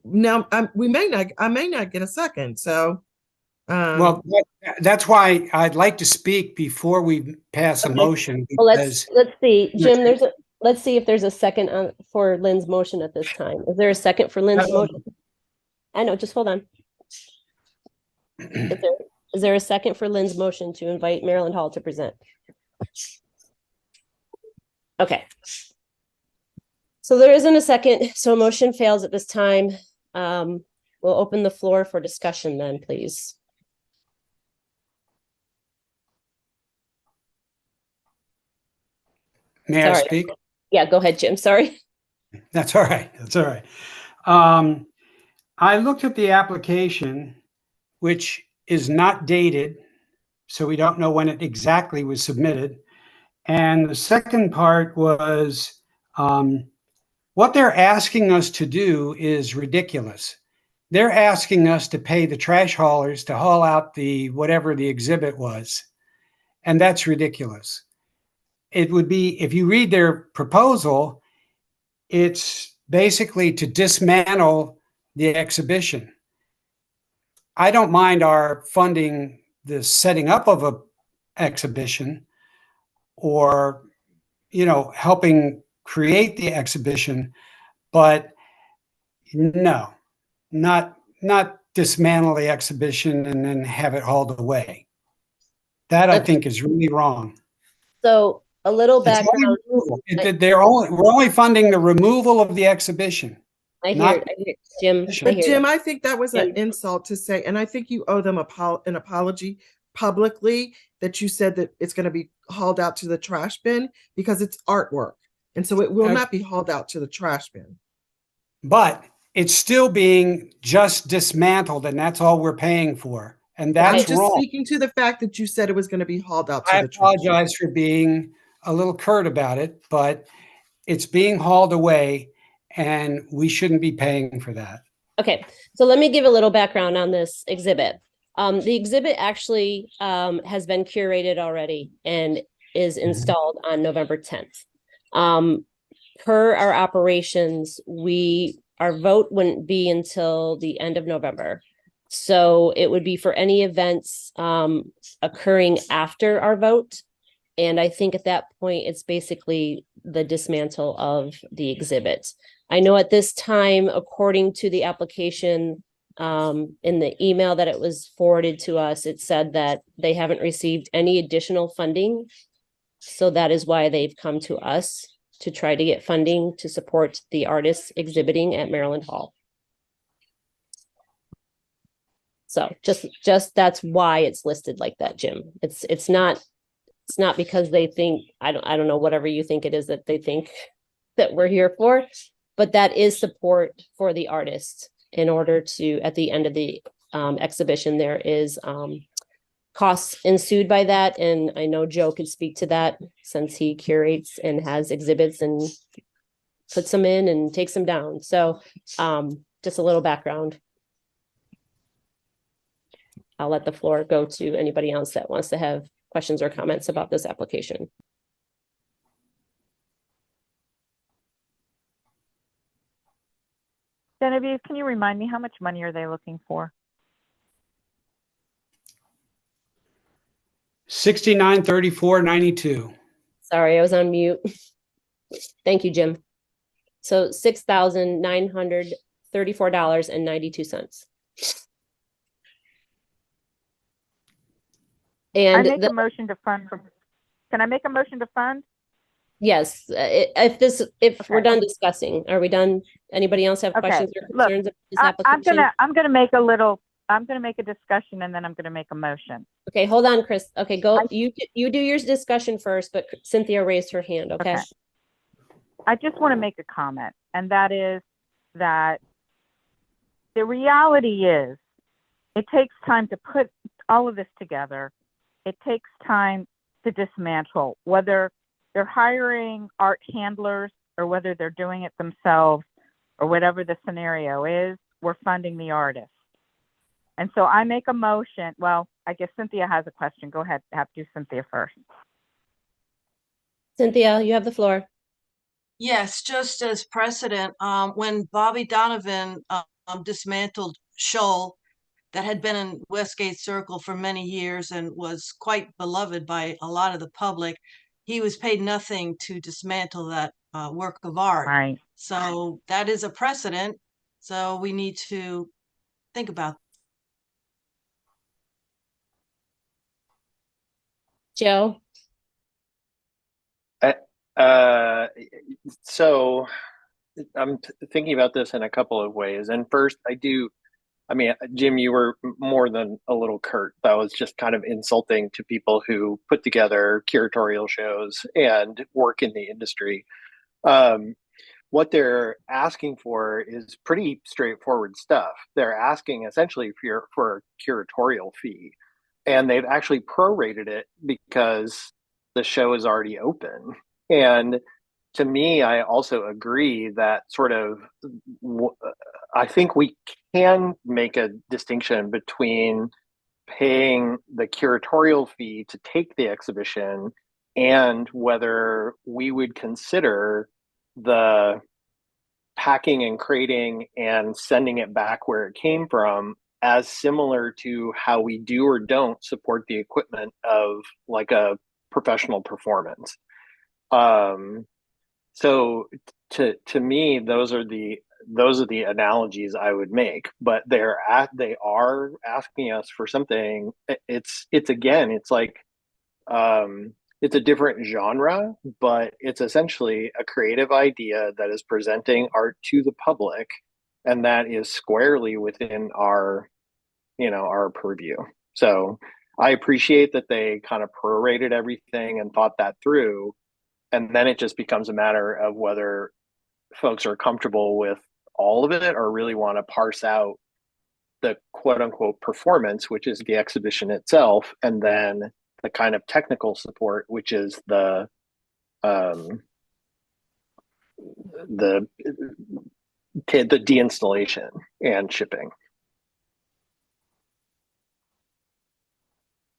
Now, I may not get a second, so. Well, that's why I'd like to speak before we pass a motion. Well, let's see, Jim. Let's see if there's a second for Lynn's motion at this time. Is there a second for Lynn's motion? I know. Just hold on. Is there a second for Lynn's motion to invite Maryland Hall to present? Okay. So there isn't a second, so motion fails at this time. We'll open the floor for discussion then, please. May I speak? Yeah, go ahead, Jim. Sorry. That's all right. That's all right. I looked at the application, which is not dated, so we don't know when it exactly was submitted. And the second part was What they're asking us to do is ridiculous. They're asking us to pay the trash haulers to haul out the whatever the exhibit was. And that's ridiculous. It would be, if you read their proposal, it's basically to dismantle the exhibition. I don't mind our funding the setting up of a exhibition or, helping create the exhibition, but no, not dismantle the exhibition and then have it hauled away. That I think is really wrong. So a little It's only background. removal. We're only funding the removal of the exhibition. I hear, not- I hear, Jim. I But hear Jim, you. I think that was an Jim. insult to say, and I think you owe them an apology publicly that you said that it's going to be hauled out to the trash bin because it's artwork. And so it will not be hauled out to the trash bin. But it's still being just dismantled, and that's all we're paying for. And I'm that's just wrong. speaking to the fact that you said it was going to be hauled out to I the trash bin. apologize for being a little curt about it, but it's being hauled away, and we shouldn't be paying for that. Okay, so let me give a little background on this exhibit. The exhibit actually has been curated already and is installed on November 10th. Per our operations, our vote wouldn't be until the end of November. So it would be for any events occurring after our vote. And I think at that point, it's basically the dismantle of the exhibit. I know at this time, according to the application, in the email that it was forwarded to us, it said that they haven't received any additional funding. So that is why they've come to us to try to get funding to support the artists exhibiting at Maryland Hall. So just that's why it's listed like that, Jim. It's not because they think, I don't know, whatever you think it is that they think that we're here for, but that is support for the artists in order to, at the end of the exhibition, there is costs ensued by that. And I know Joe could speak to that since he curates and has exhibits and puts them in and takes them down. So just a little background. I'll let the floor go to anybody else that wants to have questions or comments about this application. Genevieve, can you remind me how much money are they looking for? $69.34.92. Sorry, I was on mute. Thank you, Jim. So $6,934.92. And I make a motion to fund. Can I make a motion to fund? yes, if we're Okay. done discussing, are we done? Anybody else have Okay, questions or look, concerns about this I'm application? gonna make a discussion and then I'm gonna make a motion. Okay, hold on, Chris. Okay, go. You do your discussion first, but Cynthia raised her hand. Okay. I just want to make a comment, and that is that the reality is it takes time to put all of this together. It takes time to dismantle, whether they're hiring art handlers or whether they're doing it themselves or whatever the scenario is, we're funding the artist. And so I make a motion. Well, I guess Cynthia has a question. Go ahead. Have to do Cynthia first. Cynthia, you have the floor. Yes, just as precedent, when Bobby Donovan dismantled Shoal, that had been in Westgate Circle for many years and was quite beloved by a lot of the public, he was paid nothing to dismantle that work of art. Right. So that is a precedent. So we need to think about. Joe? So I'm thinking about this in a couple of ways. And first, Jim, you were more than a little curt. That was just kind of insulting to people who put together curatorial shows and work in the industry. What they're asking for is pretty straightforward stuff. They're asking essentially for a curatorial fee, and they've actually prorated it because the show is already open. And to me, I also agree that sort of, I think we can make a distinction between paying the curatorial fee to take the exhibition and whether we would consider the packing and crating and sending it back where it came from as similar to how we do or don't support the equipment of like a professional performance. So to me, those are the analogies I would make, but they are asking us for something. It's again, it's like, it's a different genre, but it's essentially a creative idea that is presenting art to the public, and that is squarely within our, our purview. So I appreciate that they kind of prorated everything and thought that through. And then it just becomes a matter of whether folks are comfortable with all of it or really want to parse out the quote unquote performance, which is the exhibition itself, and then the kind of technical support, which is the deinstallation and shipping.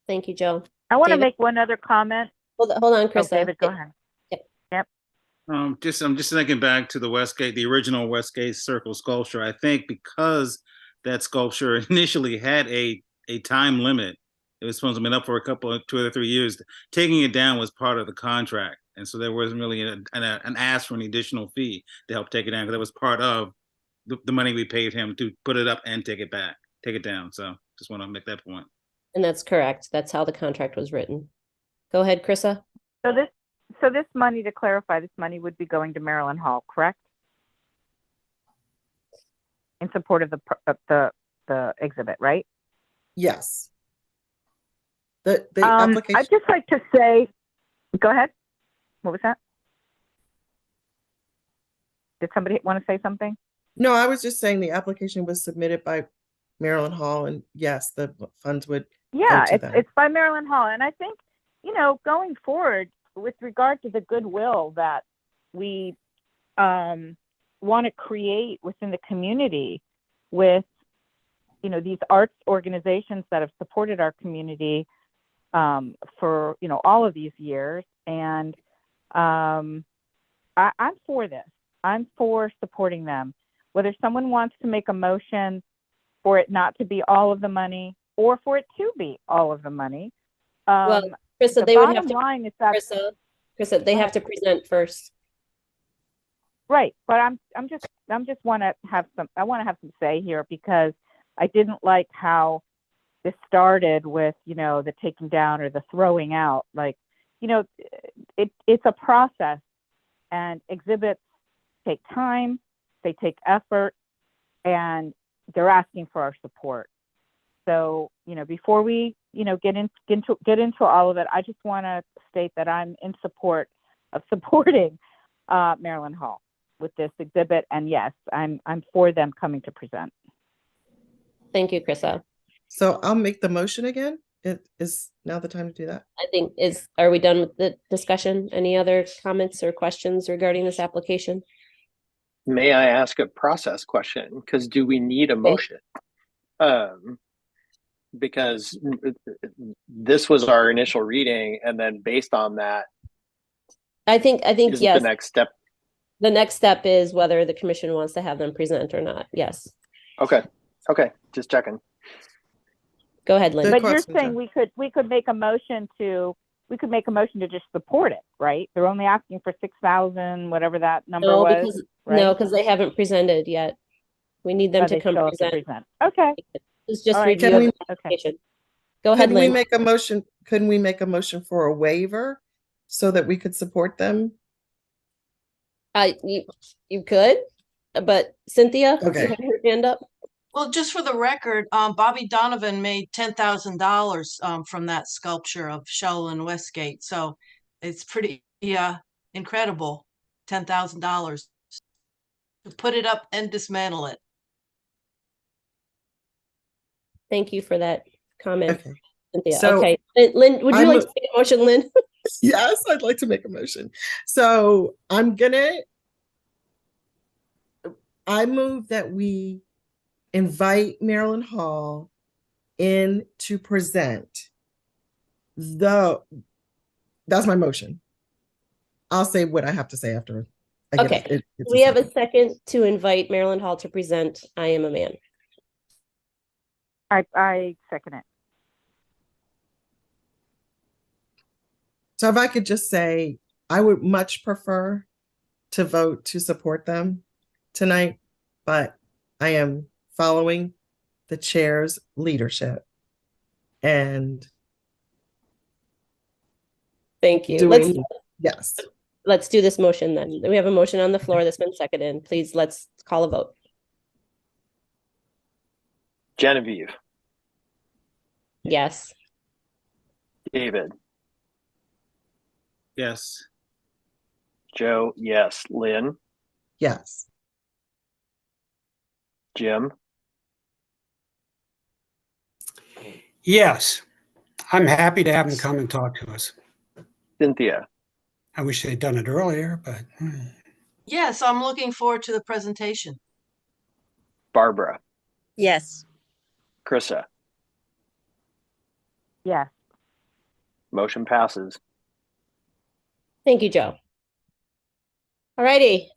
Thank you, Joe. I want to David? make one other comment. Hold on, Krista. David, go ahead. Yep. I'm just thinking back to the original Westgate Circle sculpture. I think because that sculpture initially had a time limit, it was supposed to have been up for 2 or 3 years. Taking it down was part of the contract, and so there wasn't really an ask for an additional fee to help take it down, because that was part of the money we paid him to put it up and take it down. So just want to make that point. And that's correct. That's how the contract was written. Go ahead, Krista. So this money, to clarify, this money would be going to Maryland Hall, correct? In support of the exhibit, right? Yes. The application. I'd just like to say, go ahead. What was that? Did somebody want to say something? No, I was just saying the application was submitted by Maryland Hall, and yes, the funds would. Yeah, go to them. it's by Maryland Hall, and I think, going forward, with regard to the goodwill that we want to create within the community with, these arts organizations that have supported our community for, all of these years. And I'm for this. I'm for supporting them. Whether someone wants to make a motion for it not to be all of the money or for it to be all of the money. Well, Krista, they would have to. Line is that, Krista, they have to present first. Right, but I want to have some say here, because I didn't like how this started with, the taking down or the throwing out. Like, it's a process, and exhibits take time, they take effort, and they're asking for our support. So, before we, get into all of it, I just want to state that I'm in support of supporting Maryland Hall with this exhibit, and yes, I'm for them coming to present. Thank you, Krista. So I'll make the motion again. It is now the time to do that. I think are we done with the discussion? Any other comments or questions regarding this application? May I ask a process question? Because do we need a motion? Because this was our initial reading, and then based on that, I think yes. The next step. The next step is whether the commission wants to have them present or not. Yes. Okay. Just checking. Go ahead, Lynn. But you're saying we could make a motion to just support it, right? They're only asking for 6,000, whatever that number was. No, because they haven't presented yet. We need them to come present. Okay. It's just All right. review of the application. Go ahead, Lynn. Couldn't we make a motion for a waiver so that we could support them? You could, but Cynthia, Okay. you have your hand up. Well, just for the record, Bobby Donovan made $10,000 from that sculpture of Sheldon Westgate. So it's pretty incredible, $10,000 to put it up and dismantle it. Thank you for that comment, Okay. Cynthia. So okay, Lynn, would you like to make a motion, Lynn? Yes, I'd like to make a motion. So I move that we invite Marilyn Hall in to present that's my motion. I'll say what I have to say after. Okay. We have a second to invite Marilyn Hall to present I Am a Man. I second it. So if I could just say, I would much prefer to vote to support them tonight, but I am following the chair's leadership. And thank you. Yes. Let's do this motion then. We have a motion on the floor that's been seconded. Please, let's call a vote. Genevieve, Yes. David, Yes. Joe, yes. Lynn, Yes. Jim, Yes, I'm happy to have them come and talk to us. Cynthia, I wish they'd done it earlier, but Yes, I'm looking forward to the presentation. Barbara, Yes. Krista. Yes. Motion passes. Thank you, Joe. All righty.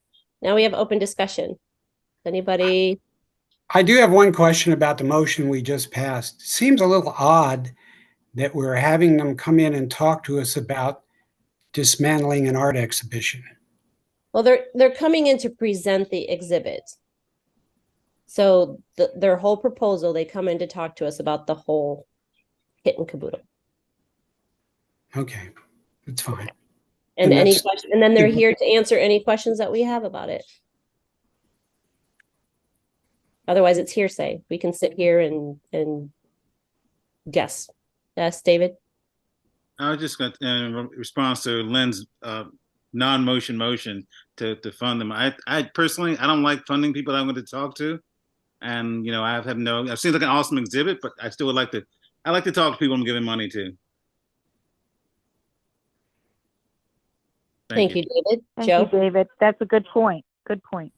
Now we have open discussion. Anybody? I do have one question about the motion we just passed. Seems a little odd that we're having them come in and talk to us about dismantling an art exhibition. Well, they're coming in to present the exhibit. So their whole proposal, they come in to talk to us about the whole kit and caboodle. Okay, that's fine. And any that's- question, and then they're here to answer any questions that we have about it. Otherwise, it's hearsay. We can sit here and guess. Yes, David? I was just going to, in response to Lynn's non-motion motion to fund them. I personally, I don't like funding people that I'm going to talk to. And, you know, I've seen like an awesome exhibit, but I still would like to, I like to talk to people I'm giving money to. Thank you, David. Thank Joe? you, David. That's a good point. Good point.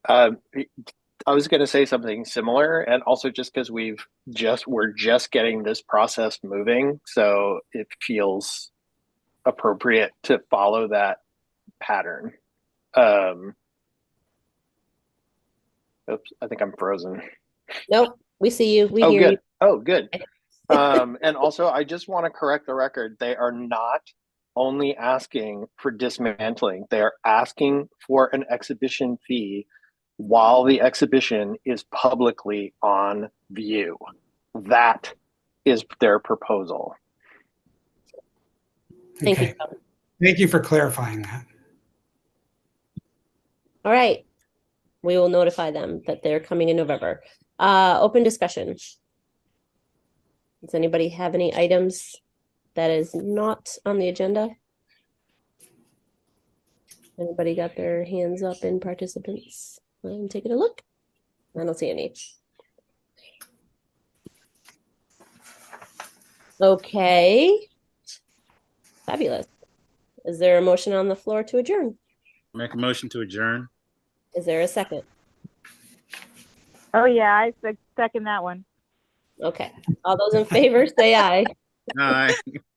I was going to say something similar, and also just because we're just getting this process moving, so it feels appropriate to follow that pattern. Oops, I think I'm frozen. Nope, we see you. We Oh, hear good. you. Oh, good. And also, I just want to correct the record. They are not only asking for dismantling. They are asking for an exhibition fee while the exhibition is publicly on view. That is their proposal. Thank you. Okay. Thank you for clarifying that. All right. We will notify them that they're coming in November. Open discussion. Does anybody have any items that is not on the agenda? Anybody got their hands up in participants? I'm taking a look. I don't see any. Okay. Fabulous. Is there a motion on the floor to adjourn? Make a motion to adjourn. Is there a second? Oh, yeah, I second that one. Okay. All those in favor, say aye. Aye.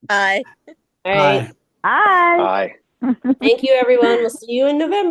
Aye. All right. Aye. Aye. Thank you, everyone. We'll see you in November.